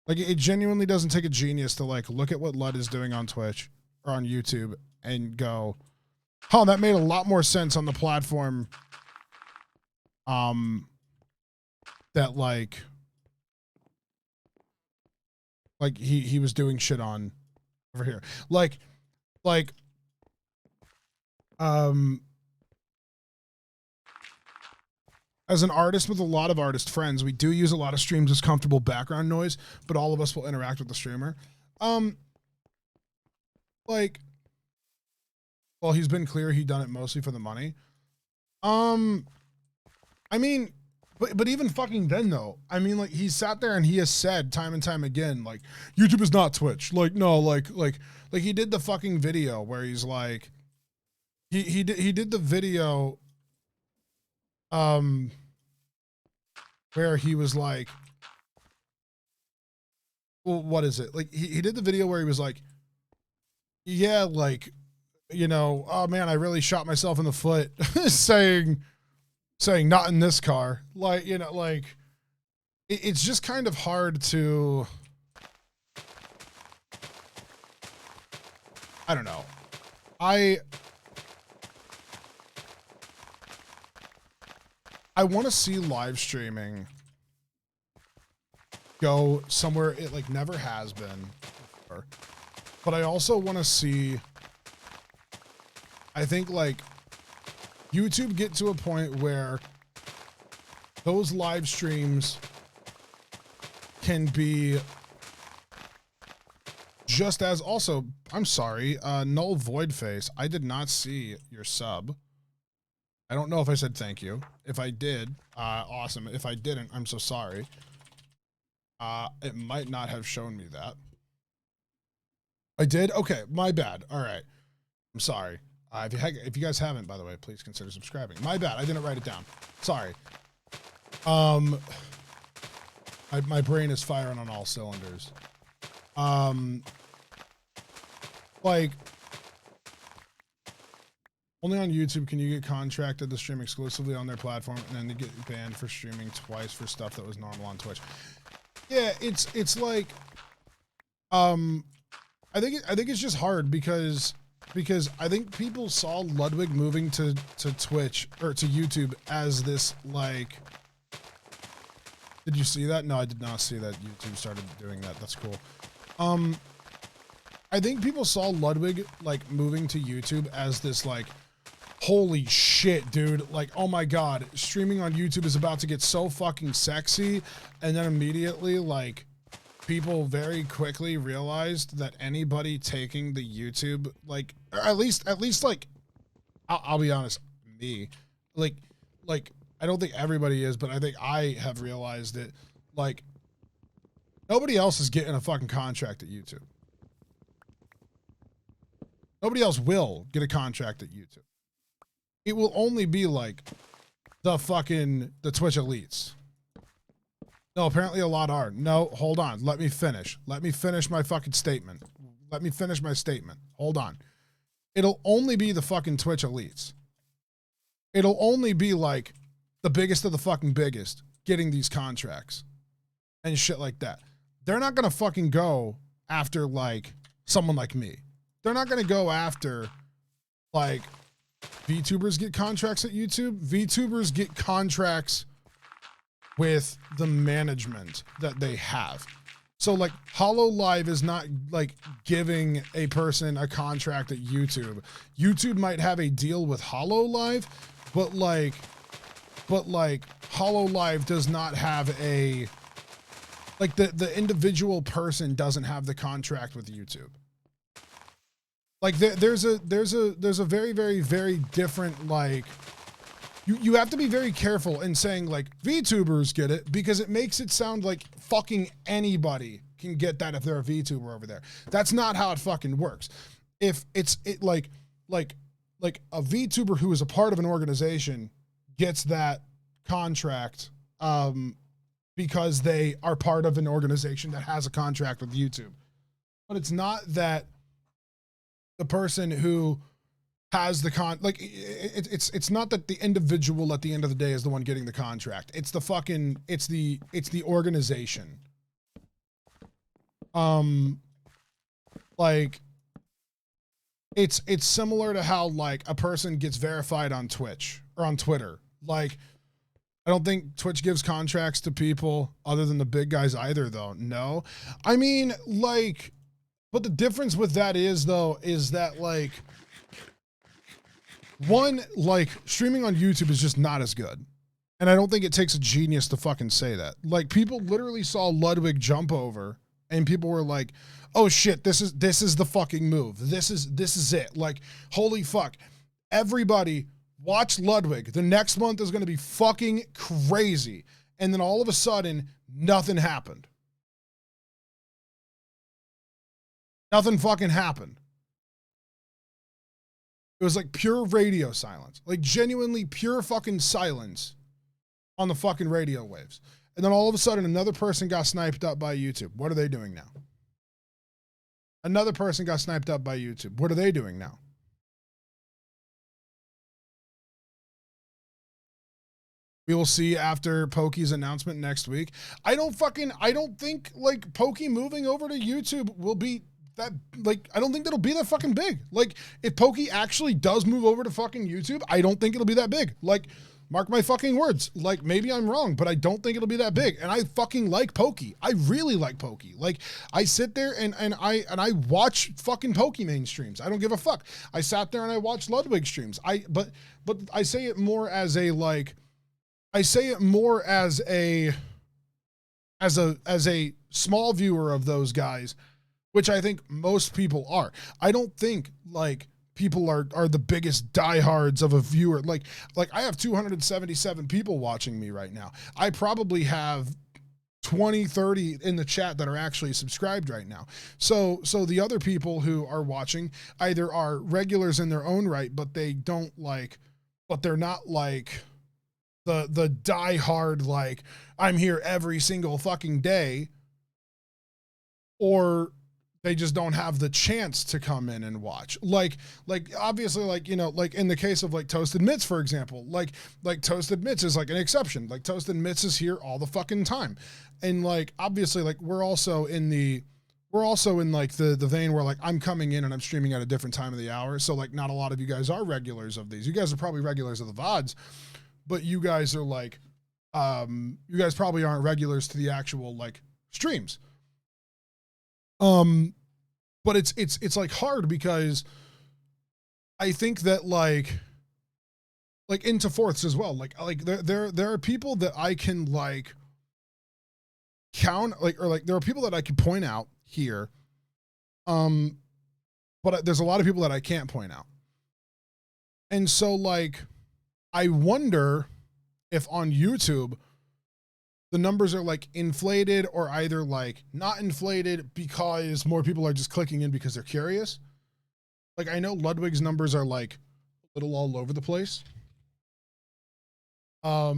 Like, it genuinely doesn't take a genius to, like, look at what Lud is doing on Twitch or on YouTube and go, oh, that made a lot more sense on the platform that, like he was doing shit on over here. Like as an artist with a lot of artist friends, we do use a lot of streams as comfortable background noise, but all of us will interact with the streamer. Like, well, he's been clear he done it mostly for the money. I mean, but even fucking then, though, I mean, like, he sat there and he has said time and time again, like, YouTube is not Twitch. Like, no, like he did the fucking video where he's like, he did the video, where he was like, well, what is it? Like, he did the video where he was like, yeah, like, you know, oh man, I really shot myself in the foot saying not in this car. Like, you know, like, it's just kind of hard to, I don't know. I want to see live streaming go somewhere it, like, never has been before. But I also want to see, I think, like, YouTube get to a point where those live streams can be just as also, I'm sorry, Null Void Face, I did not see your sub. I don't know if I said thank you. If I did, awesome. If I didn't, I'm so sorry. It might not have shown me that. I did? Okay, my bad. All right. I'm sorry. If you guys haven't, by the way, please consider subscribing. My bad. I didn't write it down. Sorry. My brain is firing on all cylinders. Like, only on YouTube can you get contracted to stream exclusively on their platform and then to get banned for streaming twice for stuff that was normal on Twitch. Yeah, it's like, I think it's just hard because I think people saw Ludwig moving to Twitch or to YouTube as this, like, did you see that? No, I did not see that YouTube started doing that. That's cool. I think people saw Ludwig, like, moving to YouTube as this, like, holy shit, dude. Like, oh my God, streaming on YouTube is about to get so fucking sexy. And then immediately, like, people very quickly realized that anybody taking the YouTube, like, or at least like, I'll be honest, me, like, I don't think everybody is, but I think I have realized it. Like, nobody else is getting a fucking contract at YouTube. Nobody else will get a contract at YouTube. It will only be like the Twitch elites. No, apparently a lot are. No, hold on. Let me finish. Let me finish my fucking statement. Let me finish my statement. Hold on. It'll only be the fucking Twitch elites. It'll only be like the biggest of the fucking biggest getting these contracts and shit like that. They're not going to fucking go after, like, someone like me. They're not going to go after, like, VTubers get contracts at YouTube. VTubers get contracts with the management that they have. So, like, Hollow Live is not, like, giving a person a contract at YouTube. YouTube might have a deal with Hollow Live, but Hollow Live does not have a, like, the individual person doesn't have the contract with YouTube. Like, there's a very, very, very different, like, you have to be very careful in saying, like, VTubers get it, because it makes it sound like fucking anybody can get that if they're a VTuber over there. That's not how it fucking works. If like a VTuber who is a part of an organization gets that contract because they are part of an organization that has a contract with YouTube. But it's not that the person who has the it's not that the individual at the end of the day is the one getting the contract. It's the fucking, it's the organization. Like, it's similar to how, like, a person gets verified on Twitch or on Twitter. Like, I don't think Twitch gives contracts to people other than the big guys either, though. No. I mean, like, but the difference with that is, though, is that, like, one, like, streaming on YouTube is just not as good. And I don't think it takes a genius to fucking say that. Like, people literally saw Ludwig jump over and people were like, oh shit, this is the fucking move. This is it. Like, holy fuck. Everybody watch Ludwig. The next month is going to be fucking crazy. And then all of a sudden, nothing happened. Nothing fucking happened. It was like pure radio silence. Like, genuinely pure fucking silence on the fucking radio waves. And then all of a sudden, another person got sniped up by YouTube. What are they doing now? Another person got sniped up by YouTube. What are they doing now? We will see after Pokey's announcement next week. I don't think, like, Pokey moving over to YouTube will be that, like, I don't think that'll be that fucking big. Like, if Pokey actually does move over to fucking YouTube, I don't think it'll be that big. Like, mark my fucking words. Like, maybe I'm wrong, but I don't think it'll be that big. And I fucking like Pokey. I really like Pokey. Like, I sit there and I watch fucking Pokemon streams. I don't give a fuck. I sat there and I watched Ludwig streams. But I say it more as a, like, as a small viewer of those guys. which I think most people are. I don't think like people are the biggest diehards of a viewer. Like I have 277 people watching me right now. I probably have 20, 30 in the chat that are actually subscribed right now. So the other people who are watching either are regulars in their own right, but they're not like the diehard, like I'm here every single fucking day, or they just don't have the chance to come in and watch. Like obviously, like, you know, like in the case of like Toasted Mitts, for example, like Toasted Mitts is like an exception. Like Toasted Mitts is here all the fucking time. And like, obviously, like we're also in like the vein where like I'm coming in and I'm streaming at a different time of the hour. So like not a lot of you guys are regulars of these. You guys are probably regulars of the VODs, but you guys are like, you guys probably aren't regulars to the actual like streams. But it's like hard because I think that like into fourths as well. Like there are people that I can like count, like, or like there are people that I can point out here. But there's a lot of people that I can't point out. And so like, I wonder if on YouTube, the numbers are like inflated or either like not inflated because more people are just clicking in because they're curious. Like I know Ludwig's numbers are like a little all over the place. But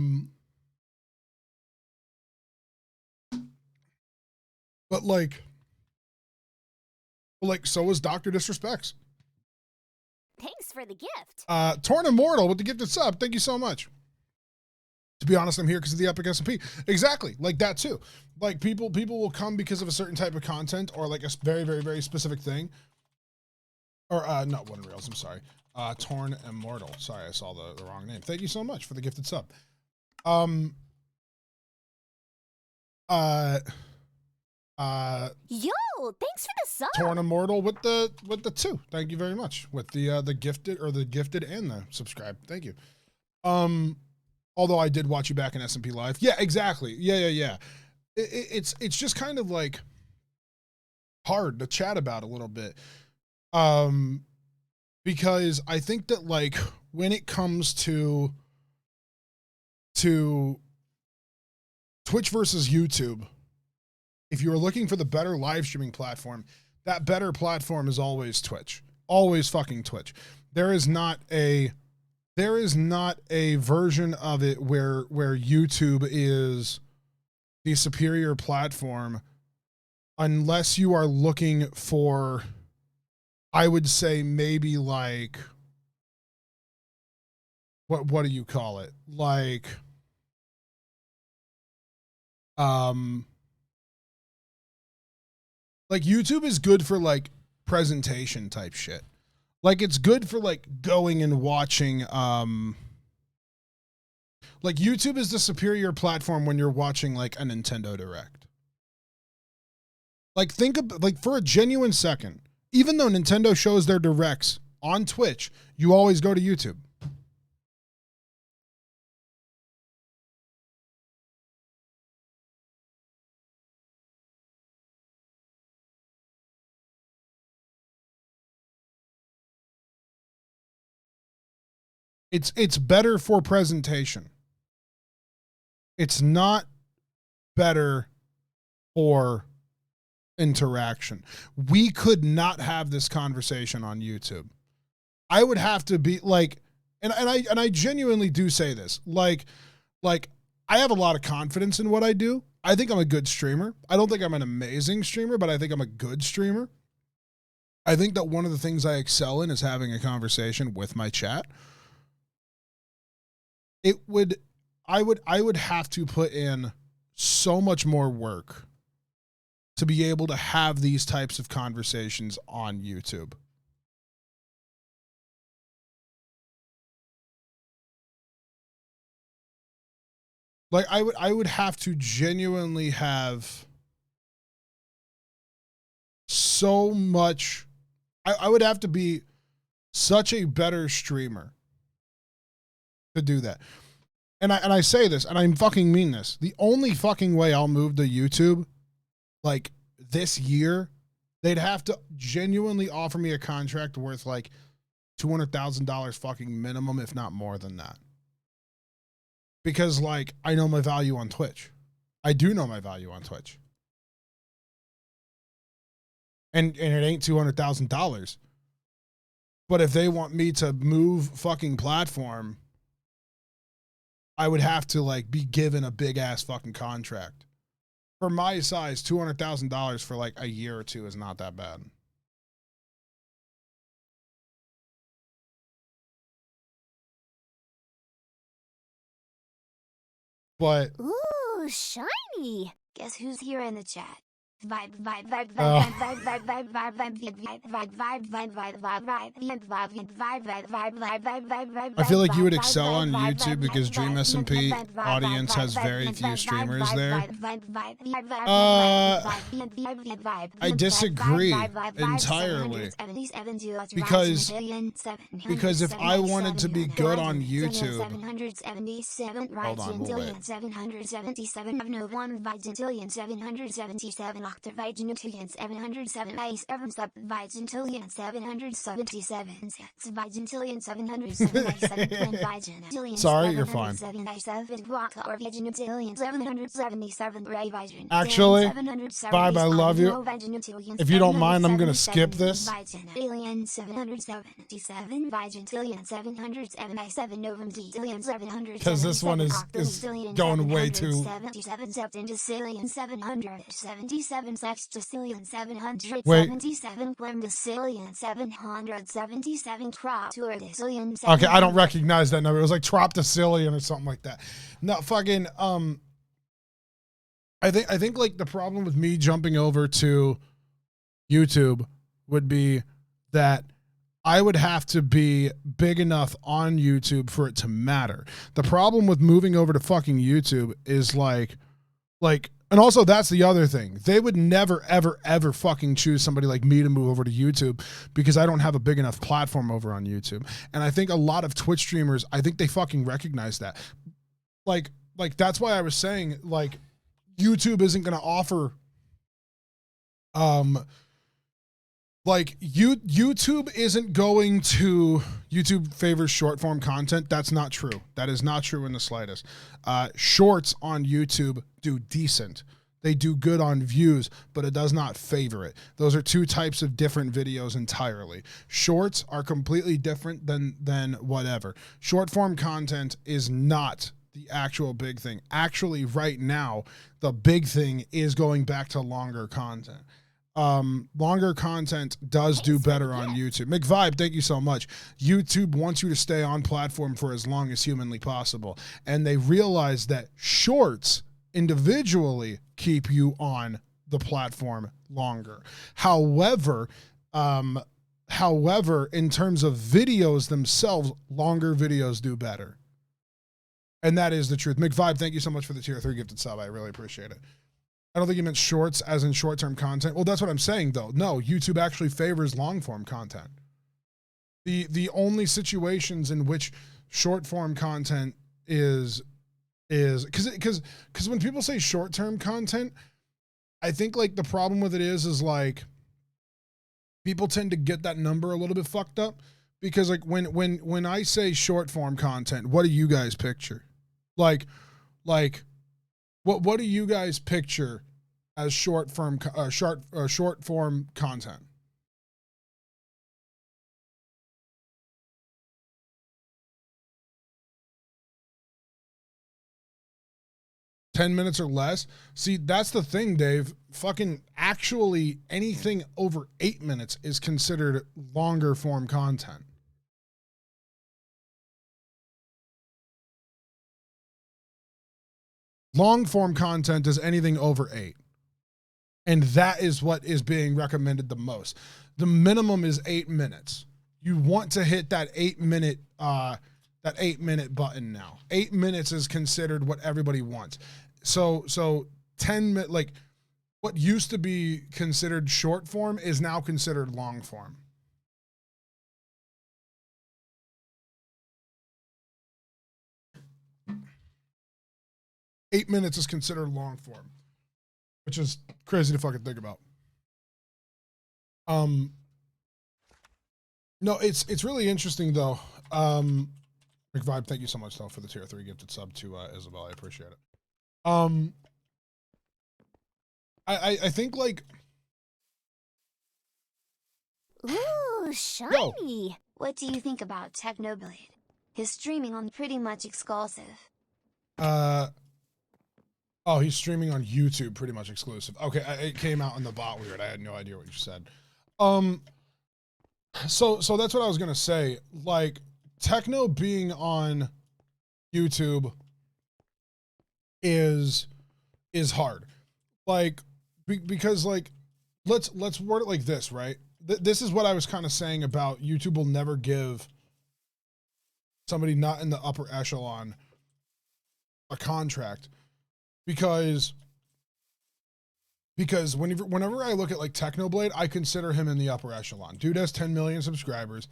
like so is Dr. Disrespects. Thanks for the gift. Torn Immortal with the gifted sub. Thank you so much. To be honest, I'm here because of the epic SMP. Exactly, like that too. Like people will come because of a certain type of content or like a very, very, very specific thing. Or not One Reels, I'm sorry. Torn Immortal. Sorry, I saw the wrong name. Thank you so much for the gifted sub. Yo, thanks for the sub. Torn Immortal with the 2. Thank you very much. With the gifted and the subscribe. Thank you. Although I did watch you back in SMP Live. Yeah, exactly. Yeah. It's just kind of like hard to chat about a little bit. Because I think that like when it comes to Twitch versus YouTube, if you are looking for the better live streaming platform, that better platform is always Twitch. Always fucking Twitch. There is not a version of it where YouTube is the superior platform unless you are looking for, I would say maybe like, what do you call it? Like, YouTube is good for like presentation type shit. Like it's good for like going and watching, like YouTube is the superior platform when you're watching like a Nintendo Direct. Like think of, like for a genuine second, even though Nintendo shows their directs on Twitch, you always go to YouTube. It's better for presentation. It's not better for interaction. We could not have this conversation on YouTube. I would have to be like, and I genuinely do say this, like I have a lot of confidence in what I do. I think I'm a good streamer. I don't think I'm an amazing streamer, but I think I'm a good streamer. I think that one of the things I excel in is having a conversation with my chat. I would have to put in so much more work to be able to have these types of conversations on YouTube. Like I would have to genuinely have so much, I would have to be such a better streamer to do that. And I say this, and I fucking mean this. The only fucking way I'll move to YouTube, like this year, They'd have to genuinely offer me a contract worth like $200,000 fucking minimum, if not more than that. Because like I know my value on Twitch. I do know my value on Twitch. And it ain't $200,000. But if they want me to move fucking platform, I would have to like be given a big ass fucking contract. For my size, $200,000 for like a year or two is not that bad. But Ooh, shiny. Guess who's here in the chat? Vibe, vibe, vibe, Oh. vibe, vibe, vibe, vibe, vibe, vibe, vibe, vibe, vibe, vibe, vibe. I feel like you would excel on YouTube because Dream SMP audience has very few streamers there. I disagree entirely. Because if I wanted to be good on YouTube, hold on, we'll wait. 777 Octavigentillion 707 base 7 subvigentillion 777 sexvigentillion 707 Sorry, you're fine. 777 Actually, Vibe, I love you. If you don't mind, I'm gonna skip this. 777 Because this one is going way too. 77 septendecillion 777 sextillion 777 quindecillion 777 tropturdecillion. Okay, I don't recognize that number. It was like troptocillion or something like that. No, fucking I think like the problem with me jumping over to YouTube would be that I would have to be big enough on YouTube for it to matter. The problem with moving over to fucking YouTube is like, and also that's the other thing. They would never, ever, ever fucking choose somebody like me to move over to YouTube because I don't have a big enough platform over on YouTube. And I think a lot of Twitch streamers, I think they fucking recognize that. Like that's why I was saying like YouTube isn't going to offer, YouTube favors short form content. That's not true. That is not true in the slightest. Shorts on YouTube do decent. They do good on views, but it does not favor it. Those are two types of different videos entirely. Shorts are completely different than whatever. Short form content is not the actual big thing. Actually, right now, the big thing is going back to longer content. Longer content does do better on YouTube. McVibe, thank you so much. YouTube wants you to stay on platform for as long as humanly possible. And they realize that shorts individually keep you on the platform longer. However, in terms of videos themselves, longer videos do better. And that is the truth. McVibe, thank you so much for the tier 3 gifted sub. I really appreciate it. I don't think you meant shorts as in short-term content. Well, that's what I'm saying, though. No, YouTube actually favors long-form content. The only situations in which short-form content is because when people say short-term content, I think like the problem with it is like people tend to get that number a little bit fucked up because like when I say short-form content, what do you guys picture? Like what do you guys picture as short form content? $10 minutes or less. See, that's the thing, Dave. Fucking actually anything over 8 minutes is considered longer form content. Long form content is anything over 8. And that is what is being recommended the most. The minimum is 8 minutes. You want to hit that 8 minute button now. 8 minutes is considered what everybody wants. So 10 minutes, like what used to be considered short form is now considered long form. Eight minutes is considered long form, which is crazy to fucking think about. No, it's really interesting though. McVibe, thank you so much though for the tier 3 gifted sub to Isabel. I appreciate it. I think like Ooh, shiny. What do you think about Technoblade? His streaming on pretty much exclusive. oh, he's streaming on YouTube, pretty much exclusive. Okay, it came out in the bot weird. I had no idea what you said. So that's what I was gonna say. Like Techno being on YouTube is hard. Like because like let's word it like this, right? This is what I was kind of saying about YouTube will never give somebody not in the upper echelon a contract because whenever I look at like Technoblade, I consider him in the upper echelon. Dude has 10 million subscribers.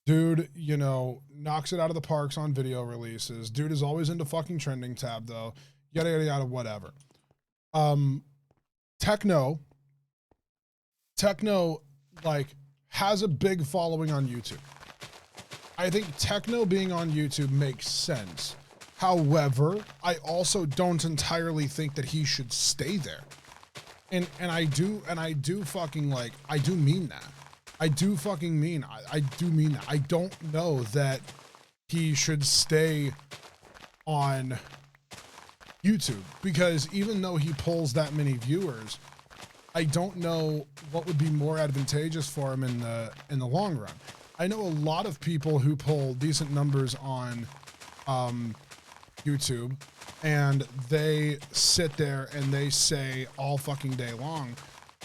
Dude, you know, knocks it out of the parks on video releases. Dude is always into fucking trending tab though. Yada yada yada, whatever. Techno like has a big following on YouTube. I think Techno being on YouTube makes sense. However, I also don't entirely think that he should stay there. And I do fucking like, I do mean that. I do fucking mean, I do mean that. I don't know that he should stay on YouTube because even though he pulls that many viewers, I don't know what would be more advantageous for him in the long run. I know a lot of people who pull decent numbers on YouTube and they sit there and they say all fucking day long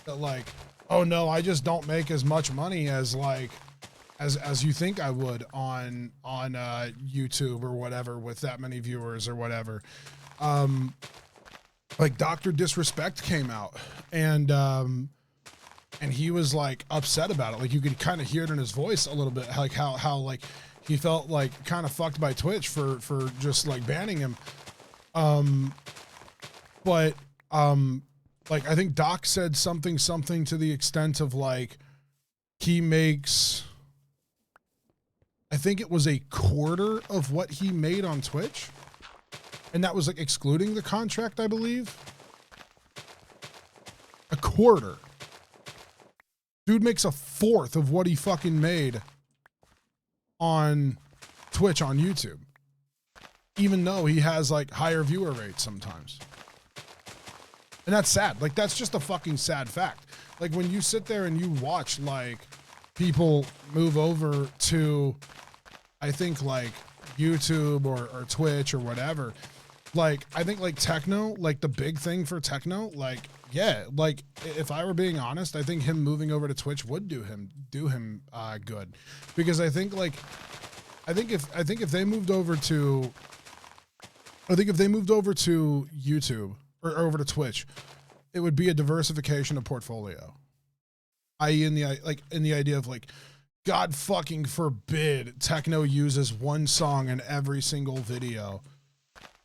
that like, oh no, I just don't make as much money as like as you think I would on YouTube or whatever with that many viewers or whatever. Like Dr. Disrespect came out and he was like upset about it. Like you could kind of hear it in his voice a little bit, like how like he felt like kind of fucked by Twitch for just like banning him. But like I think Doc said something to the extent of like he makes, I think it was a quarter of what he made on Twitch. And that was like excluding the contract, I believe. A quarter. Dude makes a fourth of what he fucking made on Twitch on YouTube. Even though he has like higher viewer rates sometimes. And that's sad. Like that's just a fucking sad fact. Like when you sit there and you watch like people move over to, I think like YouTube or Twitch or whatever. Like, I think like Techno, like the big thing for Techno, like, yeah, like if I were being honest, I think him moving over to Twitch would do him good. Because I think like, I think if they moved over to YouTube or over to Twitch, it would be a diversification of portfolio. I.e. in the idea of like, God fucking forbid Techno uses one song in every single video.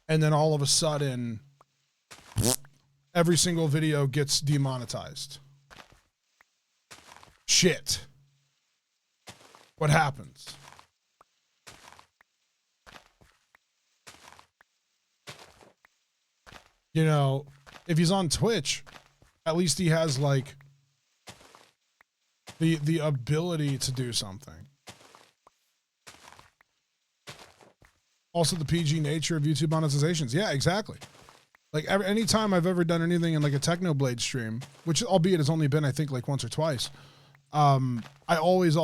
And then all of a sudden, every single video gets demonetized. Shit. What happens? You know, if he's on Twitch, at least he has like the ability to do something. Also, the PG nature of YouTube monetizations. Yeah, exactly. Like anytime I've ever done anything in like a Technoblade stream, which albeit has only been I think like once or twice, I always,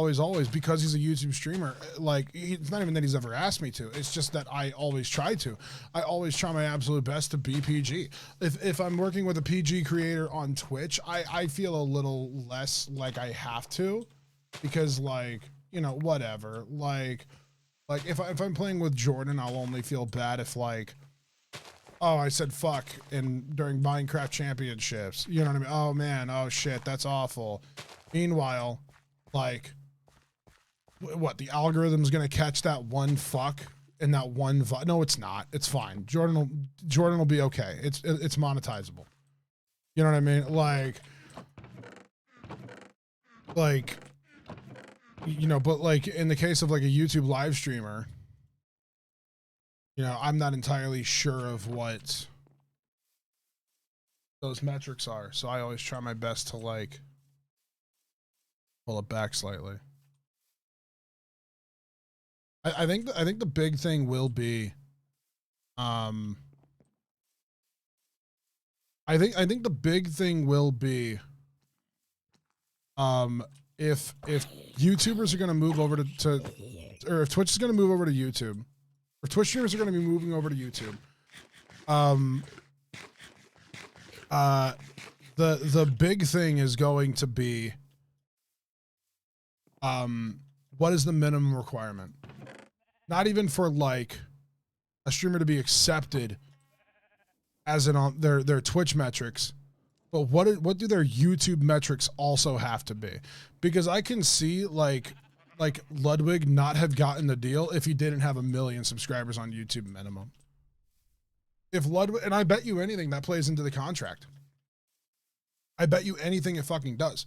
because he's a YouTube streamer, like it's not even that he's ever asked me to. It's just that I always try to. I always try my absolute best to be PG. If I'm working with a PG creator on Twitch, I feel a little less like I have to, because like, you know, whatever. Like if I'm playing with Jordan, I'll only feel bad if like, oh, I said fuck during Minecraft championships. You know what I mean? Oh man, oh shit, that's awful. Meanwhile, like, what, the algorithm's gonna catch that one fuck and that one no, it's not. It's fine. Jordan will be okay. It's monetizable. You know what I mean? Like, like, you know, but like in the case of like a YouTube live streamer, you know, I'm not entirely sure of what those metrics are. So I always try my best to like pull it back slightly. I think the big thing will be, I think the big thing will be, if YouTubers are going to move over to, or if Twitch is going to move over to YouTube, or Twitch streamers are going to be moving over to YouTube, the big thing is going to be, what is the minimum requirement? Not even for like a streamer to be accepted as in on their Twitch metrics, but what do their YouTube metrics also have to be? Because I can see like Ludwig not have gotten the deal if he didn't have 1 million subscribers on YouTube minimum. If Ludwig, and I bet you anything that plays into the contract. I bet you anything it fucking does.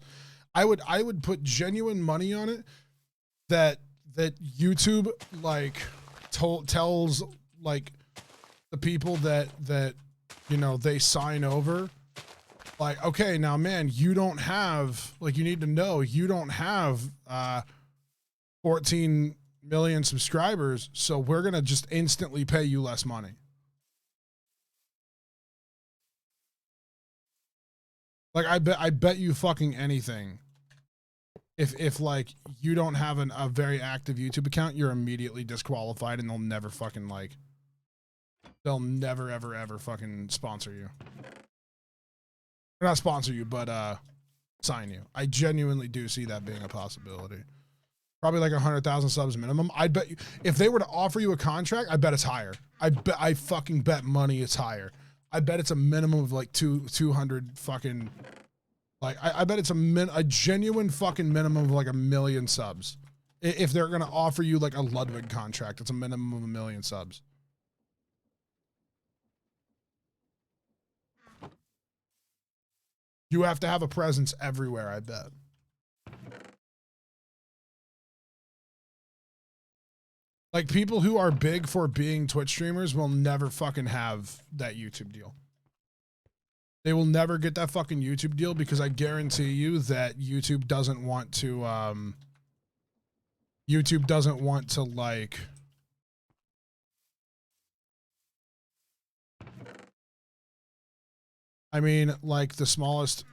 I would put genuine money on it that YouTube like tells like the people that you know they sign over, like, okay, now man, you don't have, like, you need to know you don't have 14 million subscribers, so we're gonna just instantly pay you less money. Like, I bet you fucking anything. If like you don't have a very active YouTube account, you're immediately disqualified, and they'll never fucking like, they'll never ever fucking sponsor you. Or not sponsor you, but sign you. I genuinely do see that being a possibility. Probably like 100,000 subs minimum. I bet you if they were to offer you a contract, I bet it's higher. I fucking bet money it's higher. I bet it's a minimum of like 200 fucking. Like, I bet it's a genuine fucking minimum of like 1 million subs. If they're going to offer you like a Ludwig contract, it's a minimum of 1 million subs. You have to have a presence everywhere, I bet. Like, people who are big for being Twitch streamers will never fucking have that YouTube deal. They will never get that fucking YouTube deal because I guarantee you that YouTube doesn't want to, like, I mean, like, the smallest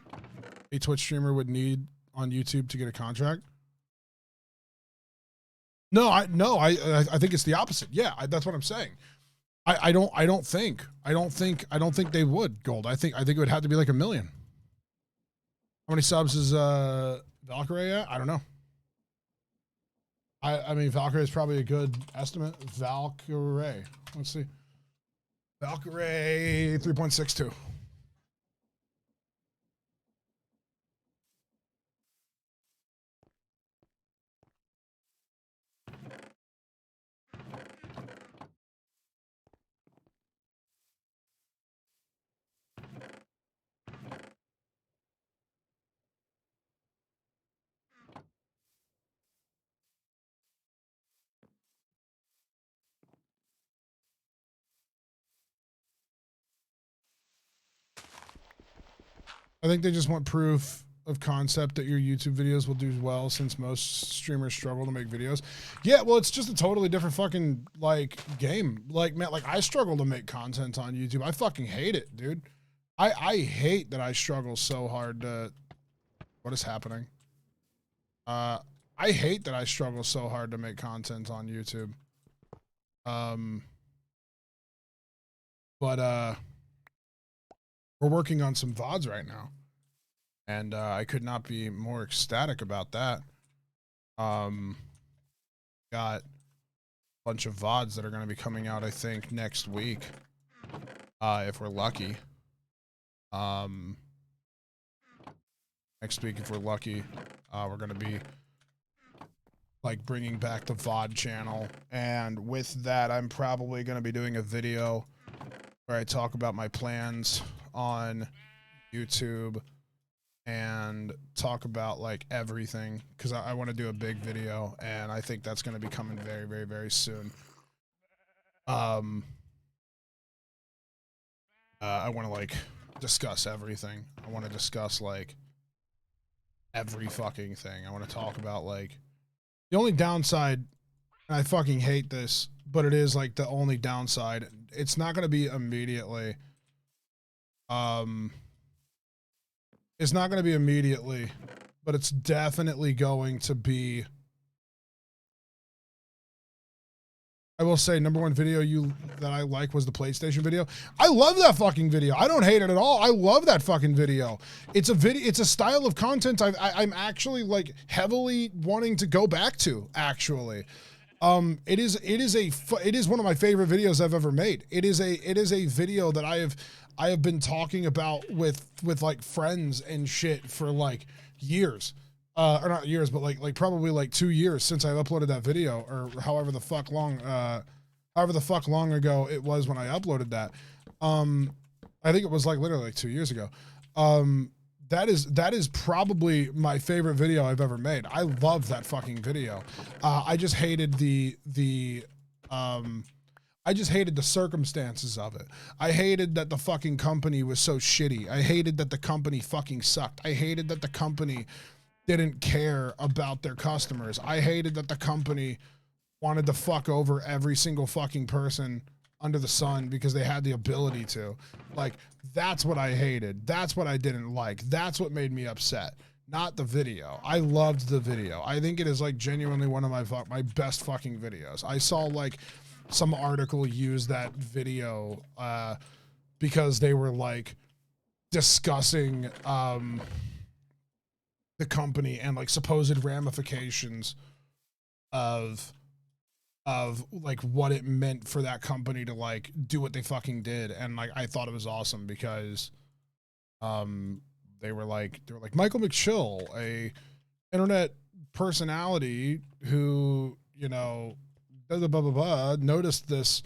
a Twitch streamer would need on YouTube to get a contract. No, I think it's the opposite. Yeah, that's what I'm saying. I don't think they would, Gold. I think it would have to be like 1 million. How many subs is Valkyrie at? I don't know. I mean, Valkyrie is probably a good estimate. Valkyrie. Let's see. Valkyrie 3.62. I think they just want proof of concept that your YouTube videos will do well, since most streamers struggle to make videos. Yeah, well, it's just a totally different fucking like game. Like, man, like I struggle to make content on YouTube. I fucking hate it, dude. I hate that I struggle so hard to. What is happening? I hate that I struggle so hard to make content on YouTube. But we're working on some VODs right now, and I could not be more ecstatic about that. Got a bunch of VODs that are going to be coming out, I think, next week, if we're lucky. Next week, if we're lucky, we're going to be like bringing back the VOD channel, and with that, I'm probably going to be doing a video where I talk about my plans on YouTube and talk about like everything, because I want to do a big video, and I think that's going to be coming very, very, very soon. I want to like discuss everything. I want to discuss like every fucking thing. I want to talk about like the only downside, and I fucking hate this, but it is like the only downside. It's not going to be immediately. It's not going to be immediately, but it's definitely going to be. I will say, #1 video that I like was the PlayStation video. I love that fucking video. I don't hate it at all. I love that fucking video. It's a video. It's a style of content I'm actually like heavily wanting to go back to. Actually, it is one of my favorite videos I've ever made. It is a video that I have been talking about with like friends and shit for like years. Or not years, but like probably like 2 years since I uploaded that video, or however the fuck long ago it was when I uploaded that. I think it was like literally like 2 years ago. That is probably my favorite video I've ever made. I love that fucking video. I just hated the circumstances of it. I hated that the fucking company was so shitty. I hated that the company fucking sucked. I hated that the company didn't care about their customers. I hated that the company wanted to fuck over every single fucking person under the sun because they had the ability to. Like, that's what I hated. That's what I didn't like. That's what made me upset. Not the video. I loved the video. I think it is like genuinely one of my best fucking videos. I saw like some article use that video because they were like discussing the company and like supposed ramifications of like what it meant for that company to like do what they fucking did. And like I thought it was awesome because they were like Michaelmcchill, a internet personality who, you know, blah blah blah blah, blah, noticed this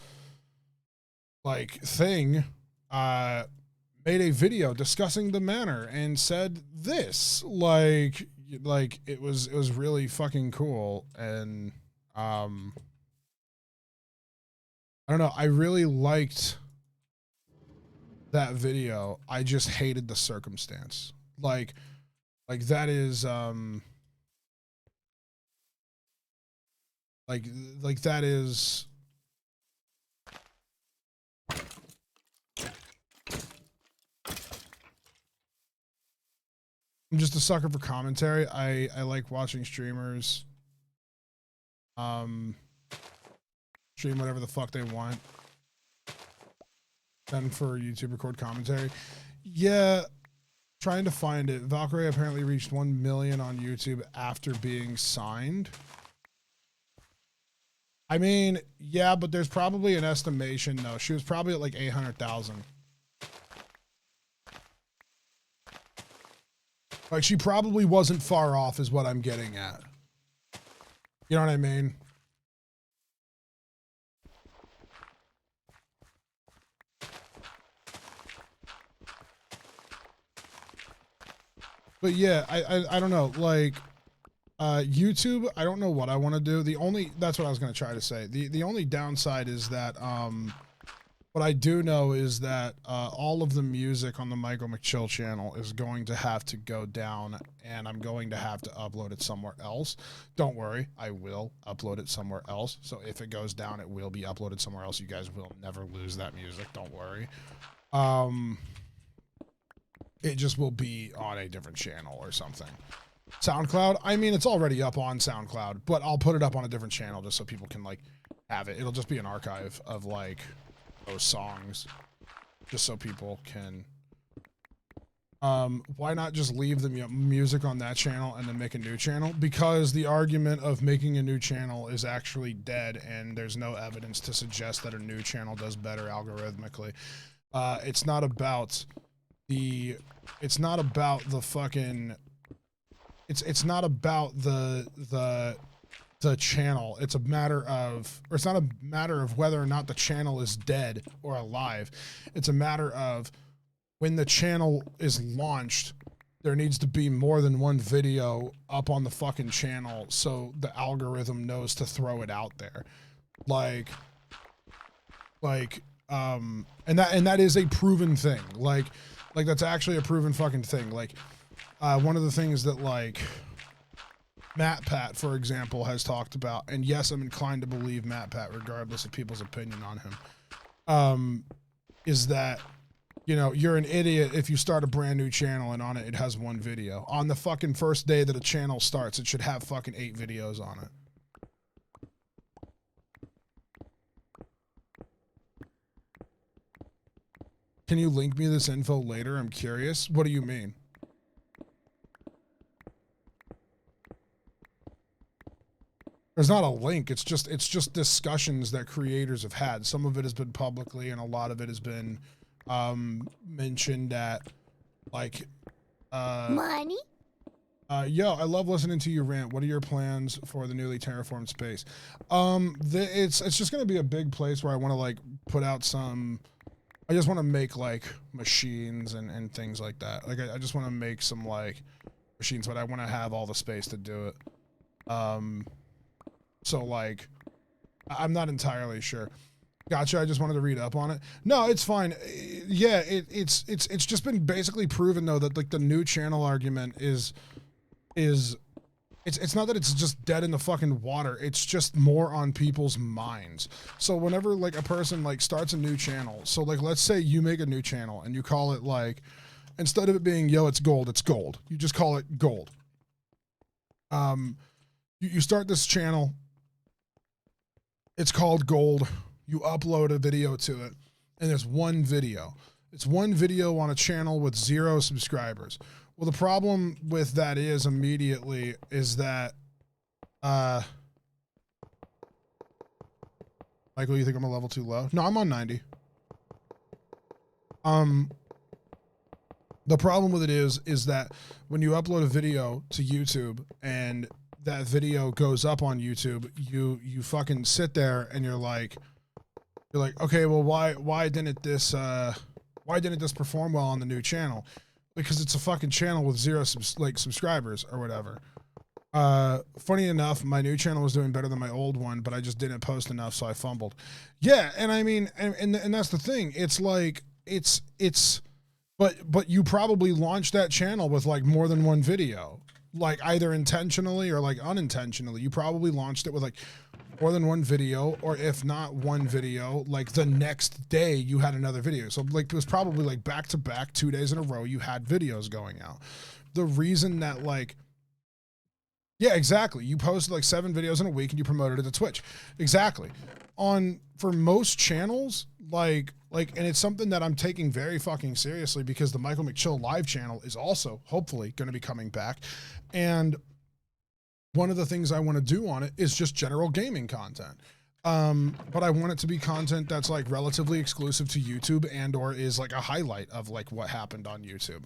like thing, made a video discussing the manor and said this, like it was really fucking cool. And I don't know, I really liked that video. I just hated the circumstance. Like that is like that is I'm just a sucker for commentary. I like watching streamers stream whatever the fuck they want, then for YouTube record commentary. Yeah, trying to find it. Valkyrie apparently reached 1 million on YouTube after being signed. I mean, yeah, but there's probably an estimation. No, she was probably at like 800,000. Like, she probably wasn't far off is what I'm getting at. You know what I mean? But yeah, I don't know, like, YouTube, I don't know what I want to do. That's what I was going to try to say. The only downside is that, what I do know is that all of the music on the Michaelmcchill channel is going to have to go down, and I'm going to have to upload it somewhere else. Don't worry, I will upload it somewhere else. So if it goes down, it will be uploaded somewhere else. You guys will never lose that music. Don't worry. It just will be on a different channel or something. SoundCloud, I mean, it's already up on SoundCloud, but I'll put it up on a different channel just so people can like have it. It'll just be an archive of like those songs, just so people can why not just leave the music on that channel and then make a new channel? Because the argument of making a new channel is actually dead, and there's no evidence to suggest that a new channel does better algorithmically. It's not about the fucking it's not about the channel. It's a matter of, or it's not a matter of whether or not the channel is dead or alive. It's a matter of when the channel is launched, there needs to be more than one video up on the fucking channel so the algorithm knows to throw it out there. And that is a proven thing. Like that's actually a proven fucking thing. Like, one of the things that like Matt Pat, for example, has talked about, and yes, I'm inclined to believe Matt Pat regardless of people's opinion on him, is that, you know, you're an idiot if you start a brand new channel and on it has one video. On the fucking first day that a channel starts, it should have fucking 8 videos on it. Can you link me this info later? I'm curious. What do you mean? There's not a link. It's just discussions that creators have had. Some of it has been publicly, and a lot of it has been mentioned at like Money? Yo, I love listening to you rant. What are your plans for the newly terraformed space? It's just gonna be a big place where I want to like put out some. I just want to make like machines and things like that. Like I just want to make some like machines, but I want to have all the space to do it. So like, I'm not entirely sure. Gotcha. I just wanted to read up on it. No, it's fine. Yeah, it's just been basically proven though that like the new channel argument is it's not that it's just dead in the fucking water. It's just more on people's minds. So whenever like a person like starts a new channel, so like let's say you make a new channel and you call it like, instead of it being yo it's gold. You just call it gold. You start this channel. It's called gold. You upload a video to it, and there's one video. It's one video on a channel with 0 subscribers. Well, the problem with that is immediately is that, Michael, you think I'm a level too low? No, I'm on 90. The problem with it is that when you upload a video to YouTube and that video goes up on YouTube, you fucking sit there and you're like, okay, well, why didn't this perform well on the new channel? Because it's a fucking channel with 0 subscribers or whatever. Funny enough, my new channel was doing better than my old one, but I just didn't post enough, so I fumbled. Yeah, and I mean, and that's the thing. It's like but you probably launched that channel with like more than one video, like either intentionally or like unintentionally. You probably launched it with like more than one video, or if not one video, like the next day you had another video. So like it was probably like back to back 2 days in a row you had videos going out. The reason that like, yeah, exactly. You posted like 7 videos in a week and you promoted it to Twitch. Exactly. For most channels, like, and it's something that I'm taking very fucking seriously because the Michaelmcchill live channel is also hopefully going to be coming back. And one of the things I want to do on it is just general gaming content. But I want it to be content that's like relatively exclusive to YouTube and or is like a highlight of like what happened on YouTube.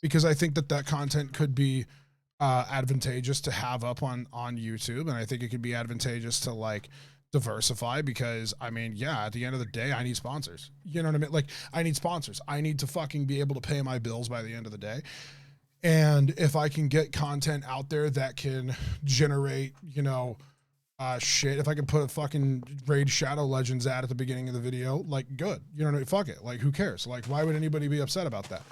Because I think that content could be advantageous to have up on YouTube, and I think it could be advantageous to like diversify because I mean, yeah, at the end of the day, I need sponsors. You know what I mean? Like I need sponsors. I need to fucking be able to pay my bills by the end of the day. And if I can get content out there that can generate, you know, shit, if I can put a fucking Raid Shadow Legends ad at the beginning of the video, like good. You know what I mean? Fuck it. Like who cares? Like why would anybody be upset about that?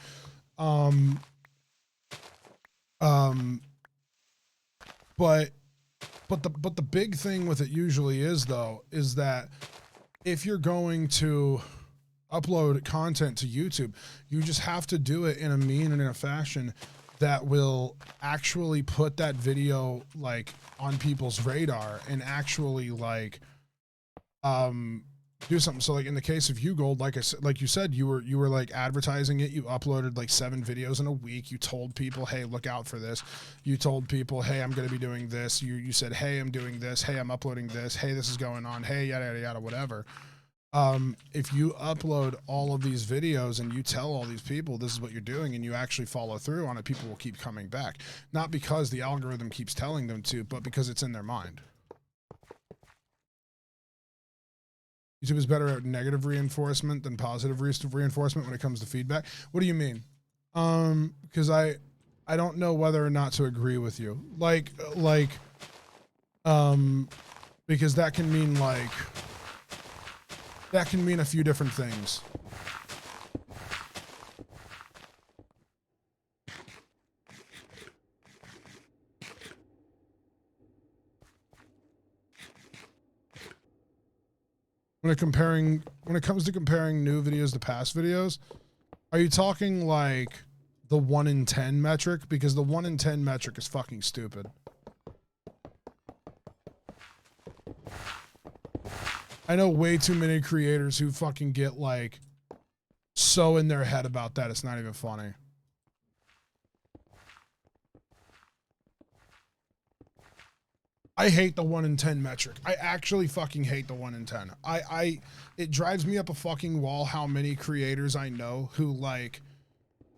But the big thing with it usually is though, is that if you're going to upload content to YouTube, you just have to do it in a mean and in a fashion that will actually put that video like on people's radar and actually like, do something. So like in the case of you, Gold, like I said, like you said, you were like advertising it. You uploaded like 7 videos in a week. You told people, hey, look out for this. You told people, hey, I'm going to be doing this. You said, hey, I'm doing this. Hey, I'm uploading this. Hey, this is going on. Hey, yada, yada, yada, whatever. If you upload all of these videos and you tell all these people this is what you're doing and you actually follow through on it, people will keep coming back. Not because the algorithm keeps telling them to, but because it's in their mind. YouTube is better at negative reinforcement than positive reinforcement when it comes to feedback. What do you mean? Because I don't know whether or not to agree with you. Because that can mean a few different things. When it comes to comparing new videos to past videos, are you talking like the 1 in 10 metric? Because the 1 in 10 metric is fucking stupid. I know way too many creators who fucking get like so in their head about that it's not even funny. I hate the 1 in 10 metric. I actually fucking hate the 1 in 10. It drives me up a fucking wall how many creators I know who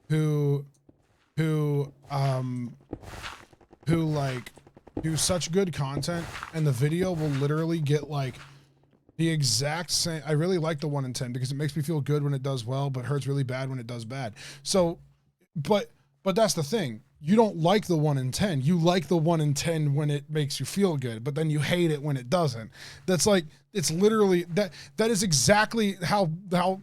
do such good content and the video will literally get like the exact same. I really like the 1 in 10 because it makes me feel good when it does well, but hurts really bad when it does bad. So, but that's the thing. You don't like the 1 in 10. You like the 1 in 10 when it makes you feel good, but then you hate it when it doesn't. That's like, it's literally that is exactly how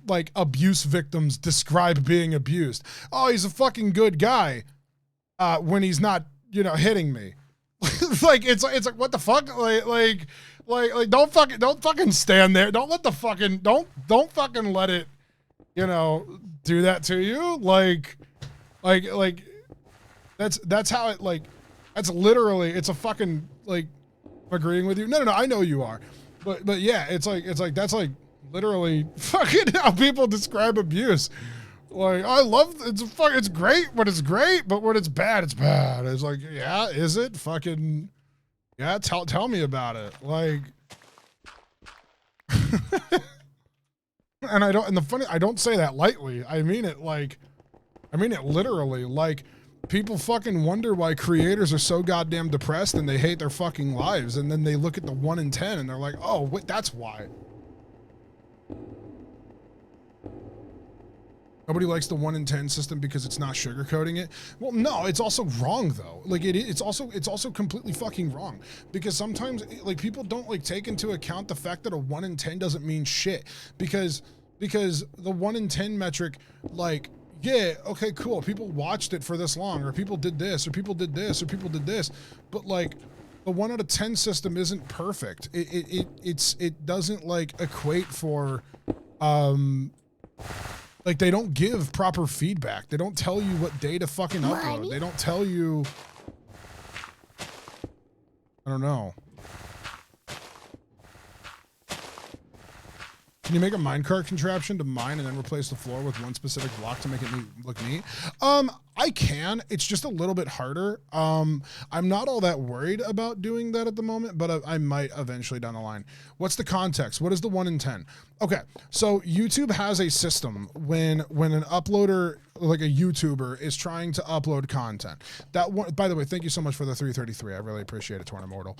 like abuse victims describe being abused. Oh, he's a fucking good guy when he's not, hitting me. Like it's like what the fuck? Like don't fucking stand there. Don't let the fucking don't fucking let it, do that to you. Like that's how it like, that's literally, it's a fucking like agreeing with you. No, I know you are, but yeah, it's like that's like literally fucking how people describe abuse. Like I love it's great when it's great, but when it's bad, it's bad. It's like, yeah, is it fucking, yeah? Tell me about it. Like, and I don't say that lightly. I mean it literally. Like, people fucking wonder why creators are so goddamn depressed and they hate their fucking lives. And then they look at the 1 in 10 and they're like, oh, wait, that's why. Nobody likes the 1 in 10 system because it's not sugarcoating it. Well, no, it's also wrong though. Like it's also completely fucking wrong because sometimes like people don't like take into account the fact that a 1 in 10 doesn't mean shit because the 1 in 10 metric, like, yeah, okay, cool. People watched it for this long, or people did this, or people did this, or people did this. But like, the 1 out of 10 system isn't perfect. It doesn't like equate for, like they don't give proper feedback. They don't tell you what day to fucking upload. They don't tell you. I don't know. Can you make a minecart contraption to mine and then replace the floor with one specific block to make it look neat? I can. It's just a little bit harder. I'm not all that worried about doing that at the moment, but I might eventually down the line. What's the context? What is the 1 in 10? Okay, so YouTube has a system when an uploader, like a YouTuber, is trying to upload content. That one, by the way, thank you so much for the 333. I really appreciate it, Torn Immortal.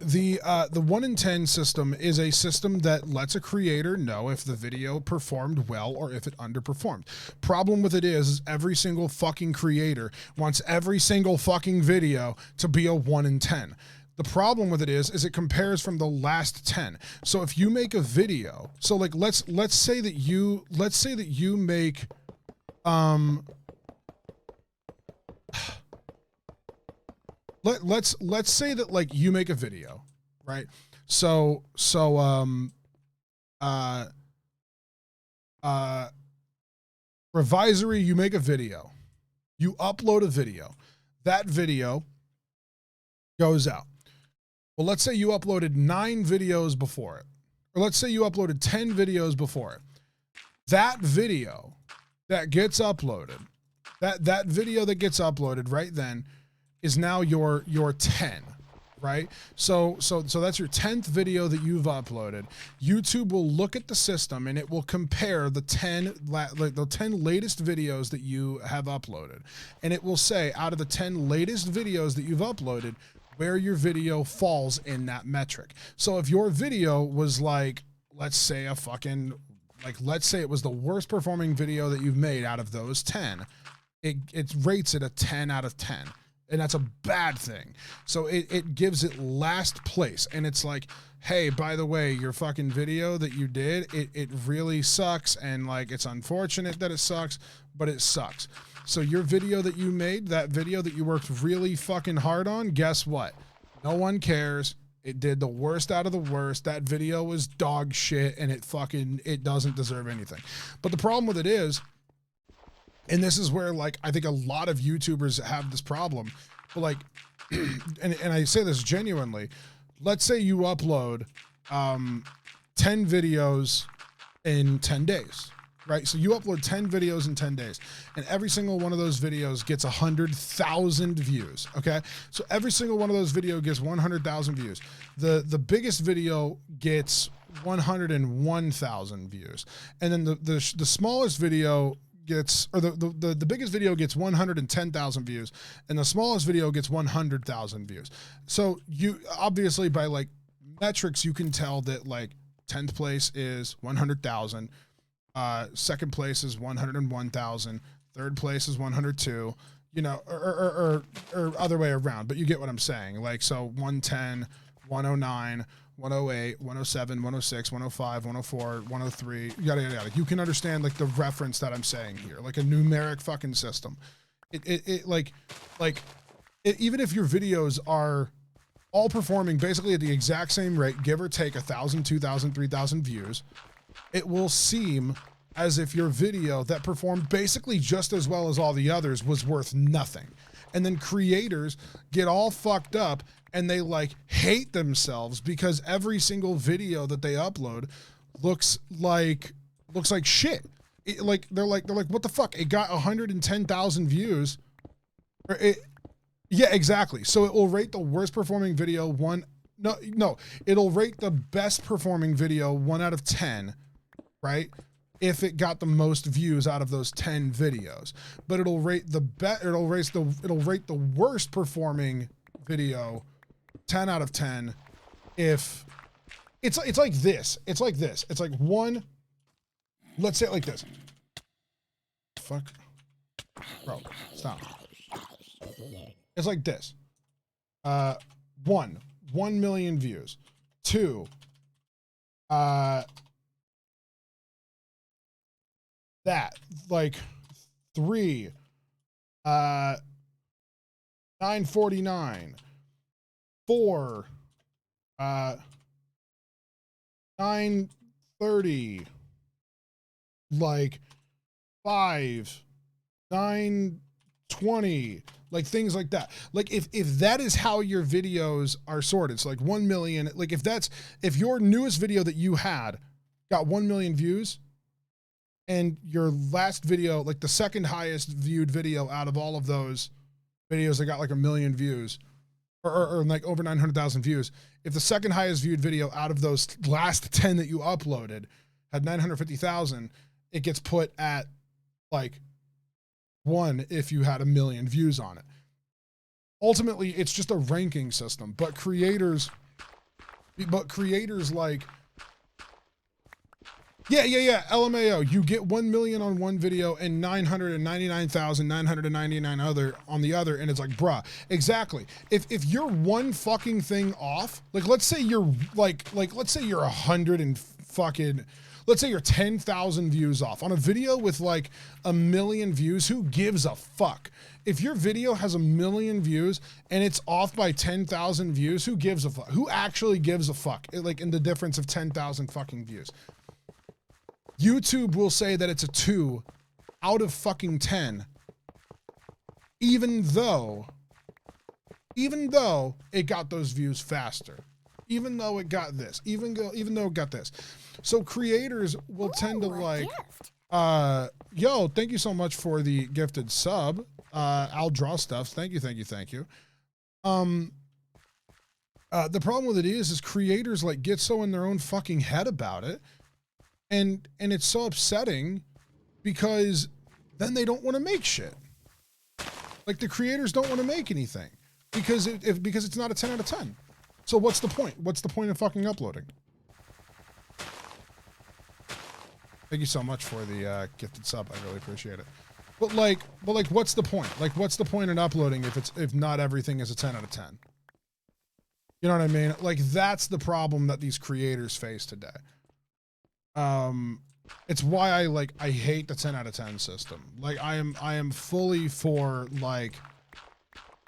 The 1 in 10 system is a system that lets a creator know if the video performed well or if it underperformed. Problem with it is every single fucking creator wants every single fucking video to be a 1 in 10. The problem with it is it compares from the last 10. So if you make a video, so like let's say that you make let's say that like you make a video, right? Revisory, you make a video. You upload a video. That video goes out. Well, let's say you uploaded 9 videos before it. Or let's say you uploaded 10 videos before it. That video that gets uploaded, that video that gets uploaded right then is now your 10, right? So that's your 10th video that you've uploaded. YouTube will look at the system and it will compare the 10 latest videos that you have uploaded. And it will say out of the 10 latest videos that you've uploaded, where your video falls in that metric. So if your video was like, let's say a fucking like let's say it was the worst performing video that you've made out of those 10, it rates it a 10 out of 10. And that's a bad thing. So it gives it last place. And it's like, hey, by the way, your fucking video that you did, it really sucks. And like, it's unfortunate that it sucks, but it sucks. So your video that you made, that video that you worked really fucking hard on, guess what? No one cares. It did the worst out of the worst. That video was dog shit and it doesn't deserve anything. But the problem with it is, and this is where like I think a lot of YouTubers have this problem, but like, and I say this genuinely, let's say you upload 10 videos in 10 days, right? So you upload 10 videos in 10 days, and every single one of those videos gets 100,000 views, okay? So every single one of those videos gets 100,000 views. The biggest video gets 101,000 views, and then the smallest video gets, or the biggest video gets 110,000 views, and the smallest video gets 100,000 views. So you obviously by like metrics you can tell that like 10th place is 100,000, second place is 101,000, third place is 102, you know, or other way around, but you get what I'm saying. Like, so 110, 109, 108, 107, 106, 105, 104, 103, yada, yada, yada. You can understand like the reference that I'm saying here, like a numeric fucking system. Even if your videos are all performing basically at the exact same rate, give or take 1,000, 2,000, 3,000 views, it will seem as if your video that performed basically just as well as all the others was worth nothing. And then creators get all fucked up and they like hate themselves because every single video that they upload looks like shit. They're like, what the fuck? It got 110,000 views. Yeah, exactly. So it will rate the worst performing video it'll rate the best performing video 1 out of 10, right? If it got the most views out of those 10 videos. But it'll rate the worst performing video 10 out of 10 if it's like this. It's like this. It's like one, let's say it like this. Fuck. Bro, stop. It's like this. 1 million views. 2, that, like 3, 949, 4, 930, like 5, 920, like things like that. Like if that is how your videos are sorted, it's like 1 million, like if your newest video that you had got 1 million views, and your last video, like the second highest viewed video out of all of those videos that got like 1 million views, or like over 900,000 views, if the second highest viewed video out of those last 10 that you uploaded had 950,000, it gets put at like 1 if you had 1 million views on it. Ultimately, it's just a ranking system, but creators like, yeah, LMAO, you get 1 million on one video and 999,999 other on the other, and it's like, bruh, exactly. If you're one fucking thing off, like let's say you're let's say you're 100 and fucking, let's say you're 10,000 views off on a video with like 1 million views, who gives a fuck? If your video has 1 million views and it's off by 10,000 views, who gives a fuck? Who actually gives a fuck? Like in the difference of 10,000 fucking views. YouTube will say that it's a 2 out of fucking 10, even though it got those views faster, even though it got this, even though it got this. So creators will tend to like, yo, thank you so much for the gifted sub. I'll draw stuff. Thank you. The problem with it is creators like get so in their own fucking head about it. And it's so upsetting because then they don't want to make shit. Like the creators don't want to make anything because it's not a 10 out of 10. So what's the point? What's the point of fucking uploading? Thank you so much for the gifted sub. I really appreciate it. But like, what's the point? Like, what's the point in uploading if not everything is a 10 out of 10? You know what I mean? Like, that's the problem that these creators face today. It's why I hate the 10 out of 10 system. Like, I am fully for like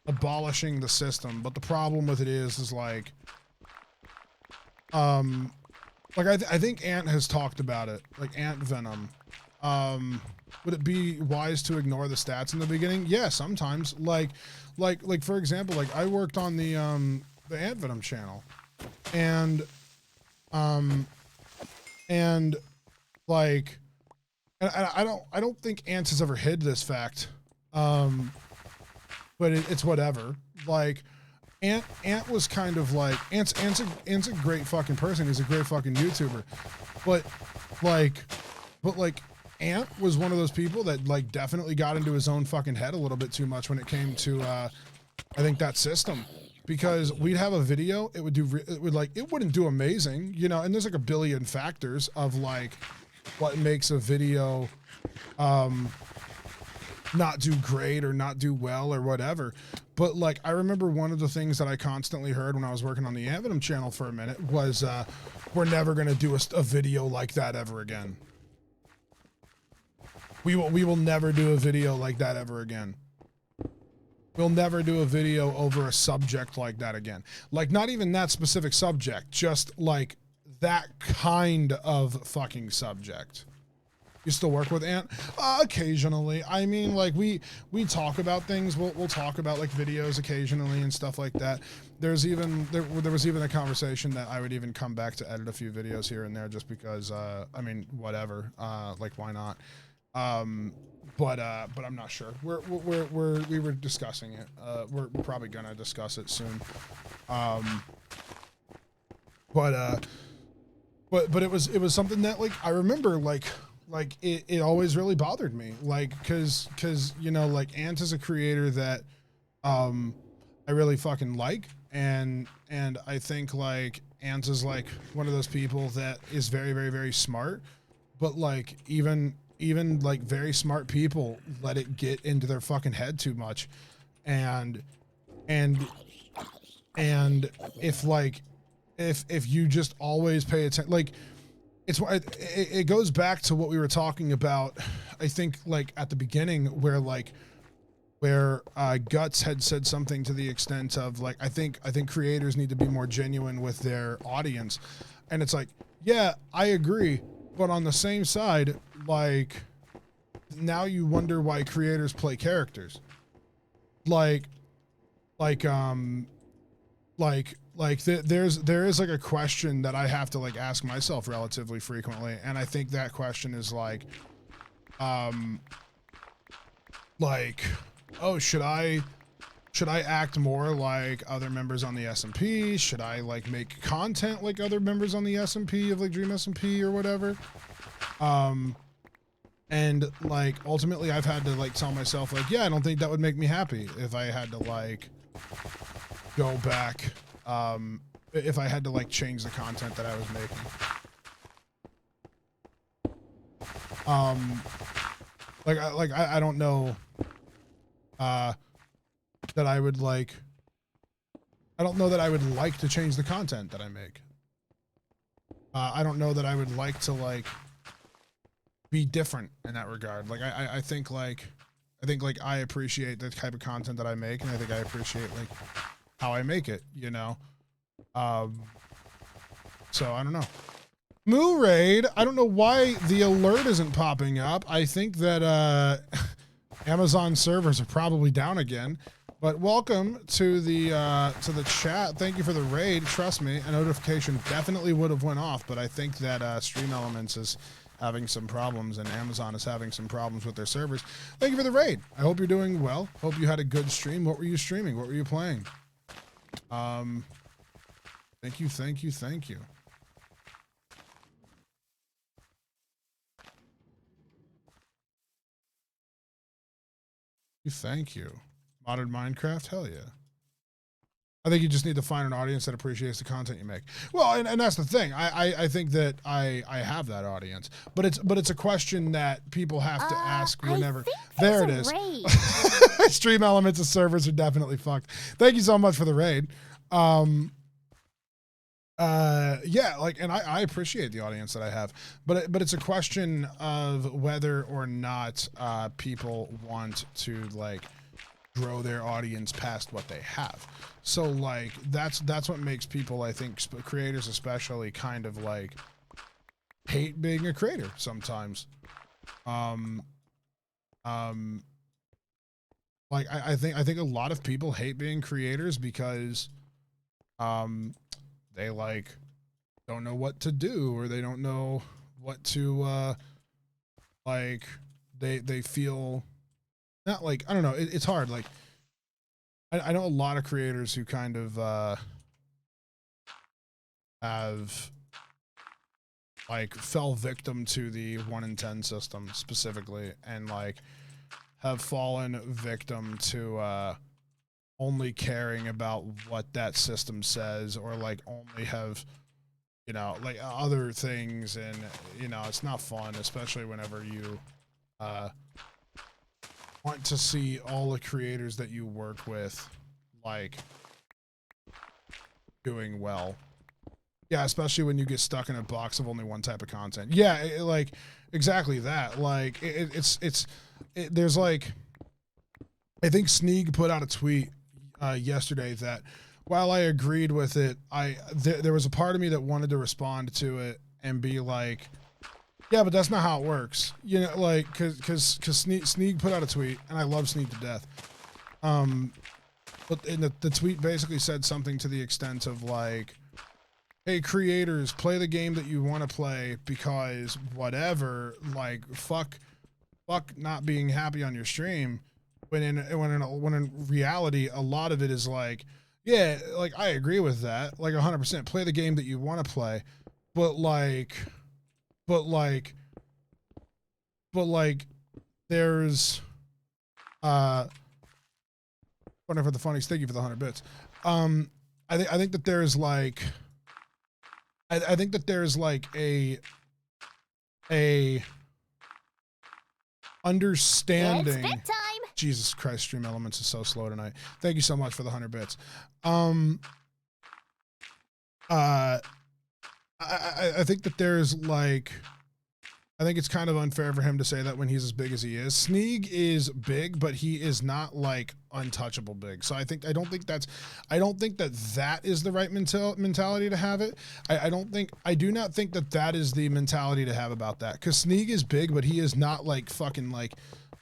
abolishing the system, but the problem with it is like, I think Ant has talked about it, like Ant Venom. Would it be wise to ignore the stats in the beginning? Yeah, sometimes. Like for example, like I worked on the Ant Venom channel, and like, and I don't think Ant has ever hid this fact, but it's whatever. Like, Ant was kind of like, Ant's a great fucking person. He's a great fucking YouTuber, but Ant was one of those people that like definitely got into his own fucking head a little bit too much when it came to I think that system, because we'd have a video, it wouldn't do amazing, you know, and there's like a billion factors of like what makes a video not do great or not do well or whatever. But like, I remember one of the things that I constantly heard when I was working on the Ant Venom channel for a minute was, we're never going to do a video like that ever again. We will never do a video like that ever again. We'll never do a video over a subject like that again. Like, not even that specific subject, just like that kind of fucking subject. You still work with Ant? Occasionally. I mean, like, we talk about things. We'll talk about like videos occasionally and stuff like that. There was even a conversation that I would even come back to edit a few videos here and there just because, I mean, whatever. Like, why not? But I'm not sure. We were discussing it. We're probably gonna discuss it soon. But it was something that like I remember like it always really bothered me, like cause you know, like Ant is a creator that I really fucking like, and I think like Ant is like one of those people that is very, very, very smart, but like even like very smart people let it get into their fucking head too much, and if like if you just always pay attention, like it goes back to what we were talking about, I think like at the beginning, where Guts had said something to the extent of like, I think creators need to be more genuine with their audience, and it's like, yeah, I agree, but on the same side, like, now you wonder why creators play characters. There is like a question that I have to like ask myself relatively frequently, and I think that question is like, oh, should I act more like other members on the SMP? Should I like make content like other members on the SMP of like Dream SMP or whatever? And like ultimately I've had to like tell myself like, yeah, I don't think that would make me happy if I had to like go back, if I had to like change the content that I was making. I don't know that I would like, I don't know that I would like to change the content that I make. I don't know that I would like to like be different in that regard. Like I think I appreciate the type of content that I make, and I think I appreciate like how I make it, you know? So I don't know. Moo Raid, I don't know why the alert isn't popping up. I think that Amazon servers are probably down again. But welcome to the chat. Thank you for the raid. Trust me, a notification definitely would have went off, but I think that Stream Elements is having some problems, and Amazon is having some problems with their servers. Thank you for the raid. I hope you're doing well. Hope you had a good stream. What were you streaming? What were you playing? Thank you, thank you, thank you. Thank you. Modern Minecraft? Hell yeah. I think you just need to find an audience that appreciates the content you make. Well, and that's the thing. I think that I have that audience, but it's a question that people have to ask whenever. There it is. Stream elements of servers are definitely fucked. Thank you so much for the raid. Yeah, like, and I appreciate the audience that I have, but it's a question of whether or not people want to like grow their audience past what they have. So like that's what makes people, I think, creators especially, kind of like hate being a creator sometimes. Like I think a lot of people hate being creators because they like don't know what to do, or they don't know what to like they feel not like, I don't know, it's hard. Like I know a lot of creators who kind of have like fell victim to the 1 in 10 system specifically, and like have fallen victim to only caring about what that system says, or like only have, you know, like other things, and you know, it's not fun, especially whenever you want to see all the creators that you work with like doing well. Yeah, especially when you get stuck in a box of only one type of content. Yeah, like exactly that. Like there's like, I think Sneeg put out a tweet yesterday that while I agreed with it, there was a part of me that wanted to respond to it and be like, yeah, but that's not how it works. You know, like, cause Sneeg put out a tweet, and I love Sneeg to death. But in the tweet basically said something to the extent of like, hey, creators, play the game that you want to play, because whatever, like, fuck not being happy on your stream. When in reality, a lot of it is like, yeah, like I agree with that, like 100%. Play the game that you want to play, but there's whatever the funniest. Thank you for the 100 bits. I think that there's like, I think that there's like a understanding. It's bit time. Jesus Christ, Stream Elements is so slow tonight. Thank you so much for the 100 bits. I think that there's like, I think it's kind of unfair for him to say that when he's as big as he is. Sneeg is big, but he is not like untouchable big. So I don't think that is the right mentality to have it. I do not think that is the mentality to have about that. Cause Sneeg is big, but he is not like fucking like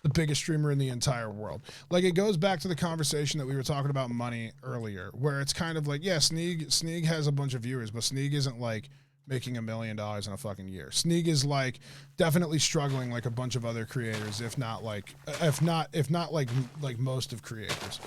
the biggest streamer in the entire world. Like, it goes back to the conversation that we were talking about money earlier, where it's kind of like, yeah, Sneeg has a bunch of viewers, but Sneeg isn't like making $1 million in a fucking year. Sneeg is like definitely struggling like a bunch of other creators, if not like most of creators.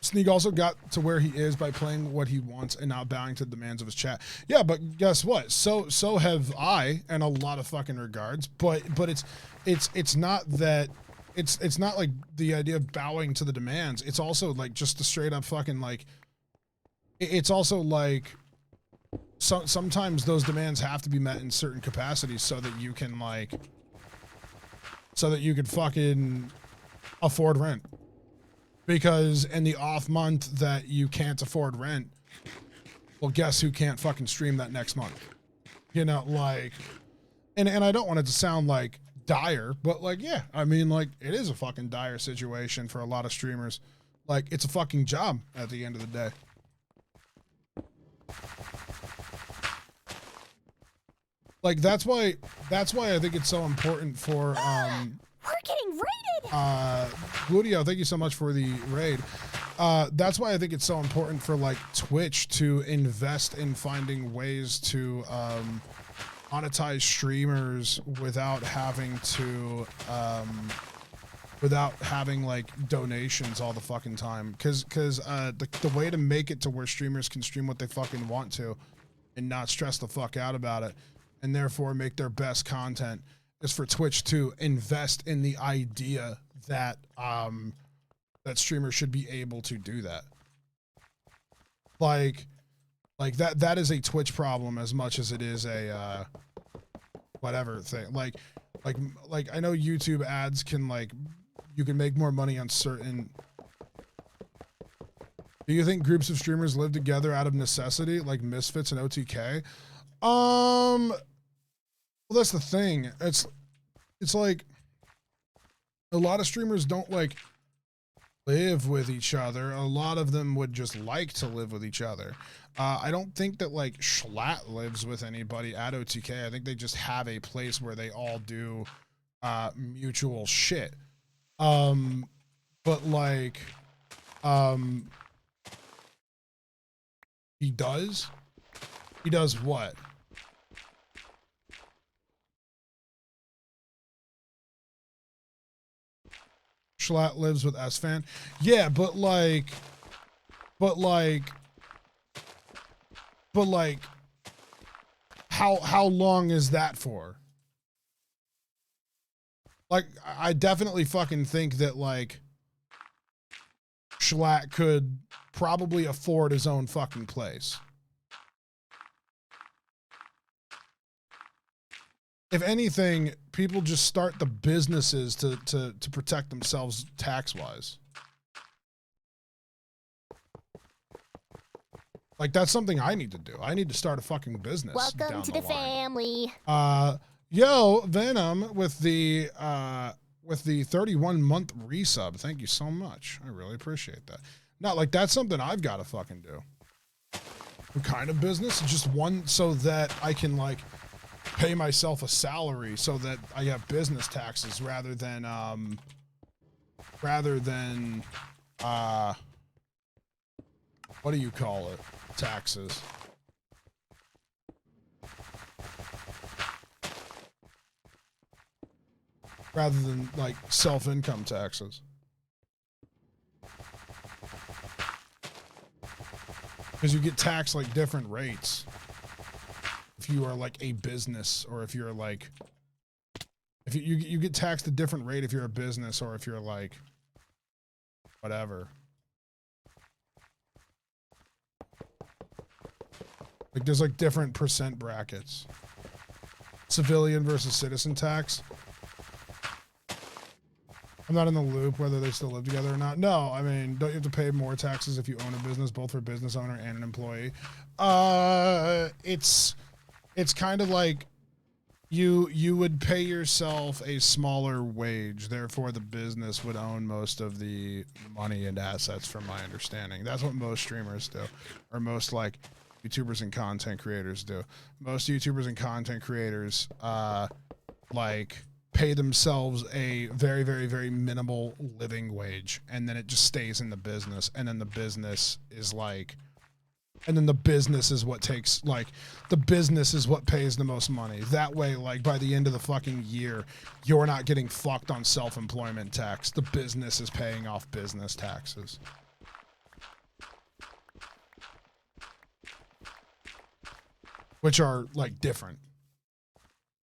Sneeg also got to where he is by playing what he wants and not bowing to the demands of his chat. Yeah, but guess what? So have I, in a lot of fucking regards. But it's not that. It's not like the idea of bowing to the demands. It's also like just the straight up fucking like. It's also like. Sometimes those demands have to be met in certain capacities so that you can like. So that you could fucking afford rent. Because in the off month that you can't afford rent, well, guess who can't fucking stream that next month? You know, like, and I don't want it to sound like dire, but like, yeah, I mean, like, it is a fucking dire situation for a lot of streamers. Like, it's a fucking job at the end of the day. Like, that's why I think it's so important for, We're getting raided! Ludio, thank you so much for the raid. That's why I think it's so important for like Twitch to invest in finding ways to monetize streamers without having like donations all the fucking time. Cause the way to make it to where streamers can stream what they fucking want to and not stress the fuck out about it, and therefore make their best content is for Twitch to invest in the idea that that streamers should be able to do that. Like that is a Twitch problem as much as it is a whatever thing. Like I know YouTube ads can, like, you can make more money on certain. Do you think groups of streamers live together out of necessity, like Misfits and OTK? Well, that's the thing. It's like a lot of streamers don't like live with each other. A lot of them would just like to live with each other. I don't think that like Schlatt lives with anybody at OTK. I think they just have a place where they all do mutual shit. But like he does what? Schlatt lives with S-Fan. Yeah, but like how long is that for? Like, I definitely fucking think that like Schlatt could probably afford his own fucking place. If anything, people just start the businesses to protect themselves tax-wise. Like, that's something I need to do. I need to start a fucking business. Welcome to the family. Yo, Venom with the 31-month resub. Thank you so much. I really appreciate that. Not like that's something I've got to fucking do. What kind of business? Just one so that I can like pay myself a salary so that I have business taxes rather than what do you call it? Taxes. Rather than like self-income taxes. Because you get taxed like different rates. If you are like a business, or if you're like, if you get taxed a different rate if you're a business, or if you're like whatever. Like there's like different percent brackets. Civilian versus citizen tax. I'm not in the loop whether they still live together or not. No, I mean, don't you have to pay more taxes if you own a business, both for a business owner and an employee? It's kind of like you would pay yourself a smaller wage, therefore the business would own most of the money and assets, from my understanding. That's what most streamers do, or most like YouTubers and content creators do. Most YouTubers and content creators like pay themselves a very, very, very minimal living wage, and then it just stays in the business, and then the business is like, and then the business is what takes, like, the business is what pays the most money. That way, like, by the end of the fucking year, you're not getting fucked on self-employment tax. The business is paying off business taxes. Which are, like, different.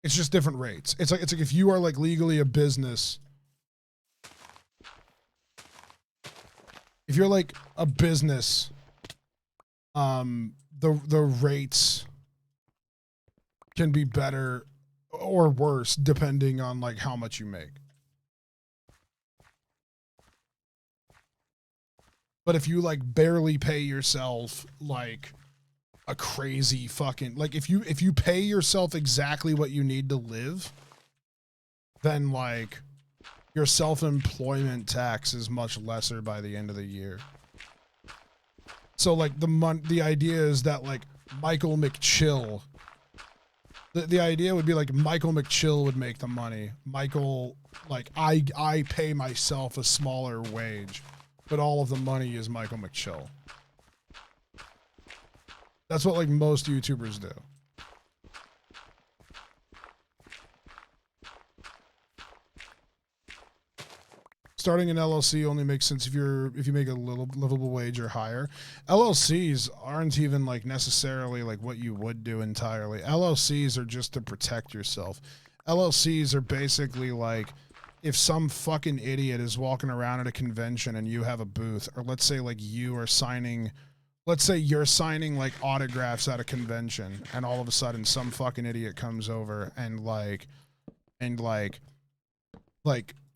It's just different rates. It's like if you are like legally a business, if you're like a business, the rates can be better or worse depending on like how much you make. But if you like barely pay yourself like a crazy fucking, like if you pay yourself exactly what you need to live, then like your self-employment tax is much lesser by the end of the year. So like the idea is that like Michaelmcchill, the idea would be like Michaelmcchill would make the money. Michael, like I pay myself a smaller wage, but all of the money is Michaelmcchill. That's what like most YouTubers do. Starting an LLC only makes sense if you make a little livable wage or higher. LLCs aren't even like necessarily like what you would do entirely. LLCs are just to protect yourself. LLCs are basically like if some fucking idiot is walking around at a convention and you have a booth, or let's say like you are signing, let's say you're signing like autographs at a convention, and all of a sudden some fucking idiot comes over and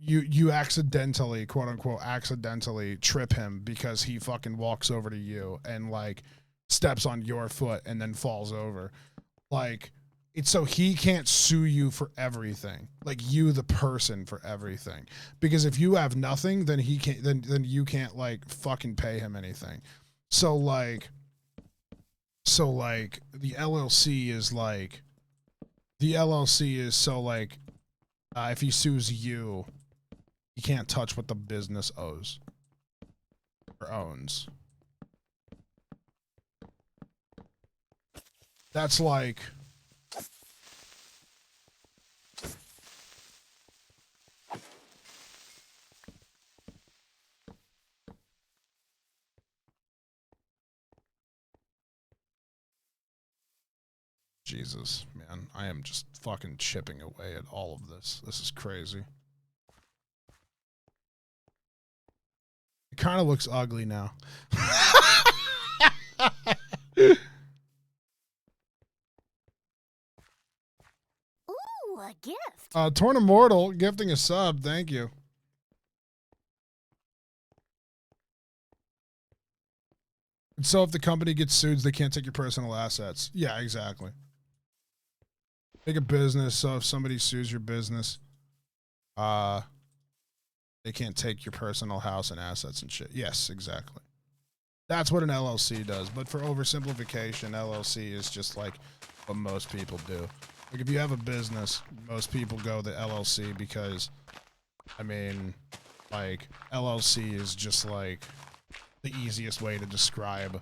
you accidentally, quote unquote, accidentally trip him because he fucking walks over to you and like steps on your foot and then falls over. Like, it's so he can't sue you for everything. Like, you, the person, for everything. Because if you have nothing, then he can't, then you can't like fucking pay him anything. So like the LLC is so like, if he sues you, he can't touch what the business owes or owns. That's like, Jesus, man, I am just fucking chipping away at all of this. This is crazy. It kind of looks ugly now. Ooh, a gift. Torn Immortal gifting a sub. Thank you. And so if the company gets sued, they can't take your personal assets. Yeah, exactly. Make a business, so if somebody sues your business, they can't take your personal house and assets and shit. Yes, exactly. That's what an LLC does. But for oversimplification, LLC is just like what most people do. Like if you have a business, most people go the LLC because, I mean, like LLC is just like the easiest way to describe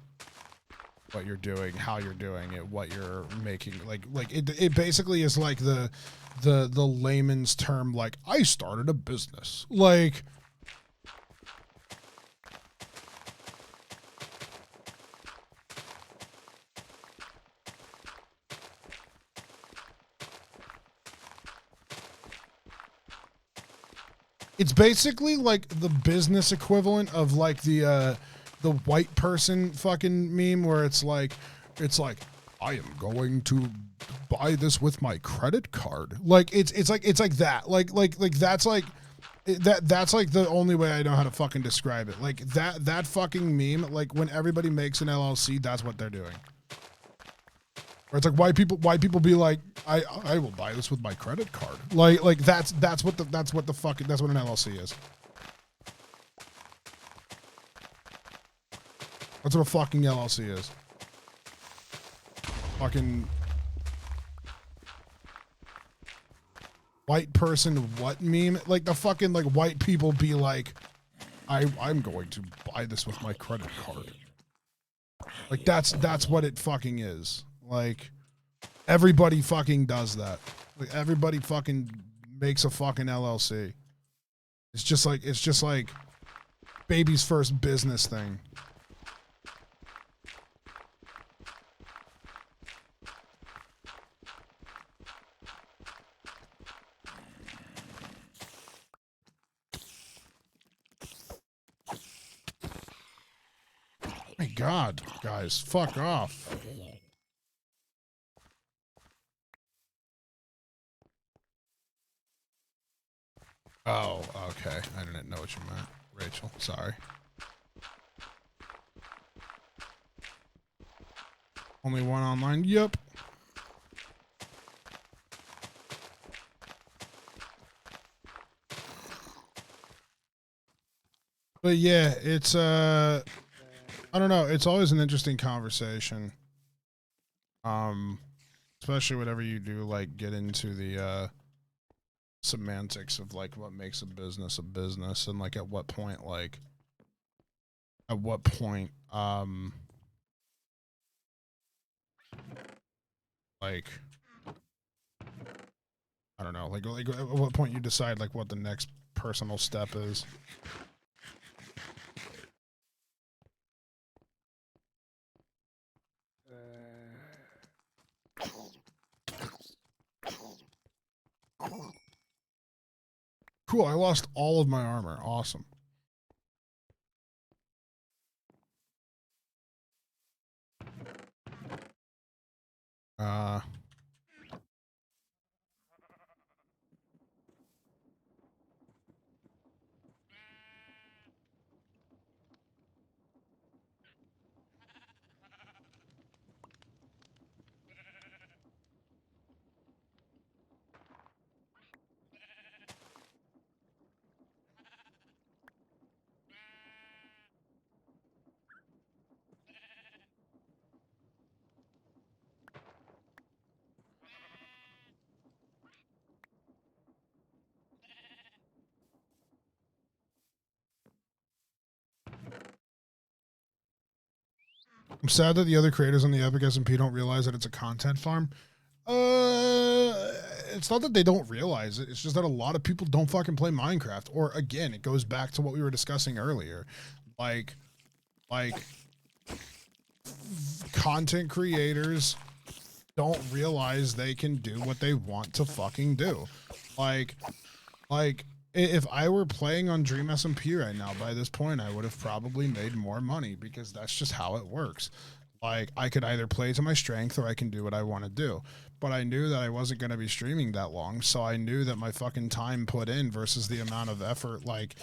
what you're doing, how you're doing it, what you're making. Like it basically is like the layman's term, like I started a business. Like it's basically like the business equivalent of like the white person fucking meme where it's like I am going to buy this with my credit card. Like it's like that. Like that's like that's like the only way I know how to fucking describe it. Like that fucking meme, like when everybody makes an LLC, that's what they're doing. Where it's like white people be like, I will buy this with my credit card. Like that's what an LLC is. That's what a fucking LLC is. Fucking white person what meme? Like the fucking like white people be like, I'm going to buy this with my credit card. Like that's what it fucking is. Like everybody fucking does that. Like everybody fucking makes a fucking LLC. It's just like baby's first business thing. My God, guys, fuck off. Oh, okay. I didn't know what you meant, Rachel. Sorry. Only one online? Yep. But yeah, it's I don't know, it's always an interesting conversation. Especially whenever you do like get into the semantics of like what makes a business and like at what point like like I don't know, like at what point you decide like what the next personal step is. Cool, I lost all of my armor. Awesome. I'm sad that the other creators on the Epic SMP don't realize that it's a content farm. It's not that they don't realize it. It's just that a lot of people don't fucking play Minecraft. Or again, it goes back to what we were discussing earlier. Like content creators don't realize they can do what they want to fucking do. Like if I were playing on Dream SMP right now, by this point, I would have probably made more money because that's just how it works. Like, I could either play to my strength or I can do what I want to do. But I knew that I wasn't going to be streaming that long, so I knew that my fucking time put in versus the amount of effort, like,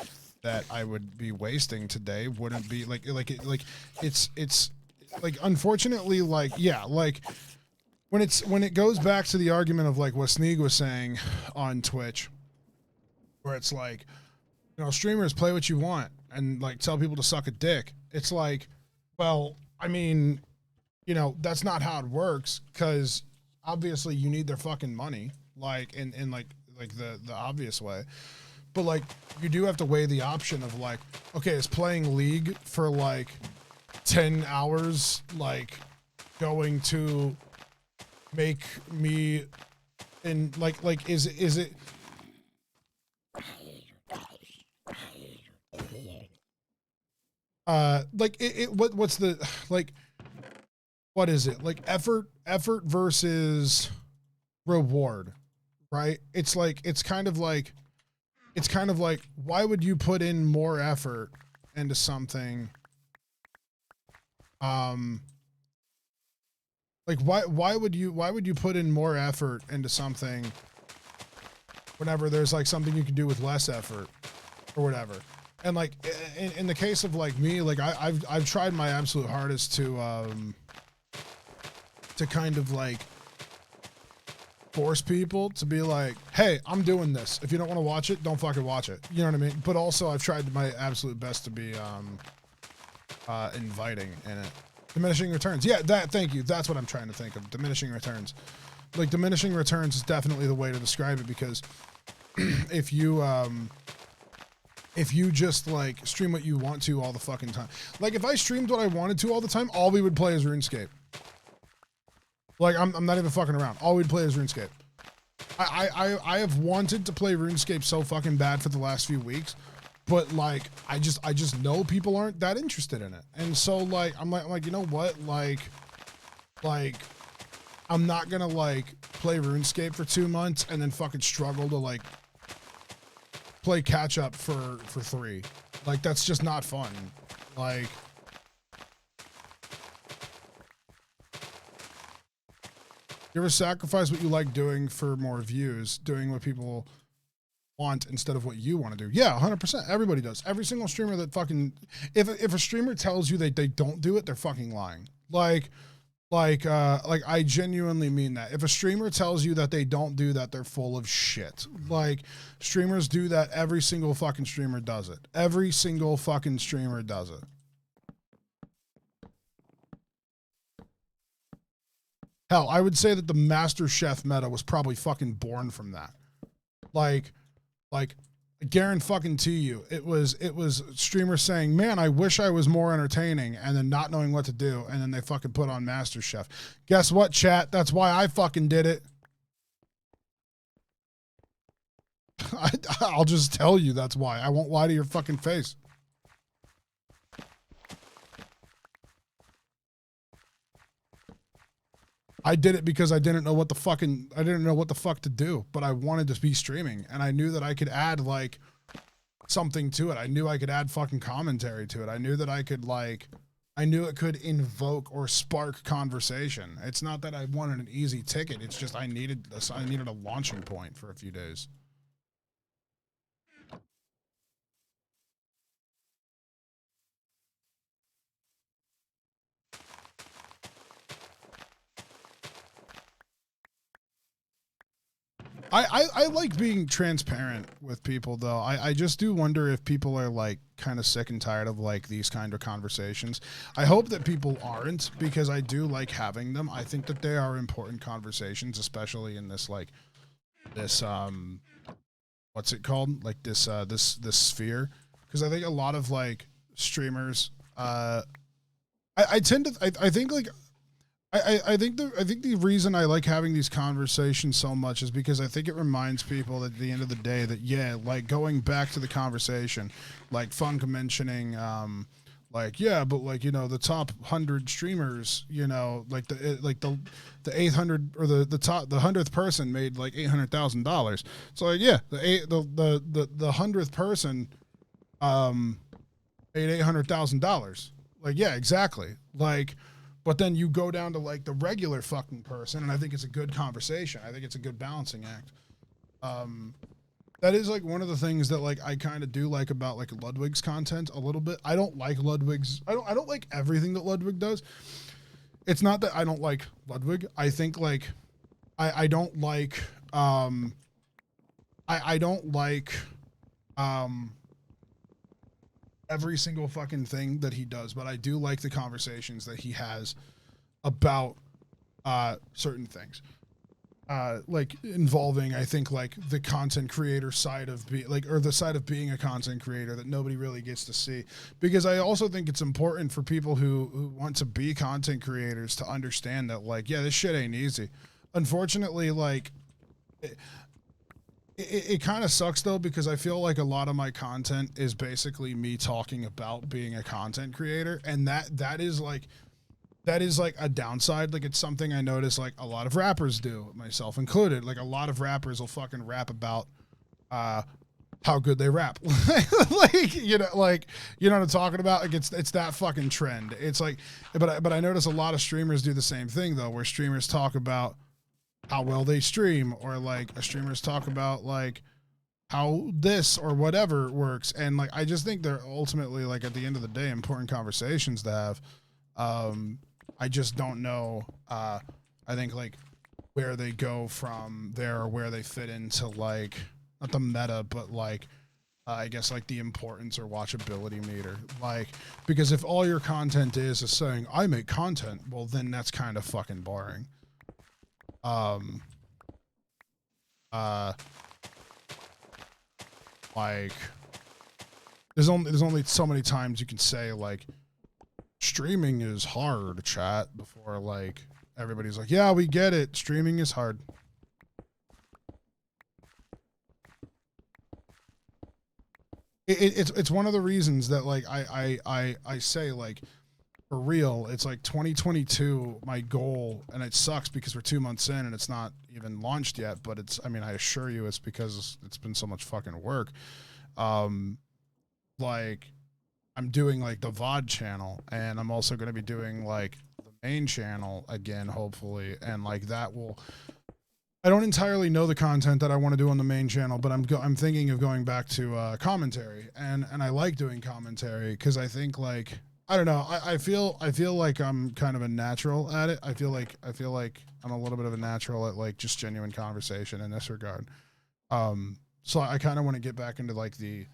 that I would be wasting today wouldn't be, it's, like, unfortunately, like, yeah, like, when it goes back to the argument of, like, what Sneeg was saying on Twitch, where it's like, you know, streamers play what you want and like tell people to suck a dick. It's like, well, I mean, you know, that's not how it works because obviously you need their fucking money, like in like the obvious way. But like you do have to weigh the option of like, okay, is playing League for like 10 hours like going to make me in like is it what's the like what is it like effort versus reward, right? It's kind of like why would you put in more effort into something like why would you put in more effort into something whenever there's like something you can do with less effort or whatever. And like in the case of like me, like I've tried my absolute hardest to kind of like force people to be like, hey, I'm doing this. If you don't want to watch it, don't fucking watch it. You know what I mean? But also I've tried my absolute best to be inviting in it. Diminishing returns. Yeah, thank you. That's what I'm trying to think of. Diminishing returns. Like diminishing returns is definitely the way to describe it because if you just like stream what you want to all the fucking time. Like if I streamed what I wanted to all the time, all we would play is RuneScape. Like I'm not even fucking around. All we'd play is RuneScape. I have wanted to play RuneScape so fucking bad for the last few weeks, but like I just know people aren't that interested in it. And so like I'm like you know what? Like I'm not gonna like play RuneScape for 2 months and then fucking struggle to like play catch up for 3. Like that's just not fun. Like you ever sacrifice what you like doing for more views, doing what people want instead of what you want to do? Yeah, 100%. Everybody does. Every single streamer that fucking if a streamer tells you that they don't do it, they're fucking lying. Like I genuinely mean that. If a streamer tells you that they don't do that, they're full of shit. Like streamers do that. Every single fucking streamer does it. Every single fucking streamer does it. Hell, I would say that the Master Chef meta was probably fucking born from that. Like guarantee you, it was streamers saying, man, I wish I was more entertaining, and then not knowing what to do, and then they fucking put on Master Chef. Guess what, chat? That's why I fucking did it. I'll just tell you that's why. I won't lie to your fucking face. I did it because I didn't know what the fuck to do, but I wanted to be streaming, and I knew that I could add like something to it. I knew I could add fucking commentary to it. I knew that I knew it could invoke or spark conversation. It's not that I wanted an easy ticket. It's just I needed a launching point for a few days. I like being transparent with people, though. I just do wonder if people are like kind of sick and tired of like these kind of conversations. I hope that people aren't, because I do like having them. I think that they are important conversations, especially in this like this what's it called, like this this sphere, because I think a lot of like streamers I tend to I think like I think the reason I like having these conversations so much is because I think it reminds people at the end of the day that, yeah, like going back to the conversation, like Funk mentioning, like, yeah, but like, you know, the top 100 streamers, you know, like the 800 or the 100th person made like $800,000. So like, yeah, the 100th person made $800,000. Like, yeah, exactly. Like, but then you go down to like the regular fucking person, and I think it's a good conversation. I think it's a good balancing act. That is like one of the things that like I kind of do like about like Ludwig's content a little bit. I don't like Ludwig's. I don't like everything that Ludwig does. It's not that I don't like Ludwig. I think like I don't like I don't like every single fucking thing that he does, but I do like the conversations that he has about certain things, like involving, I think, like the content creator side of the side of being a content creator that nobody really gets to see, because I also think it's important for people who want to be content creators to understand that, like, yeah, this shit ain't easy. Unfortunately, like it kind of sucks though, because I feel like a lot of my content is basically me talking about being a content creator, and that is like a downside. Like, it's something I notice like a lot of rappers do, myself included. Like, a lot of rappers will fucking rap about how good they rap. Like, you know what I'm talking about? Like, it's that fucking trend. It's like, but I notice a lot of streamers do the same thing though, where streamers talk about how well they stream, or like streamers talk about like how this or whatever works. And like, I just think they're ultimately, like, at the end of the day, important conversations to have. I just don't know. I think like where they go from there, or where they fit into like, not the meta, but like, I guess like the importance or watchability meter. Like, because if all your content is saying, I make content, well, then that's kind of fucking boring. Like, there's only so many times you can say like streaming is hard, chat, before like everybody's like, yeah, we get it, streaming is hard. It's one of the reasons that like I say, like, for real, it's like 2022, my goal, and it sucks because we're 2 months in and it's not even launched yet, but it's, I mean, I assure you it's because it's been so much fucking work. Like, I'm doing like the VOD channel, and I'm also going to be doing like the main channel again, hopefully. And like that will, I don't entirely know the content that I want to do on the main channel, but I'm thinking of going back to commentary, and I like doing commentary because I think, like, I don't know, I feel like I'm kind of a natural at it. I feel like I'm a little bit of a natural at like just genuine conversation in this regard. So I kind of want to get back into like the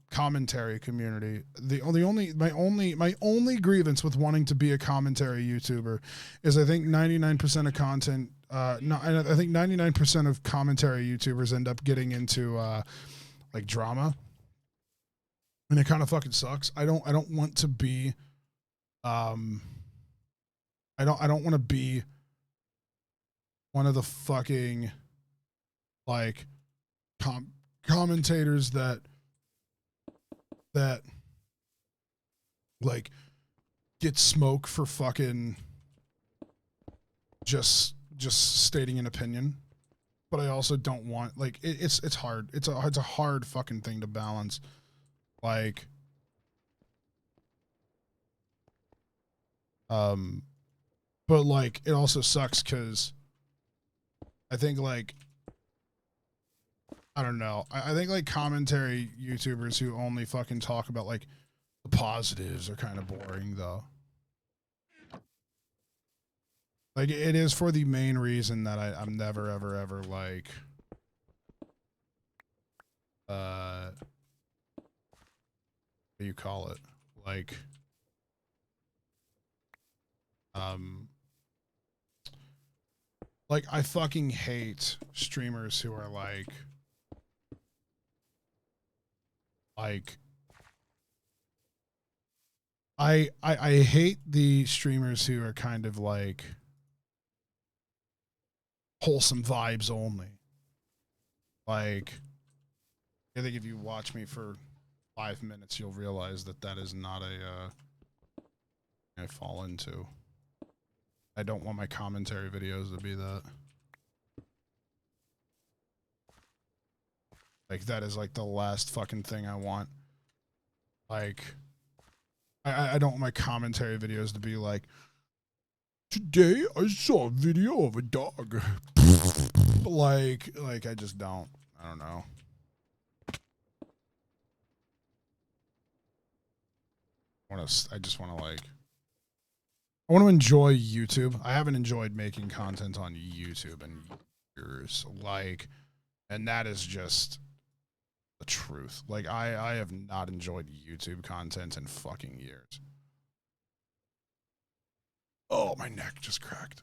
commentary community. My only grievance with wanting to be a commentary YouTuber is I think 99% of content, I think 99% of commentary YouTubers end up getting into like drama, and it kind of fucking sucks. I don't want to be I don't want to be one of the fucking like commentators that like get smoke for fucking just stating an opinion, but I also don't want, like, it's hard. It's a hard fucking thing to balance. Like, but like, it also sucks because I think, like, I don't know. I think like commentary YouTubers who only fucking talk about like the positives are kind of boring though. Like, it is for the main reason that I'm never, ever, like, what do you call it? Like, I fucking hate streamers who are like, I hate the streamers who are kind of like wholesome vibes only. Like, I think if you watch me for 5 minutes, you'll realize that that is not a I fall into. I don't want my commentary videos to be that. Like, that is like the last fucking thing I want. Like, I don't want my commentary videos to be like, today I saw a video of a dog. like I just don't. I don't know. I just want to like, I want to enjoy YouTube. I haven't enjoyed making content on YouTube in years. Like, and that is just the truth. Like, I have not enjoyed YouTube content in fucking years. Oh, my neck just cracked.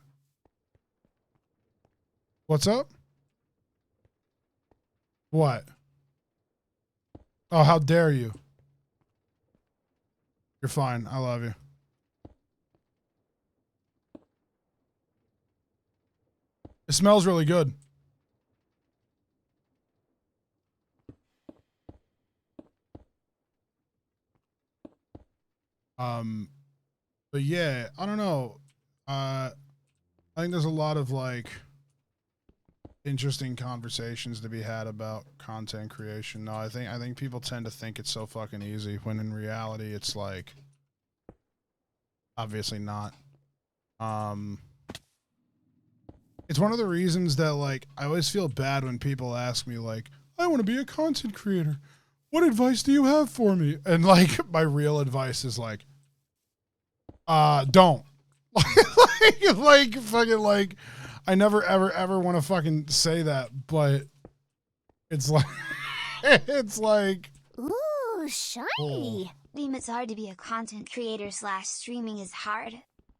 What's up? What? Oh, how dare you? You're fine. I love you. It smells really good. But yeah, I don't know. I think there's a lot of like interesting conversations to be had about content creation. No, I think people tend to think it's so fucking easy when in reality it's like obviously not. It's one of the reasons that like I always feel bad when people ask me like, I want to be a content creator. What advice do you have for me? And like my real advice is like, don't. like fucking like I never ever want to fucking say that, but it's like it's like Ooh, shiny. It's hard to be a content creator / streaming is hard.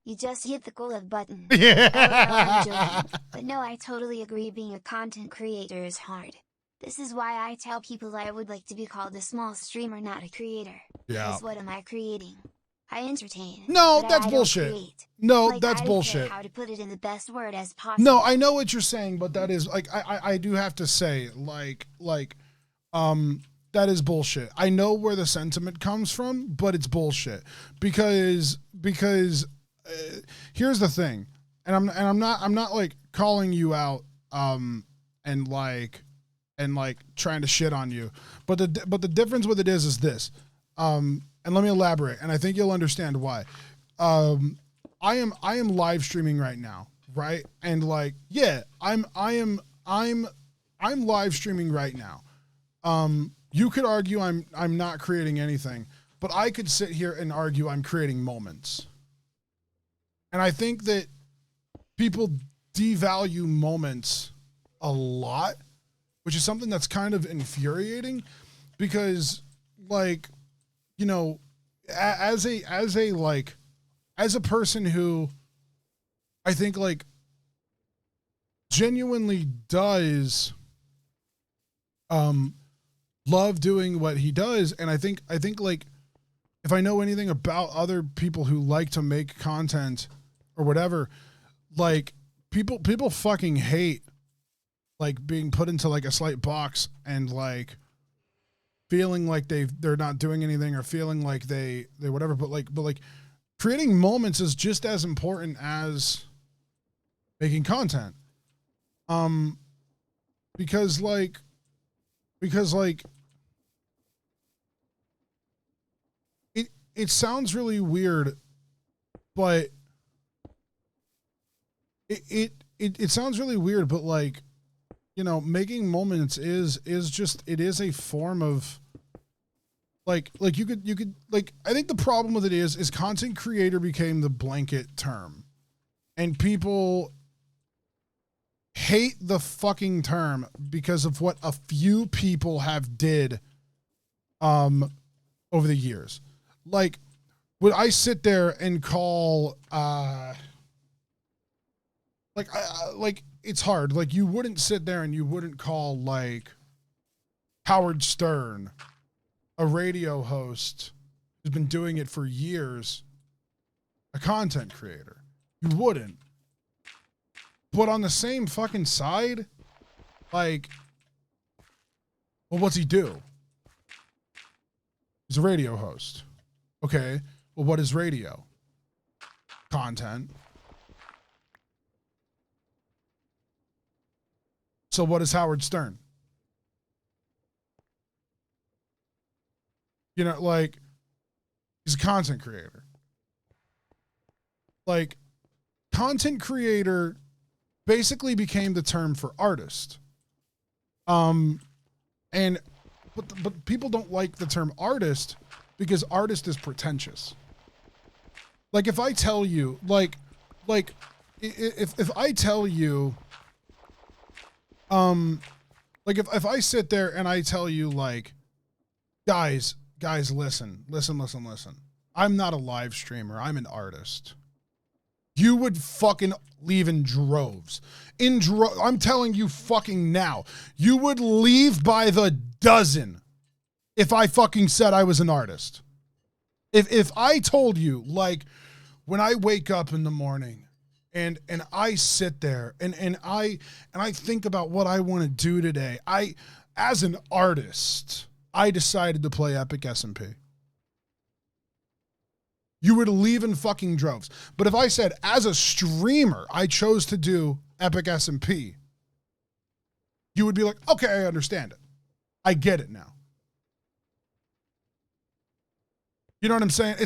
You just hit the goal button. Yeah. I'm joking. But no, I totally agree, being a content creator is hard. This is why I tell people I would like to be called a small streamer, not a creator. Yeah. Because what am I creating? I entertain. No, that's I bullshit. Create. No, like, that's I don't bullshit. Care how to put it in the best word as possible. No, I know what you're saying, but that is like I do have to say like that is bullshit. I know where the sentiment comes from, but it's bullshit because here's the thing, and I'm not like calling you out and like trying to shit on you, but the difference with it is this, and let me elaborate, and I think you'll understand why. I am live streaming right now, right? And like, yeah, I'm live streaming right now. You could argue I'm not creating anything, but I could sit here and argue I'm creating moments. And I think that people devalue moments a lot, which is something that's kind of infuriating because, like, you know, as a person who I think like genuinely does love doing what he does, and I think like if I know anything about other people who like to make content or whatever, like people fucking hate like being put into like a slight box and like feeling like they're not doing anything or feeling like they whatever, but like creating moments is just as important as making content. Because like it sounds really weird, but it sounds really weird, but like, you know, making moments is just, it is a form of like you could like, I think the problem with it is content creator became the blanket term, and people hate the fucking term because of what a few people have did over the years. Like, would I sit there and call like it's hard. Like, you wouldn't sit there and you wouldn't call like Howard Stern, a radio host who's been doing it for years, a content creator. You wouldn't. But on the same fucking side, like, well, what's he do? He's a radio host. Okay, well, what is radio? Content. So what is Howard Stern? You know, like, he's a content creator. Like, content creator basically became the term for artist. But people don't like the term artist because artist is pretentious. Like, if I tell you, if I tell you, like, if I sit there and I tell you, like, guys, listen. I'm not a live streamer. I'm an artist. You would fucking leave in droves. I'm telling you fucking now. You would leave by the dozen if I fucking said I was an artist. If I told you, like, when I wake up in the morning and I sit there and I think about what I want to do today, as an artist, I decided to play Epic SMP. You would leave in fucking droves. But if I said, as a streamer, I chose to do Epic SMP, you would be like, okay, I understand it. I get it now. You know what I'm saying?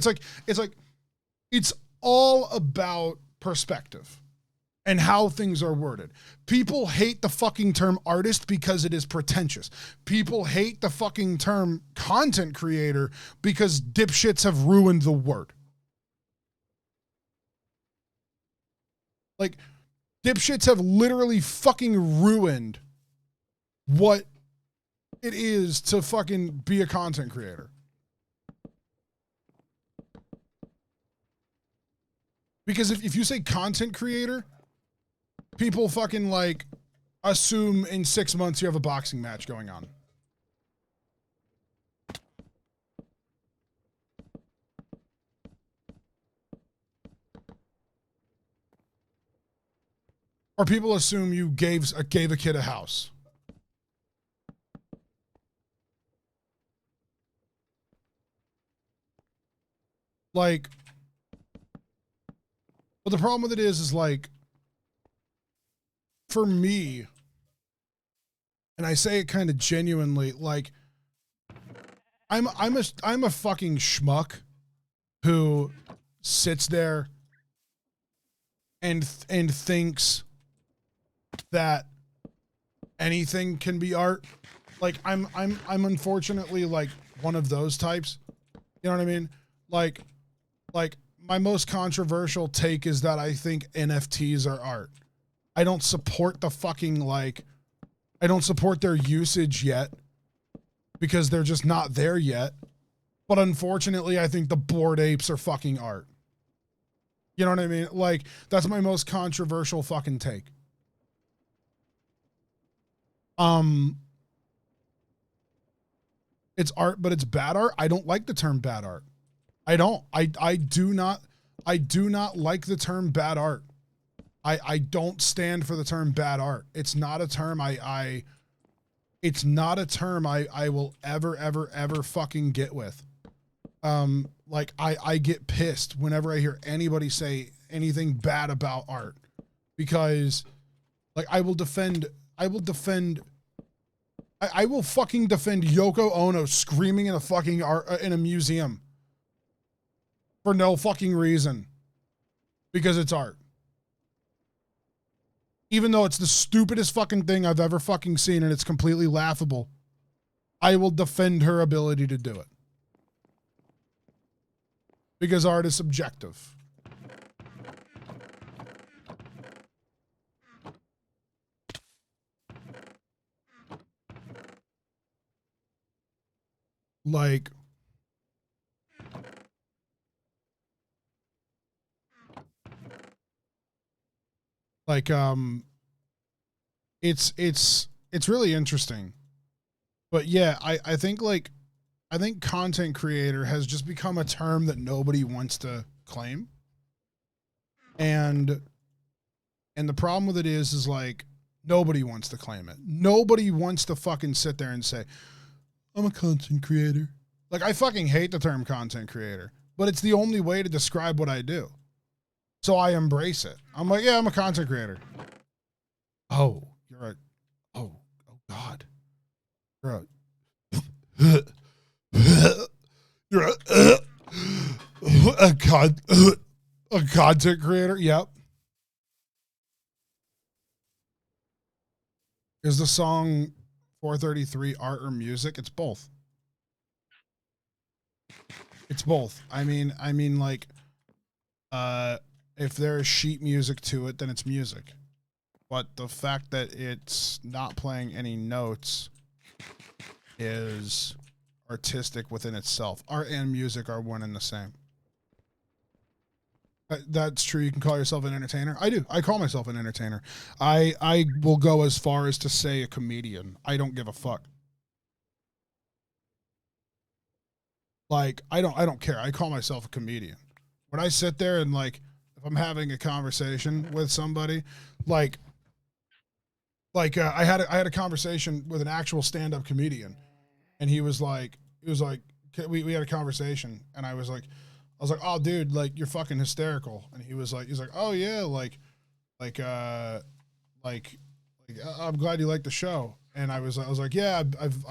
It's all about perspective and how things are worded. People hate the fucking term artist because it is pretentious. People hate the fucking term content creator because dipshits have ruined the word. Like, dipshits have literally fucking ruined what it is to fucking be a content creator. Because if you say content creator, people fucking, like, assume in 6 months you have a boxing match going on. Or people assume you gave a kid a house. Like, but the problem with it is like, for me, and I say it kind of genuinely, like, I'm a fucking schmuck who sits there and thinks that anything can be art. Like, I'm unfortunately like one of those types. You know what I mean? Like my most controversial take is that I think NFTs are art. I don't support the fucking, like, I don't support their usage yet because they're just not there yet. But unfortunately, I think the Bored Apes are fucking art. You know what I mean? Like, that's my most controversial fucking take. It's art, but it's bad art. I don't like the term bad art. I don't. I do not like the term bad art. I don't stand for the term bad art. It's not a term it's not a term I will ever fucking get with. Like, I get pissed whenever I hear anybody say anything bad about art. because like I will fucking defend Yoko Ono screaming in a fucking in a museum for no fucking reason because it's art. Even though it's the stupidest fucking thing I've ever fucking seen and it's completely laughable, I will defend her ability to do it. Because art is subjective. Like, it's really interesting. But yeah, I think like, I think content creator has just become a term that nobody wants to claim. And the problem with it is like, nobody wants to claim it. Nobody wants to fucking sit there and say, I'm a content creator. Like, I fucking hate the term content creator, but it's the only way to describe what I do. So I embrace it. I'm like, yeah, I'm a content creator. Oh, oh God. You're a content creator? Yep. Is the song 433 art or music? It's both. It's both. I mean, like, if there's sheet music to it, then it's music. But the fact that it's not playing any notes is artistic within itself. Art and music are one and the same. That's true. You can call yourself an entertainer. I do. I call myself an entertainer. I will go as far as to say a comedian. I don't give a fuck. Like, I don't care. I call myself a comedian. When I sit there and like, if I'm having a conversation with somebody, I had a conversation with an actual stand-up comedian, and he was like, we had a conversation, and I was like, oh dude, like, you're fucking hysterical. And he's like, oh yeah, I'm glad you like the show. And I was like, yeah, I've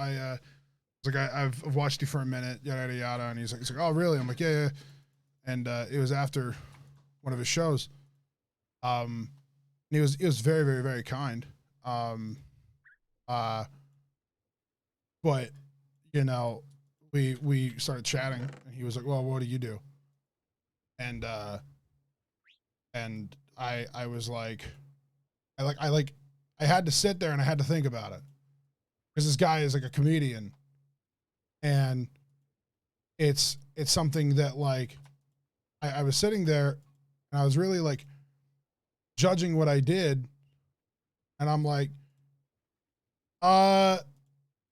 watched you for a minute, yada yada yada. And he's like, oh really? I'm like, yeah. And it was after one of his shows. And he was very, very, very kind. But you know, we started chatting, and he was like, well, what do you do? And I was like, I had to sit there and I had to think about it, because this guy is like a comedian, and it's something that like, I was sitting there and I was really like judging what I did, and I'm like,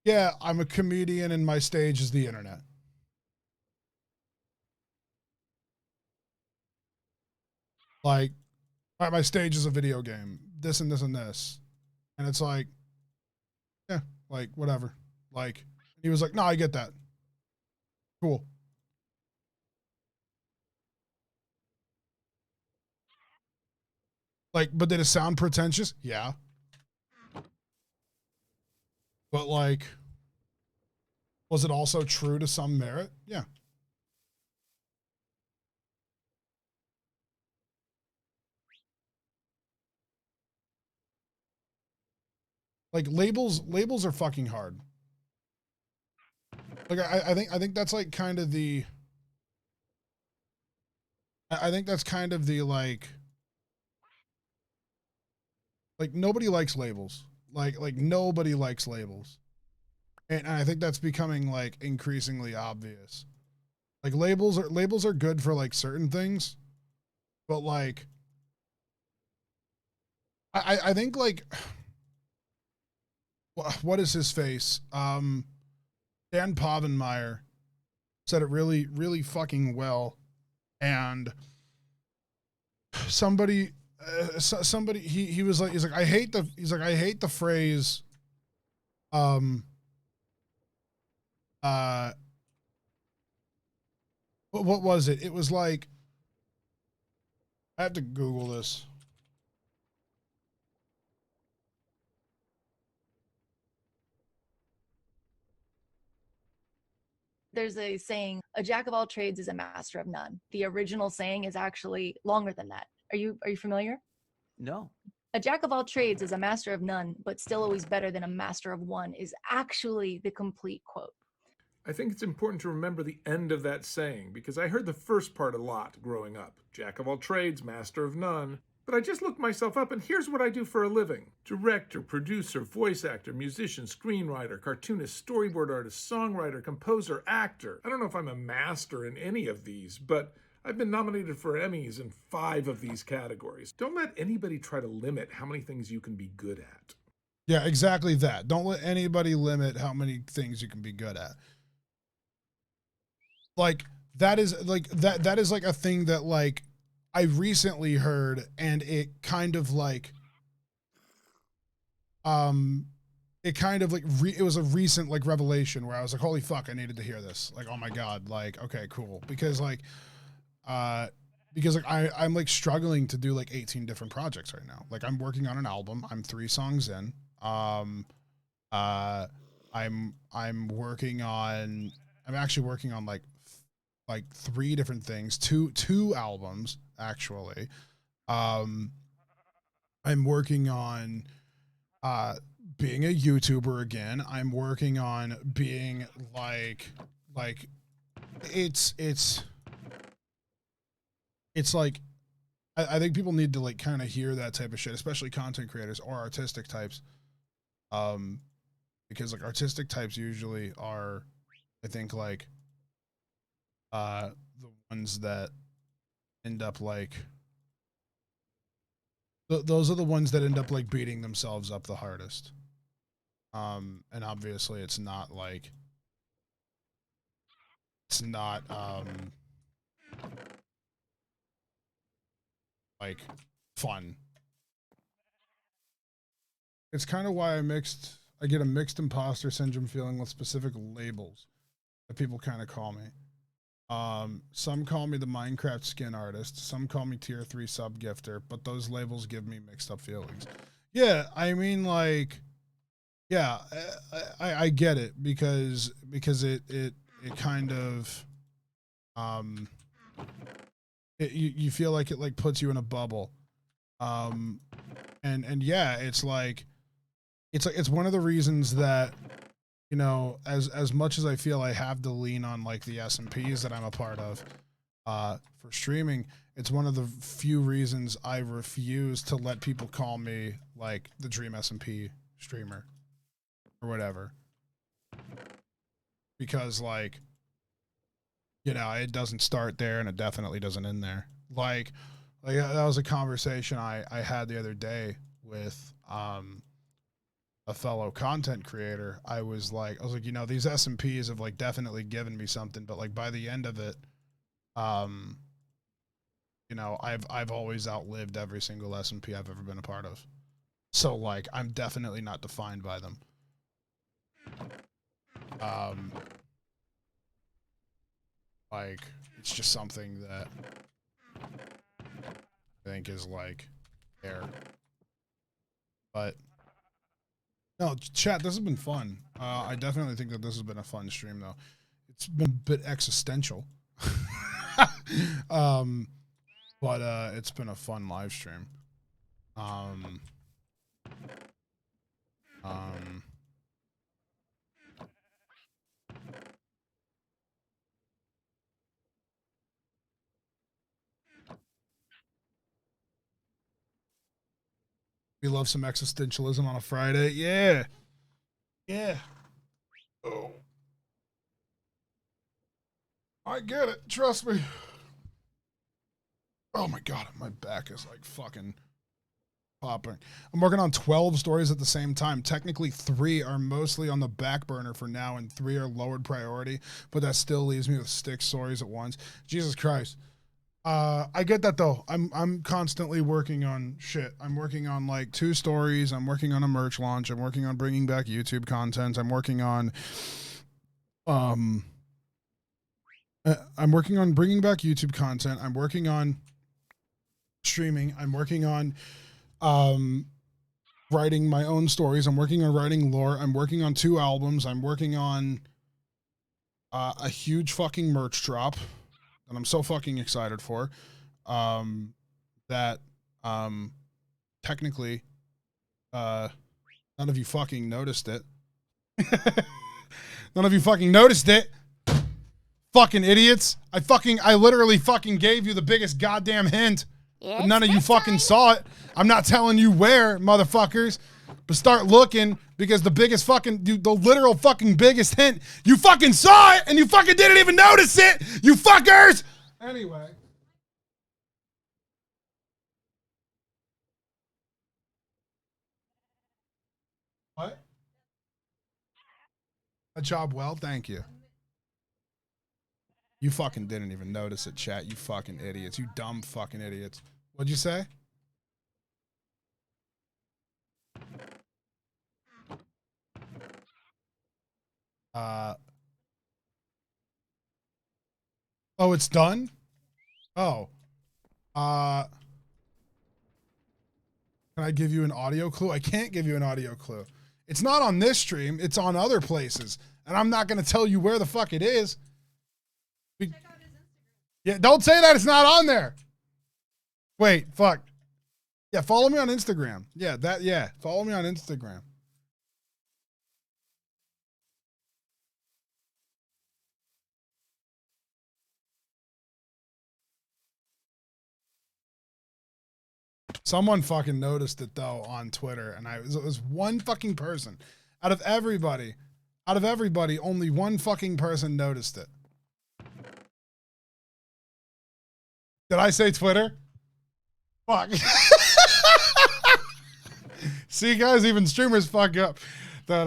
yeah, I'm a comedian and my stage is the internet. Like, my stage is a video game, this and this and this. And it's like, yeah, like, whatever. Like, he was like, no, I get that. Cool. Like, but did it sound pretentious? Yeah. But like, was it also true to some merit? Yeah. Like, labels are fucking hard. Like, I think that's like kind of the, I think that's kind of the like nobody likes labels. Like nobody likes labels. And I think that's becoming like increasingly obvious. Like, labels are good for like certain things, but like, I think like, what is his face? Dan Povenmire said it really, really fucking well. And somebody he was like, he's like, I hate the phrase, what was it? It was like, I have to Google this. There's a saying, a jack of all trades is a master of none. The original saying is actually longer than that. Are you familiar? No. A jack of all trades is a master of none, but still always better than a master of one is actually the complete quote. I think it's important to remember the end of that saying because I heard the first part a lot growing up. Jack of all trades, master of none. But I just looked myself up and here's what I do for a living. Director, producer, voice actor, musician, screenwriter, cartoonist, storyboard artist, songwriter, composer, actor. I don't know if I'm a master in any of these, but I've been nominated for Emmys in 5 of these categories. Don't let anybody try to limit how many things you can be good at. Yeah, exactly that. Don't let anybody limit how many things you can be good at. Like that is like a thing that like I recently heard, and it kind of like it was a recent like revelation where I was like, holy fuck, I needed to hear this. Like, oh my God, like, okay, cool. Because I'm like struggling to do like 18 different projects right now. Like I'm working on an album. I'm 3 songs in. I'm actually working on like 3 different things, two albums actually. I'm working on being a YouTuber again. I'm working on being like it's like I think people need to like kind of hear that type of shit, especially content creators or artistic types. Because like artistic types usually are, I think, like the ones that end up like those are the ones that end up like beating themselves up the hardest. And obviously it's not like fun. It's kind of why I get a mixed imposter syndrome feeling with specific labels that people kind of call me. Some call me the Minecraft skin artist, some call me tier 3 sub gifter, but those labels give me mixed up feelings. Yeah, I mean like, yeah, I get it because it kind of, you feel like it like puts you in a bubble. And yeah, it's one of the reasons that, you know, as much as I feel I have to lean on like the SMPs that I'm a part of for streaming, it's one of the few reasons I refuse to let people call me like the Dream SMP streamer or whatever. Because like, you know, it doesn't start there and it definitely doesn't end there. Like that was a conversation I had the other day with a fellow content creator. I was like, you know, these SMPs have like definitely given me something, but like by the end of it, you know, I've always outlived every single SMP I've ever been a part of. So like, I'm definitely not defined by them. Like, it's just something that I think is like there. But no, chat, this has been fun. I definitely think that this has been a fun stream, though. It's been a bit existential. But it's been a fun live stream. We love some existentialism on a Friday. Yeah. Yeah. Oh. I get it. Trust me. Oh my God. My back is like fucking popping. I'm working on 12 stories at the same time. Technically 3 are mostly on the back burner for now and 3 are lowered priority, but that still leaves me with 6 stories at once. Jesus Christ. I get that though. I'm constantly working on shit. I'm working on like 2 stories. I'm working on a merch launch. I'm working on bringing back YouTube content. I'm working on bringing back YouTube content. I'm working on streaming. I'm working on writing my own stories. I'm working on writing lore. I'm working on 2 albums. I'm working on a huge fucking merch drop that I'm so fucking excited for. That technically none of you fucking noticed it. None of you fucking noticed it. Fucking idiots. I literally fucking gave you the biggest goddamn hint. But none of you fucking saw it. I'm not telling you where, motherfuckers. But start looking, because the biggest fucking, the literal fucking biggest hint, you fucking saw it and you fucking didn't even notice it, you fuckers! Anyway. What? A job well, thank you. You fucking didn't even notice it, chat. You fucking idiots. You dumb fucking idiots. What'd you say? Oh, it's done? Oh. Can I give you an audio clue? I can't give you an audio clue. It's not on this stream. It's on other places. And I'm not going to tell you where the fuck it is. Yeah, don't say that it's not on there. Wait, fuck. Yeah, follow me on Instagram. Yeah, follow me on Instagram. Someone fucking noticed it though on Twitter, and it was one fucking person out of everybody, only one fucking person noticed it. Did I say Twitter? Fuck. See, guys, even streamers fuck up. God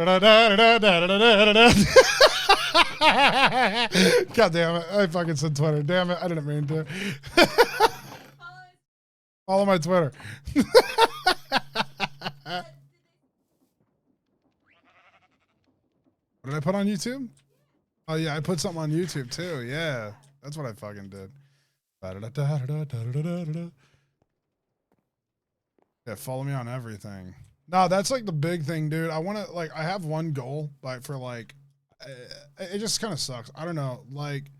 damn it! I fucking said Twitter. Damn it! I didn't mean to. Follow my Twitter. What did I put on YouTube? Oh yeah, I put something on YouTube too. Yeah, that's what I fucking did. Yeah, follow me on everything. No, that's like the big thing, dude. I want to, like, I have one goal, but for like, it just kind of sucks. I don't know. Like,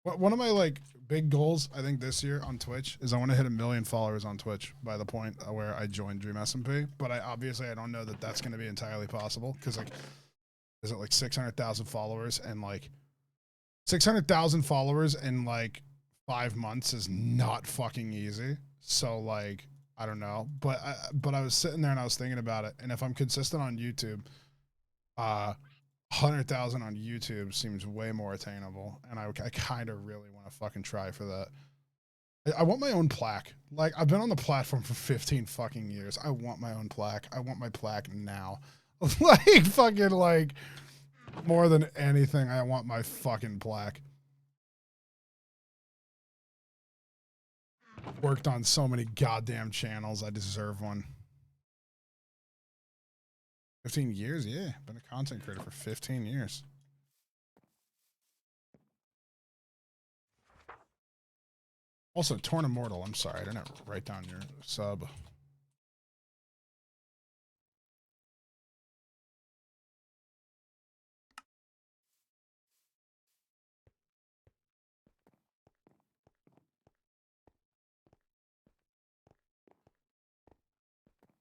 one of my like big goals, I think this year on Twitch, is I want to hit 1 million followers on Twitch by the point where I join Dream SMP. But I don't know that that's going to be entirely possible, because like, is it like 600,000 followers, and like 600,000 followers in like 5 months is not fucking easy. So like, I don't know, but I was sitting there and I was thinking about it, and if I'm consistent on YouTube, 100,000 on YouTube seems way more attainable, and I kind of really want to fucking try for that. I want my own plaque. Like, I've been on the platform for 15 fucking years. I want my own plaque. I want my plaque now. Like, fucking, like, more than anything, I want my fucking plaque. Worked on so many goddamn channels. I deserve one. 15 years? Yeah. Been a content creator for 15 years. Also, Torn Immortal. I'm sorry. I didn't write down your sub.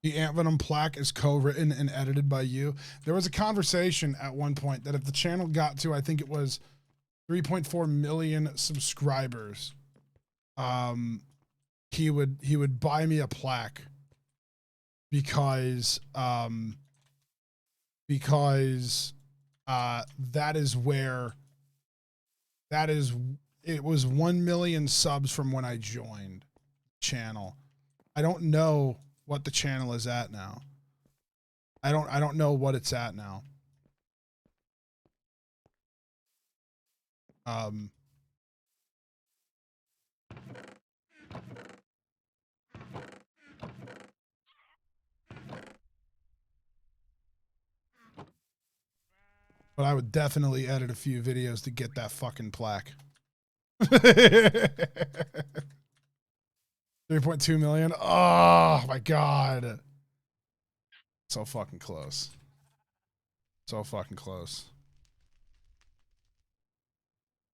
The Ant Venom plaque is co-written and edited by you. There was a conversation at one point that if the channel got to, I think it was 3.4 million subscribers, he would buy me a plaque because it was 1 million subs from when I joined the channel. I don't know what the channel is at now. I don't know what it's at now. But I would definitely edit a few videos to get that fucking plaque. 3.2 million. Oh my God. So fucking close. So fucking close.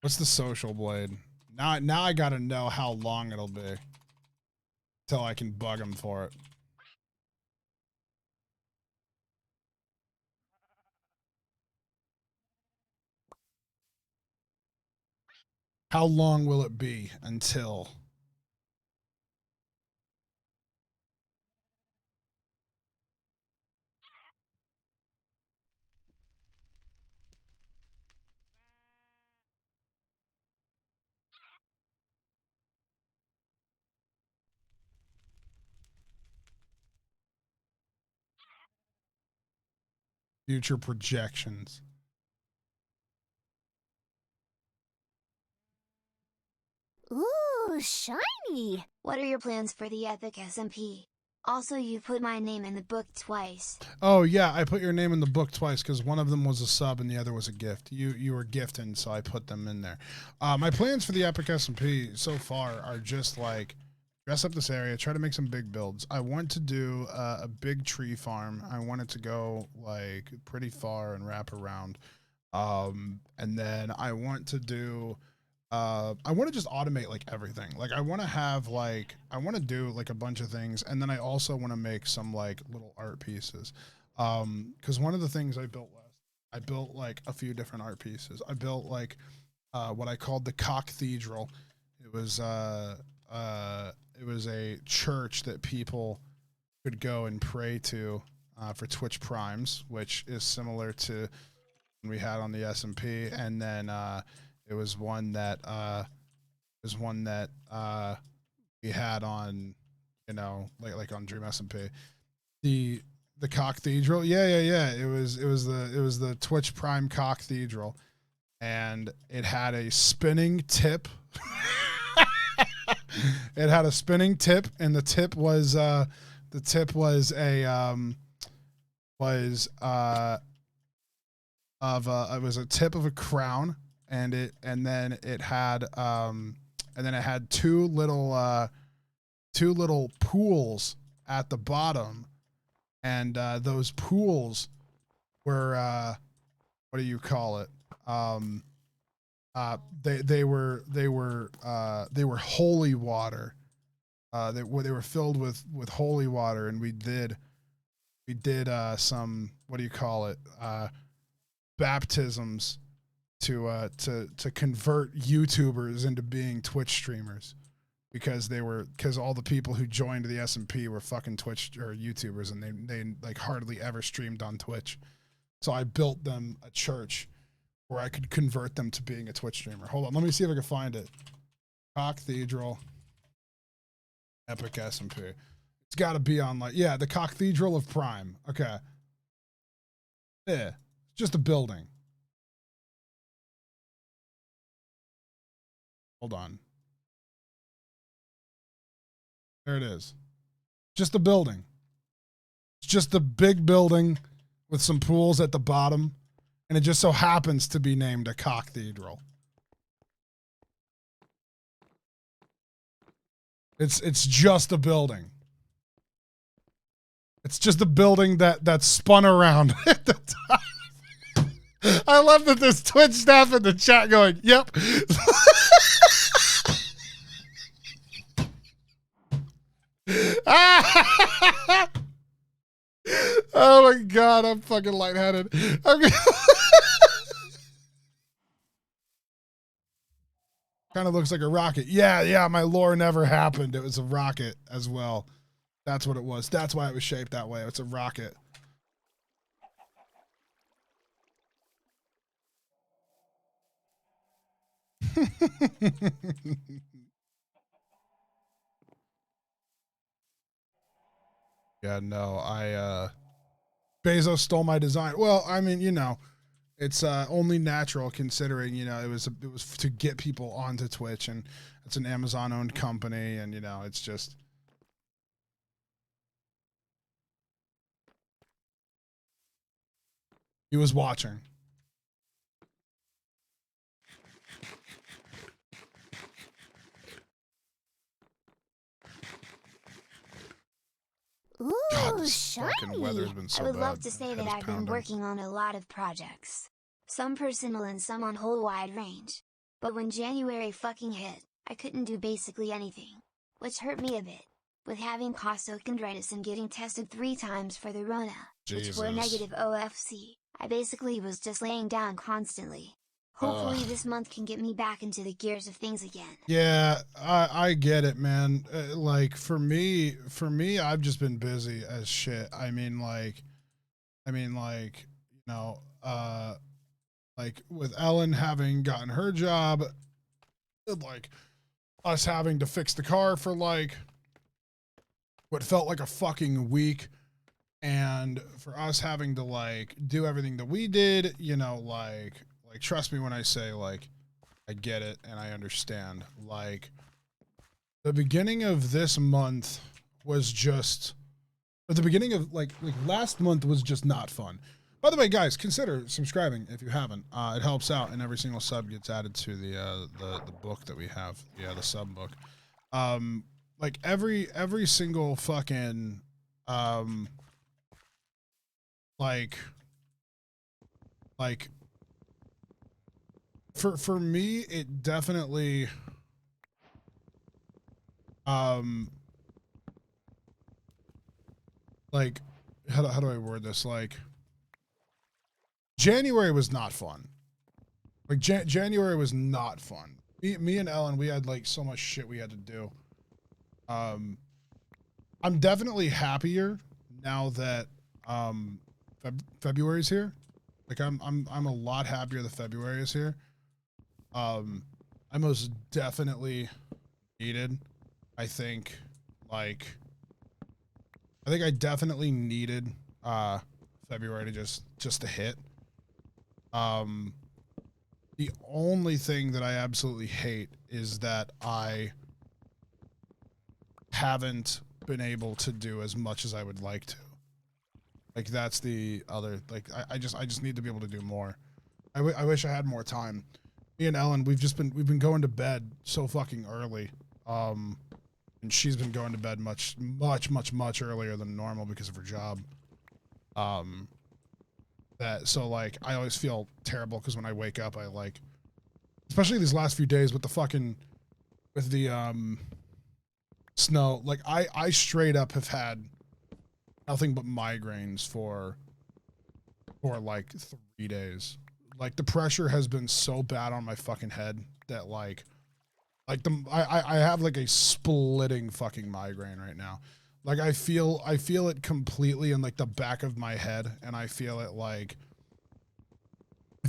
What's the social blade? Now I gotta know how long it'll be till I can bug him for it. How long will it be until? Future projections. Ooh, shiny. What are your plans for the epic SMP? Also, you put my name in the book twice. Oh yeah, I put your name in the book twice because one of them was a sub and the other was a gift. You were gifting, so I put them in there. My plans for the epic SMP so far are just like dress up this area, try to make some big builds. I want to do a big tree farm. I want it to go like pretty far and wrap around. And then I want to do. I want to just automate like everything. Like I want to have like I want to do like a bunch of things, and then I also want to make some like little art pieces. Because one of the things I built I built like a few different art pieces. I built like what I called the Cathedral. It was a church that people could go and pray to for Twitch Primes, which is similar to we had on the SMP, and then it was one that we had on, you know, like on Dream SMP. The Cathedral, yeah. It was the Twitch Prime Cathedral, and it had a spinning tip. It had a spinning tip, and the tip was a tip of a crown, and then it had two little pools at the bottom, and those pools were what do you call it? They were holy water. They were filled with holy water, and we did some, what do you call it? Baptisms to convert YouTubers into being Twitch streamers, because all the people who joined the SMP were fucking Twitch or YouTubers, and they like hardly ever streamed on Twitch. So I built them a church where I could convert them to being a Twitch streamer. Hold on, let me see if I can find it. Cathedral Epic SMP. It's got to be on like, yeah, the Cathedral of Prime. Okay. Yeah, just a building. Hold on. There it is. Just a building. It's just a big building with some pools at the bottom, and it just so happens to be named a Cathedral. It's just a building. It's just a building that spun around at the top. I love that there's Twitch staff in the chat going, yep. Oh my god, I'm fucking lightheaded. Okay. Kind of looks like a rocket. Yeah, my lore never happened. It was a rocket as well. That's what it was. That's why it was shaped that way. It's a rocket. Yeah, no, Bezos stole my design. Well, I mean, you know, it's only natural considering, you know, it was to get people onto Twitch, and it's an Amazon owned company, and you know, it's just he was watching. Ooh, God, this shiny. fucking weather's been so I would bad. love to say that Head's I've been pounding. working on a lot of projects. Some personal and some on whole wide range. But when January fucking hit, I couldn't do basically anything. Which hurt me a bit. With having costochondritis and getting tested 3 times for the Rona, which were negative OFC, I basically was just laying down constantly. Hopefully this month can get me back into the gears of things again. Yeah, I get it, man. Like for me, I've just been busy as shit. I mean, like, you know, like with Ellen having gotten her job, like us having to fix the car for like what felt like a fucking week, and for us having to like do everything that we did, you know, like trust me when I say like I get it and I understand. Like the beginning of this month was just, or the beginning of like last month was just not fun. By the way, guys, consider subscribing if you haven't. It helps out, and every single sub gets added to the book that we have, the sub book. Like every single fucking like for me it definitely like how do I word this? Like January was not fun. Like January was not fun. Me and Ellen, we had like so much shit we had to do. I'm definitely happier now that February's here. Like I'm a lot happier that February is here. I most definitely needed, I think I definitely needed February to just to hit. The only thing that I absolutely hate is that I haven't been able to do as much as I would like to. Like that's the other, like I just need to be able to do more. I wish I had more time. Me and Ellen, we've been going to bed so fucking early. And she's been going to bed much earlier than normal because of her job. So like I always feel terrible because when I wake up I like, especially these last few days with the snow, like I straight up have had nothing but migraines for like 3 days. Like the pressure has been so bad on my fucking head that like I have like a splitting fucking migraine right now. Like I feel it completely in like the back of my head, and I feel it like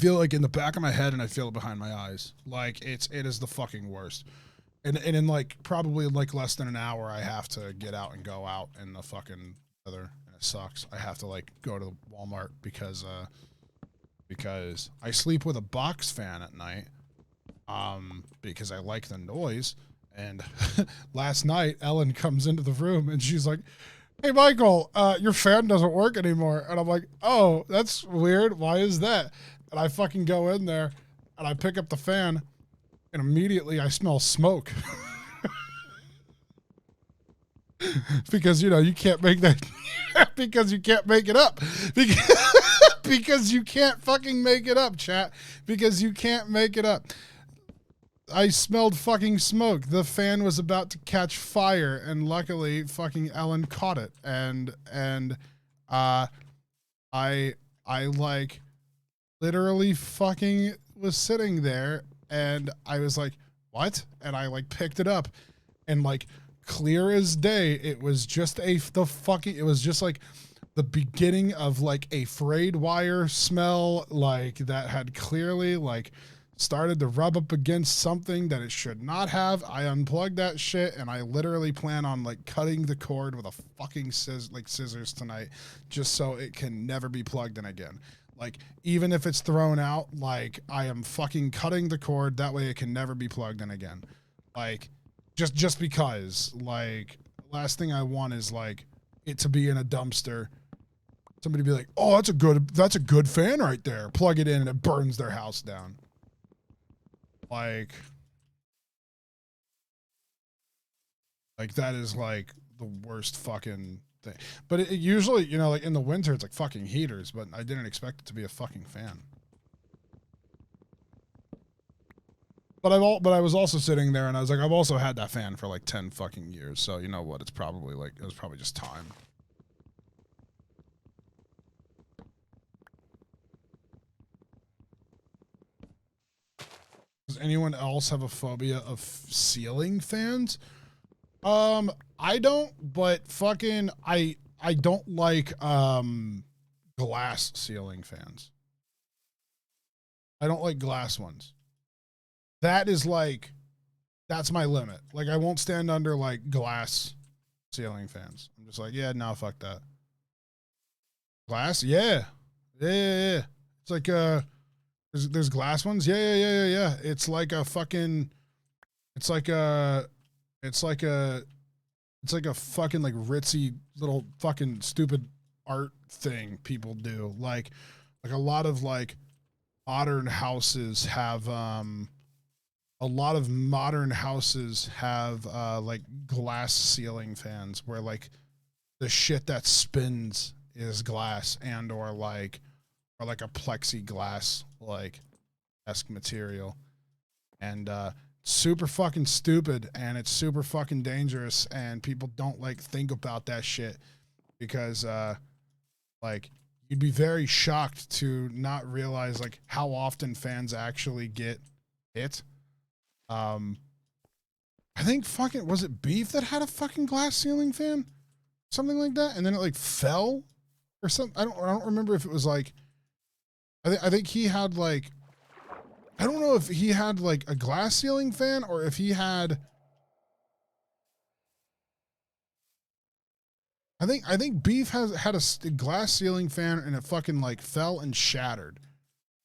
in the back of my head, and I feel it behind my eyes. Like it is the fucking worst. And in like probably like less than an hour I have to get out and go out in the fucking weather, and it sucks. I have to like go to Walmart because I sleep with a box fan at night. Because I like the noise. And last night, Ellen comes into the room and she's like, "Hey, Michael, your fan doesn't work anymore." And I'm like, "Oh, that's weird. Why is that?" And I fucking go in there and I pick up the fan and immediately I smell smoke. Because, you know, you can't make that because you can't make it up. Because you can't fucking make it up, chat. Because you can't make it up. I smelled fucking smoke. The fan was about to catch fire, and luckily fucking Ellen caught it. And I like literally fucking was sitting there and I was like, "What?" And I like picked it up and like clear as day, it was just it was just like the beginning of like a frayed wire smell, like that had clearly like started to rub up against something that it should not have. I unplugged that shit and I literally plan on like cutting the cord with a fucking scissors tonight, just so it can never be plugged in again. Like even if it's thrown out, like I am fucking cutting the cord, that way it can never be plugged in again. Like just because, like, last thing I want is like it to be in a dumpster. Somebody be like, "Oh, that's a good fan right there." Plug it in and it burns their house down. Like that is like the worst fucking thing. But it usually, you know, like in the winter, it's like fucking heaters, but I didn't expect it to be a fucking fan. But I was also sitting there and I was like, I've also had that fan for like 10 fucking years. So you know what? It was probably just time. Does anyone else have a phobia of ceiling fans? I don't, but fucking I don't like glass ceiling fans. I don't like glass ones. That is like, that's my limit. Like I won't stand under like glass ceiling fans. I'm just like, yeah, no, fuck that. Glass? Yeah. Yeah. It's like there's glass ones. Yeah. It's like a fucking it's like a fucking like ritzy little fucking stupid art thing people do. Like a lot of like modern houses have like glass ceiling fans where like the shit that spins is glass and or like a plexiglass like esque material. And super fucking stupid and it's super fucking dangerous and people don't like think about that shit because like you'd be very shocked to not realize like how often fans actually get hit. I think fucking, was it Beef that had a fucking glass ceiling fan? Something like that, and then it like fell or something. I don't remember if it was like I think he had like, I don't know if he had like a glass ceiling fan or if he had, I think Beef had a glass ceiling fan and it fucking like fell and shattered.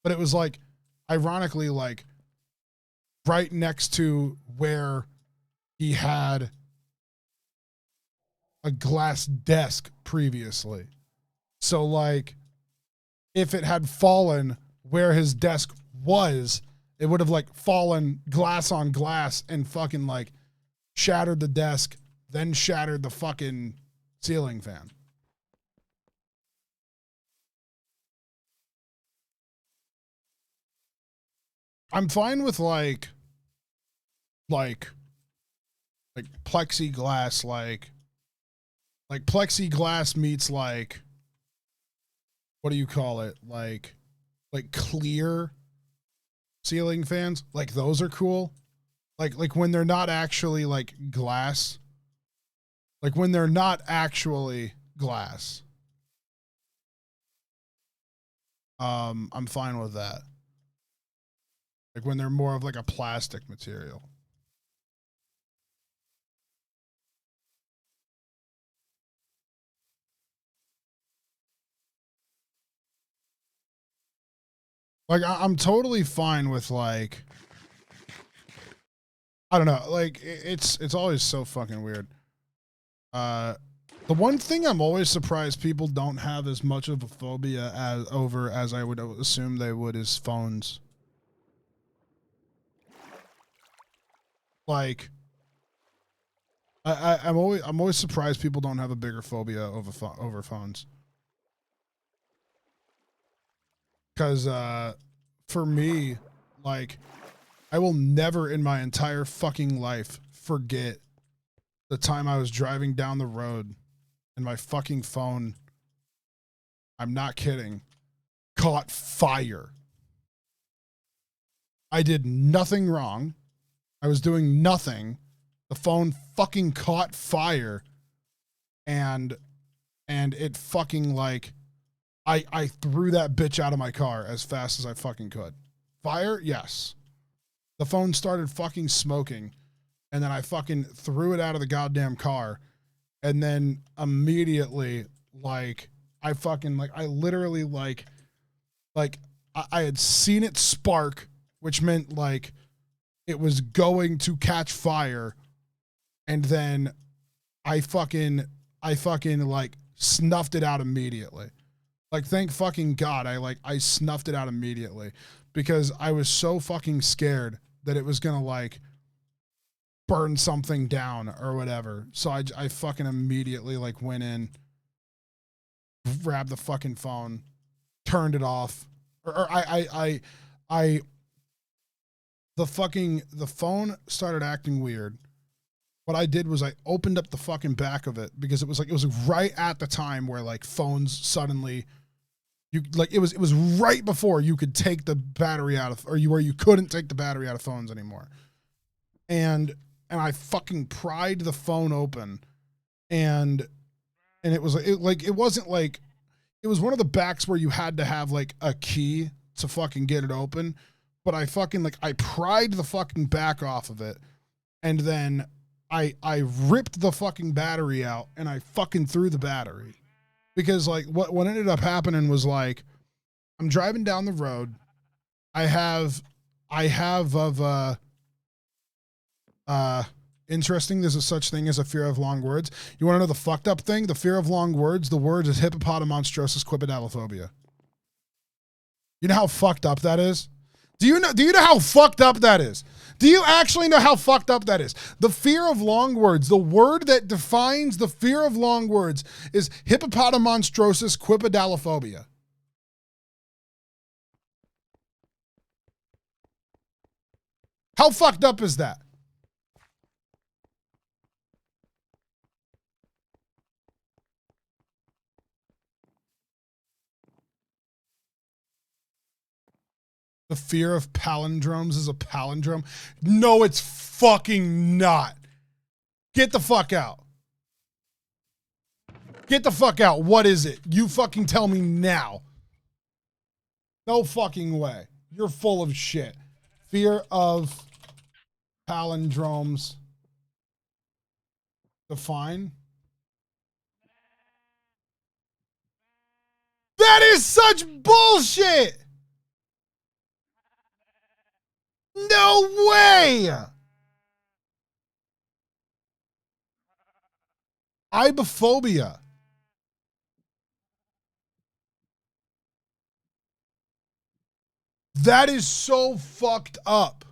But it was like ironically like right next to where he had a glass desk previously. So like if it had fallen where his desk was, it would have like fallen glass on glass and fucking like shattered the desk, then shattered the fucking ceiling fan. I'm fine with like plexiglass, like plexiglass meets like, what do you call it? Like clear ceiling fans. Like those are cool. Like when they're not actually like glass. Like when they're not actually glass. I'm fine with that. Like when they're more of like a plastic material. Like I'm totally fine with like, I don't know, like it's always so fucking weird. The one thing I'm always surprised people don't have as much of a phobia as I would assume they would is phones. Like I'm always surprised people don't have a bigger phobia over phones. Because for me, like, I will never in my entire fucking life forget the time I was driving down the road and my fucking phone, I'm not kidding, caught fire. I did nothing wrong. I was doing nothing. The phone fucking caught fire. And it fucking like, I threw that bitch out of my car as fast as I fucking could. Fire? Yes. The phone started fucking smoking. And then I fucking threw it out of the goddamn car. And then immediately, like, I literally, I had seen it spark, which meant, like, it was going to catch fire. And then I fucking, like, snuffed it out immediately. Like, thank fucking God, I snuffed it out immediately. Because I was so fucking scared that it was gonna, like, burn something down or whatever. So I fucking immediately like went in, grabbed the fucking phone, turned it off, or I the phone started acting weird. What I did was I opened up the fucking back of it because it was right at the time where like phones suddenly, it was right before you could take the battery out of, where you couldn't take the battery out of phones anymore. And I fucking pried the phone open, and it was it wasn't like, it was one of the backs where you had to have like a key to fucking get it open, but I fucking I pried the fucking back off of it, and then I ripped the fucking battery out, and I fucking threw the battery. Because like what ended up happening was like, I'm driving down the road. I have interesting, there's a such thing as a fear of long words. You want to know the fucked up thing? The fear of long words, the word is hippopotamonstrosis quipedalophobia. You know how fucked up that is? Do you know how fucked up that is? Do you actually know how fucked up that is? The fear of long words, the word that defines the fear of long words is hippopotamonstrosis quipedalophobia. How fucked up is that? The fear of palindromes is a palindrome. No, it's fucking not. Get the fuck out. Get the fuck out. What is it? You fucking tell me now. No fucking way. You're full of shit. Fear of palindromes. Define. That is such bullshit. No way! Ibophobia. That is so fucked up.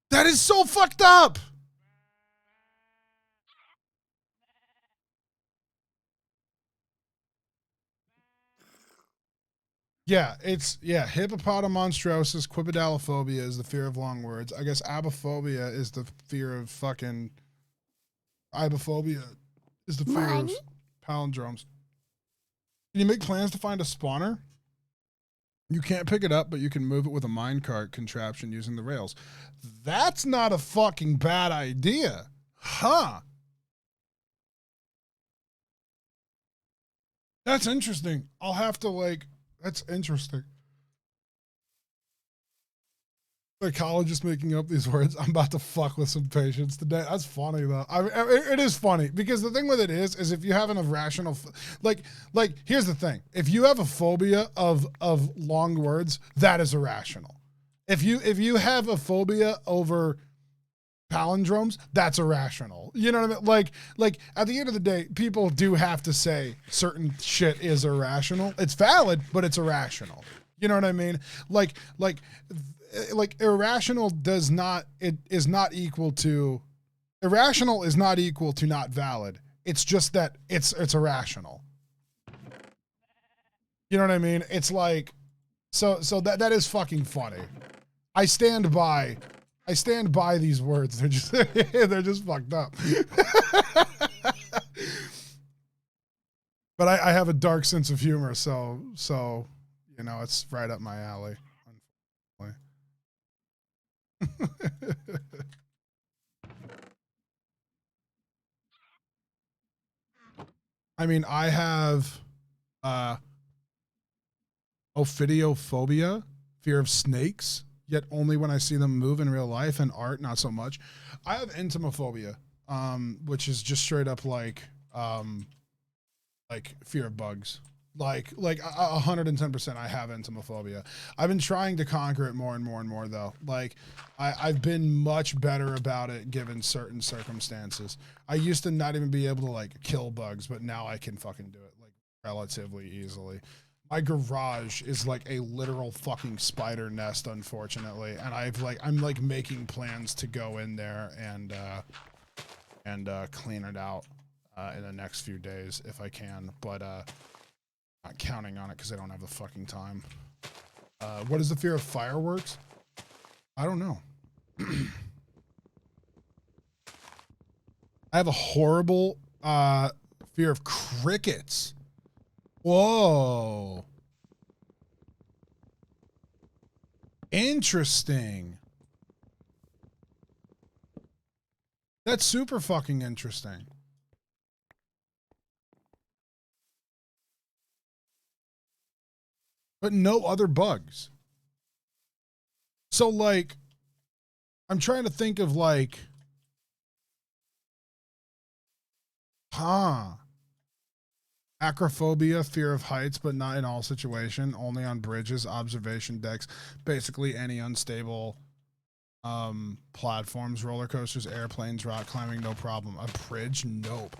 That is so fucked up. Yeah, hippopotamonstrosis quipedalophobia is the fear of long words. I guess abophobia is the fear of fucking... Ibophobia is the fear of palindromes. Can you make plans to find a spawner? You can't pick it up, but you can move it with a minecart contraption using the rails. That's not a fucking bad idea. Huh. That's interesting. I'll have to that's interesting. Psychologist making up these words. I'm about to fuck with some patients today. That's funny though. It is funny because the thing with it is if you have an irrational, here's the thing. If you have a phobia of long words, that is irrational. If you have a phobia over palindromes, that's irrational. You know what I mean? Like at the end of the day, people do have to say certain shit is irrational. It's valid, but it's irrational. You know what I mean? Like irrational is not equal to not valid. It's just that it's irrational. You know what I mean? It's like, so that is fucking funny. I stand by these words. They're just fucked up. But I have a dark sense of humor, so you know, it's right up my alley. I mean, I have ophidiophobia, fear of snakes, yet only when I see them move in real life, and art not so much. I have entomophobia, which is just straight up like fear of bugs. Like 110% I have entomophobia. I've been trying to conquer it more and more and more though. Like I've been much better about it given certain circumstances. I used to not even be able to like kill bugs, but now I can fucking do it like relatively easily. My garage is like a literal fucking spider nest, unfortunately, and I'm like making plans to go in there and and clean it out in the next few days if I can, but not counting on it because I don't have the fucking time. What is the fear of fireworks? I don't know. I have a horrible fear of crickets. Whoa. Interesting. That's super fucking interesting. But no other bugs. So, like, I'm trying to think of, like, acrophobia, fear of heights, but not in all situations, only on bridges, observation decks, basically any unstable platforms, roller coasters, airplanes, rock climbing, no problem. A bridge, nope.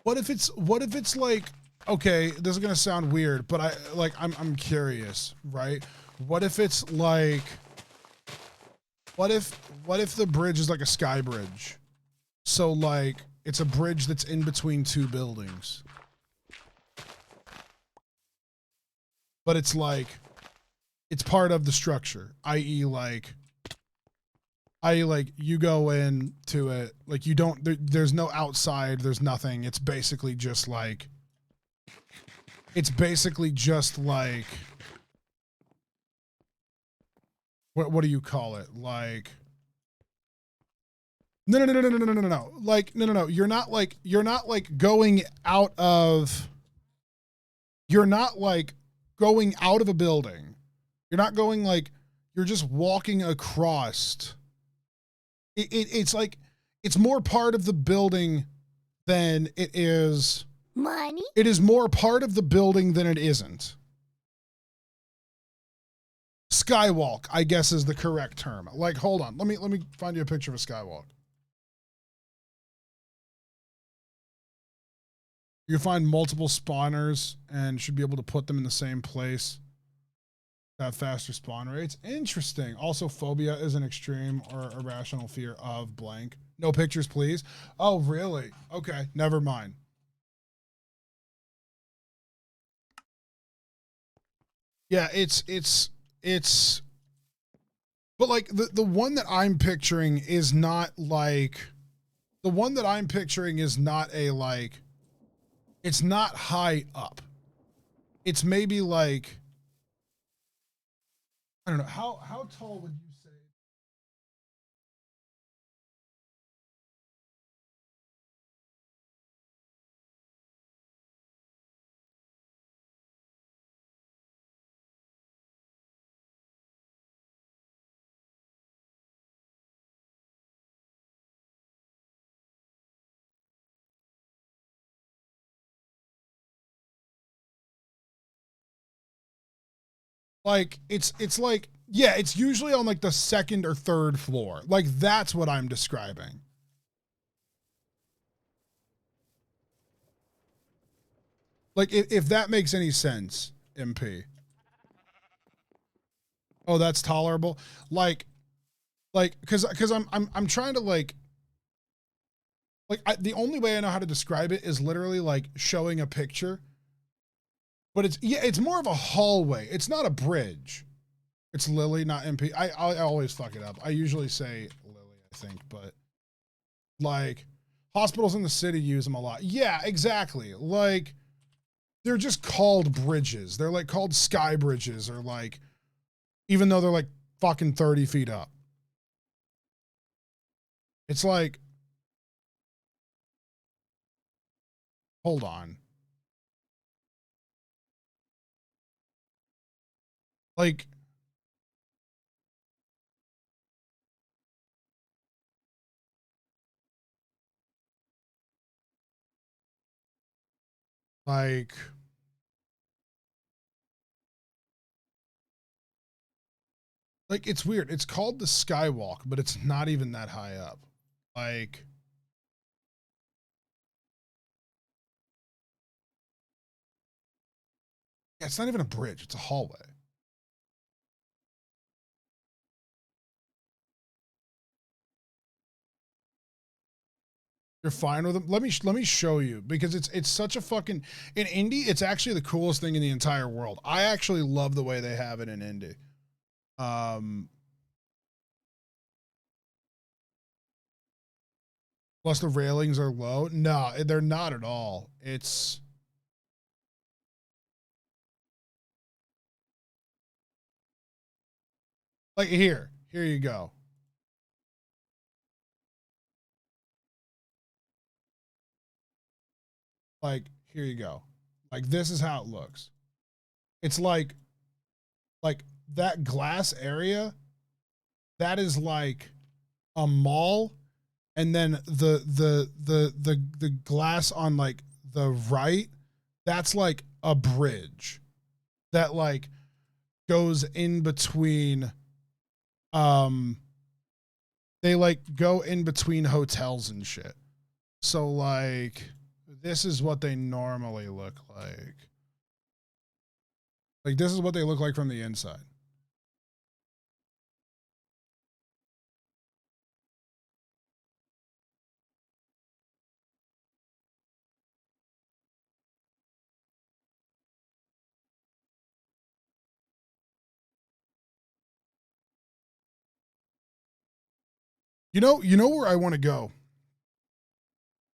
What if it's like, okay, this is gonna sound weird, but I'm curious, right? What if it's like, what if the bridge is like a sky bridge? So like it's a bridge that's in between two buildings. But it's like it's part of the structure, i.e. like you go into it, like you don't there's no outside, there's nothing. It's basically just like what do you call it? Like no. Like no. You're not like going out of you're not like going out of a building. You're not going like you're just walking across. It's like it's more part of the building than it is money. It is more part of the building than it isn't. Skywalk, I guess, is the correct term. Like, hold on. Let me find you a picture of a skywalk. You can find multiple spawners and should be able to put them in the same place. Have faster spawn rates. Interesting. Also, phobia is an extreme or irrational fear of blank. No pictures, please. Oh, really? Okay, never mind. Yeah, it's but like the one that I'm picturing is not like the one that I'm picturing is not a like it's not high up. It's maybe like I don't know how tall would you say? Like it's like yeah, it's usually on like the second or third floor. Like that's what I'm describing. Like if that makes any sense, MP. Oh, that's tolerable. Like because I'm trying to like the only way I know how to describe it is literally like showing a picture. But it's more of a hallway. It's not a bridge. It's Lily, not MP. I always fuck it up. I usually say Lily, I think, but like hospitals in the city use them a lot. Yeah, exactly. Like they're just called bridges. They're like called sky bridges or like even though they're like fucking 30 feet up. It's like hold on. Like like it's weird. It's called the Skywalk, but it's not even that high up. Like yeah, it's not even a bridge. It's a hallway. You're fine with them. Let me show you, because it's such a fucking, in Indy, it's actually the coolest thing in the entire world. I actually love the way they have it in Indy. Plus the railings are low. No, they're not at all. It's like here you go. Like, here you go. Like, this is how it looks. It's like that glass area, that is like a mall, and then the glass on like the right, that's like a bridge that like goes in between, they like go in between hotels and shit. So like, this is what they normally look like. Like, this is what they look like from the inside. You know where I want to go?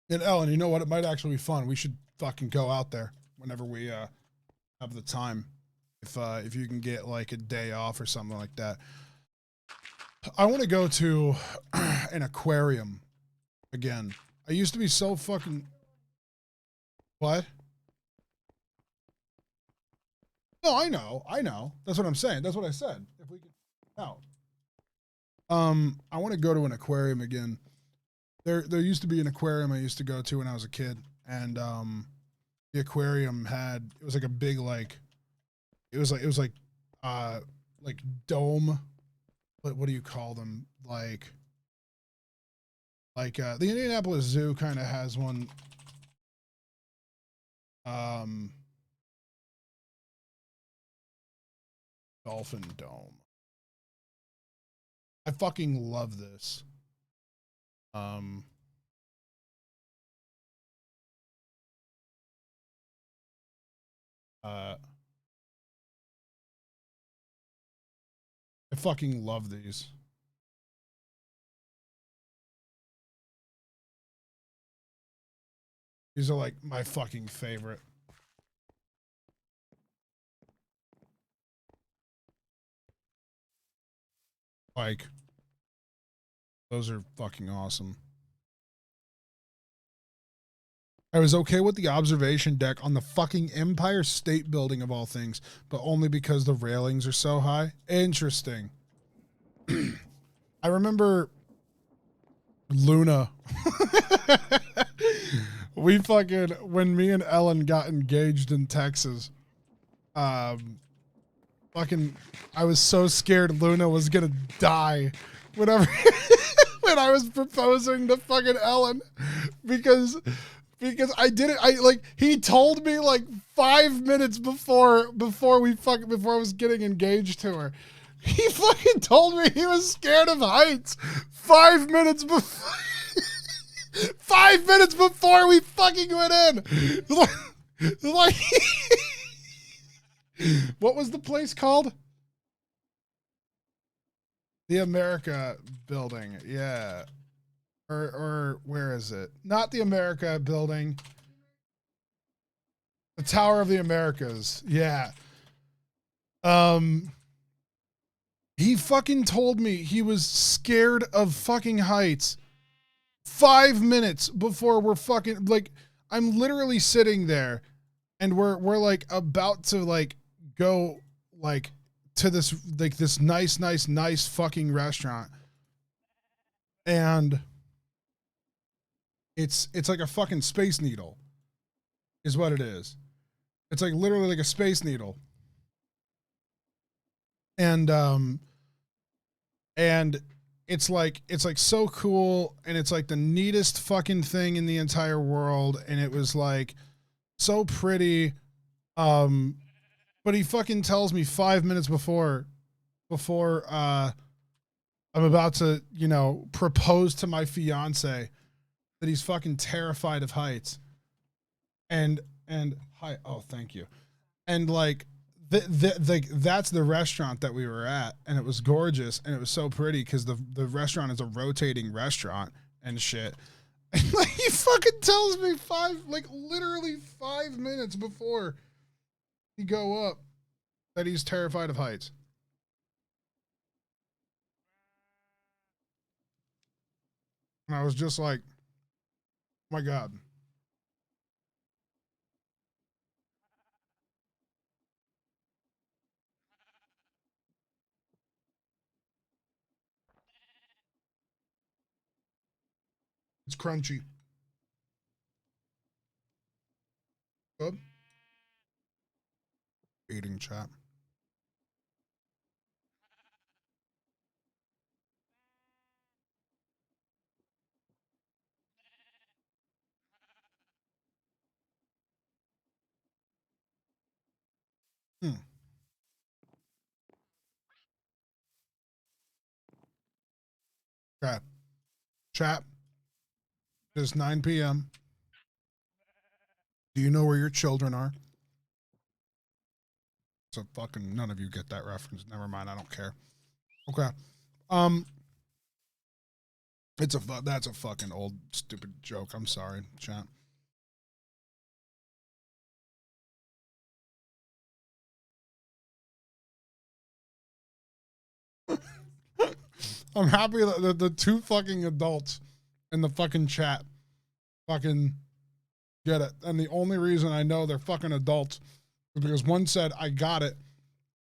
And Ellen, you know what? It might actually be fun. We should fucking go out there whenever we have the time. If you can get like a day off or something like that. I want to go to an aquarium again. I used to be so fucking... What? No, I know. That's what I'm saying. That's what I said. If we could out. I want to go to an aquarium again. There used to be an aquarium I used to go to when I was a kid, and the aquarium it was like a big like dome. What do you call them? Like the Indianapolis Zoo kind of has one. Dolphin Dome. I fucking love this. I fucking love these. These are like my fucking favorite. Like, those are fucking awesome. I was okay with the observation deck on the fucking Empire State Building of all things, but only because the railings are so high. Interesting. I remember Luna. We fucking, when me and Ellen got engaged in Texas, fucking, I was so scared Luna was gonna die whenever when I was proposing to fucking Ellen, because I didn't, he told me like 5 minutes before I was getting engaged to her. He fucking told me he was scared of heights 5 minutes before 5 minutes before we fucking went in. Like, what was the place called? The America Building, yeah. Or where is it? Not the America Building. The Tower of the Americas, yeah. He fucking told me he was scared of fucking heights 5 minutes before we're fucking, like, I'm literally sitting there and we're like about to like go like to this like this nice fucking restaurant, and it's like a fucking Space Needle is what it is. It's like literally like a Space Needle. And it's like so cool, and it's like the neatest fucking thing in the entire world, and it was like so pretty. But he fucking tells me 5 minutes before I'm about to, propose to my fiance, that he's fucking terrified of heights. And hi, oh, thank you. And like that's the restaurant that we were at, and it was gorgeous and it was so pretty because the restaurant is a rotating restaurant and shit. And like he fucking tells me literally 5 minutes before he go up that he's terrified of heights. And I was just like, my God. It's crunchy. Good. Eating chat. Chat. Chat. It's 9 p.m. Do you know where your children are? So fucking none of you get that reference. Never mind. I don't care. Okay. That's a fucking old stupid joke. I'm sorry, chat. I'm happy that the two fucking adults in the fucking chat fucking get it. And the only reason I know they're fucking adults is because one said, I got it.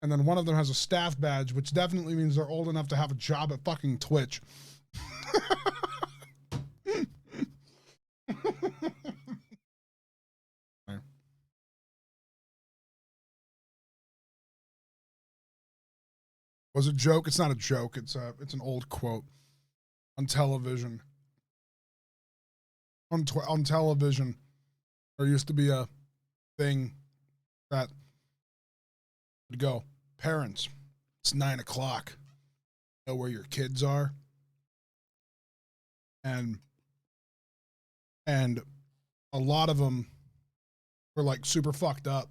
And then one of them has a staff badge, which definitely means they're old enough to have a job at fucking Twitch. Was a joke? It's not a joke. It's an old quote on television. On television, there used to be a thing that would go, parents, it's 9 o'clock. Know where your kids are? And a lot of them were like super fucked up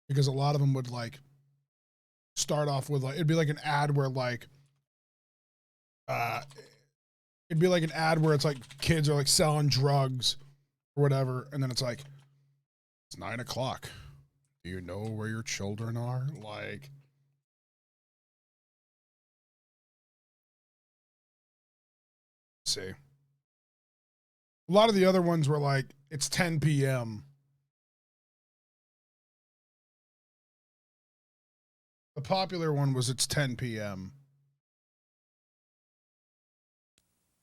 because a lot of them would like start off with like, it'd be like an ad where like, it'd be like an ad where it's like kids are like selling drugs or whatever. And then it's like, it's 9 o'clock. Do you know where your children are? Like, see. A lot of the other ones were like, it's 10 p.m. The popular one was it's 10 p.m.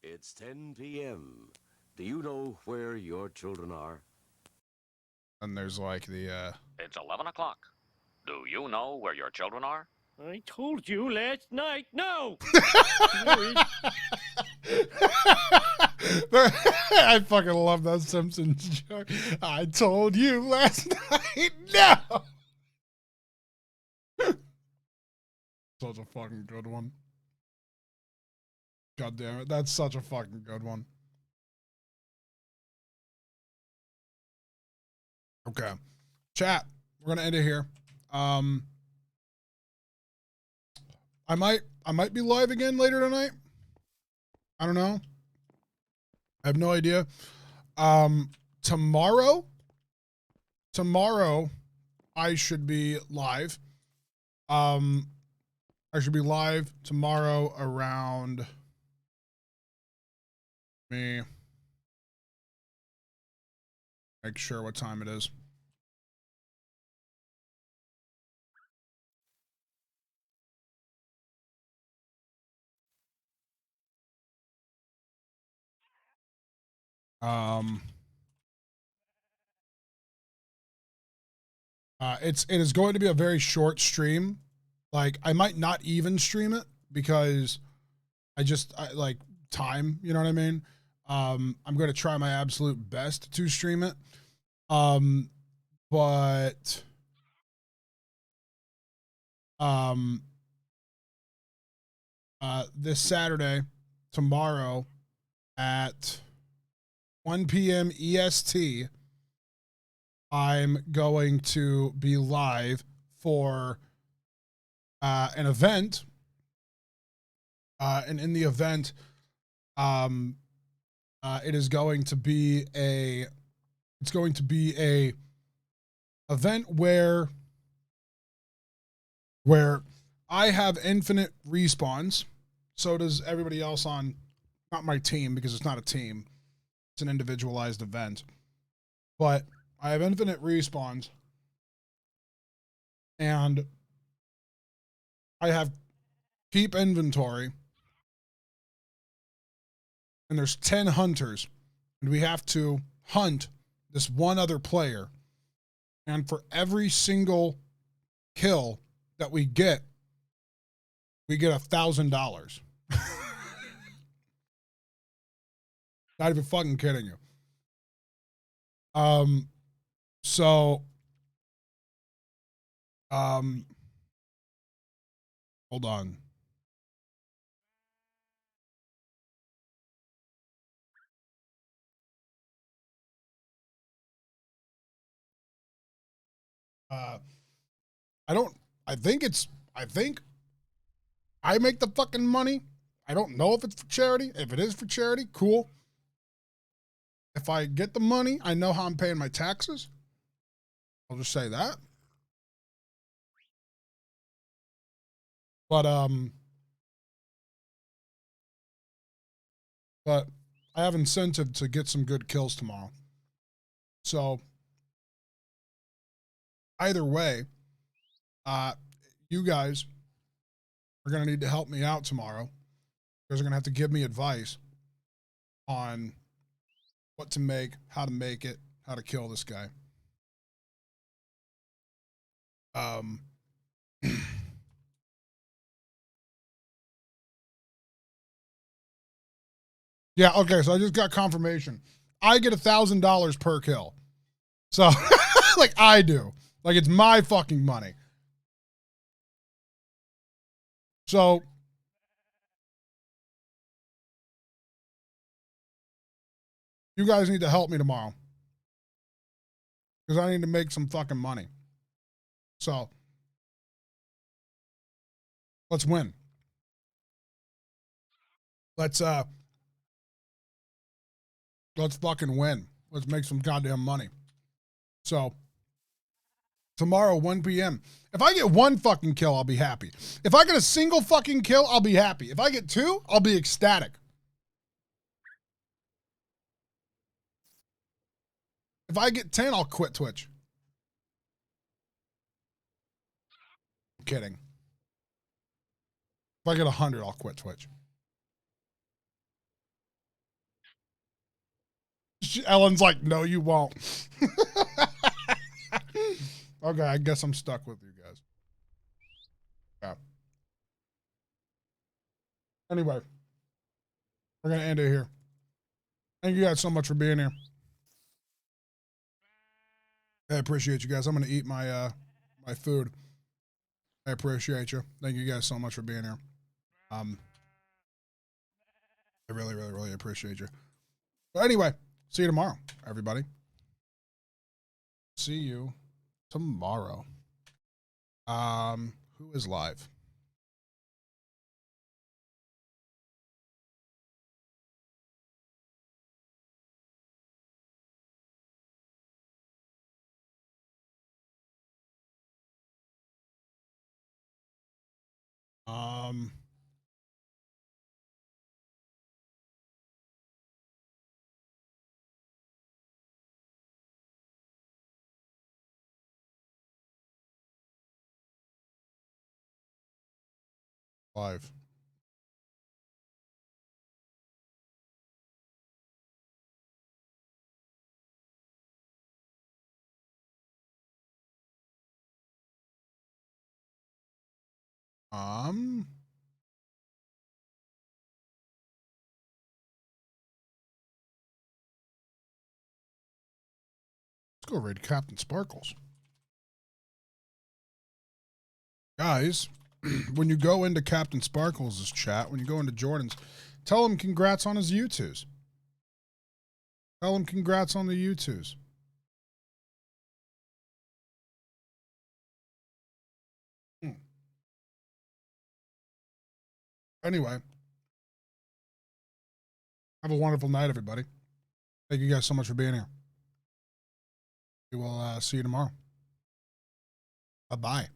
It's 10 p.m. Do you know where your children are? And there's like the, It's 11 o'clock. Do you know where your children are? I told you last night. No! I fucking love that Simpsons joke. I told you last night. No! Such a fucking good one. God damn it. That's such a fucking good one. Okay. Chat. We're gonna end it here. I might be live again later tonight. I don't know. I have no idea. Tomorrow I should be live. I should be live tomorrow around me. Make sure what time it is. It is going to be a very short stream. Like, I might not even stream it because I like time, you know what I mean? I'm going to try my absolute best to stream it. But this Saturday, tomorrow at 1 p.m. EST, I'm going to be live for an event. And in the event, it is going to be a event where I have infinite respawns. So does everybody else on, not my team because it's not a team. It's an individualized event. But I have infinite respawns. And I have keep inventory. And there's 10 hunters. And we have to hunt this one other player. And for every single kill that we get $1,000. Not even fucking kidding you. So, hold on. I think I make the fucking money. I don't know if it's for charity. If it is for charity, cool. If I get the money, I know how I'm paying my taxes. I'll just say that. But I have incentive to get some good kills tomorrow. So either way, you guys are going to need to help me out tomorrow. You guys are going to have to give me advice on what to make, how to make it, how to kill this guy. Yeah, okay, so I just got confirmation. I get $1,000 per kill. So, like I do. Like it's my fucking money. So, you guys need to help me tomorrow. Because I need to make some fucking money. So, let's win. Let's fucking win. Let's make some goddamn money. So, tomorrow, 1 p.m. If I get one fucking kill, I'll be happy. If I get a single fucking kill, I'll be happy. If I get two, I'll be ecstatic. If I get 10, I'll quit Twitch. I'm kidding. If I get 100, I'll quit Twitch. Ellen's like, no, you won't. Okay, I guess I'm stuck with you guys. Yeah. Anyway, we're going to end it here. Thank you guys so much for being here. I appreciate you guys. I'm going to eat my my food. I appreciate you. Thank you guys so much for being here. I really, really, really appreciate you. But anyway, see you tomorrow, everybody. See you tomorrow. Who is live? Live. Let's go raid Captain Sparkles. Guys, when you go into Captain Sparkles' chat, when you go into Jordan's, tell him congrats on his U2s. Tell them congrats on the U2s. Anyway, have a wonderful night, everybody. Thank you guys so much for being here. We will see you tomorrow. Bye-bye.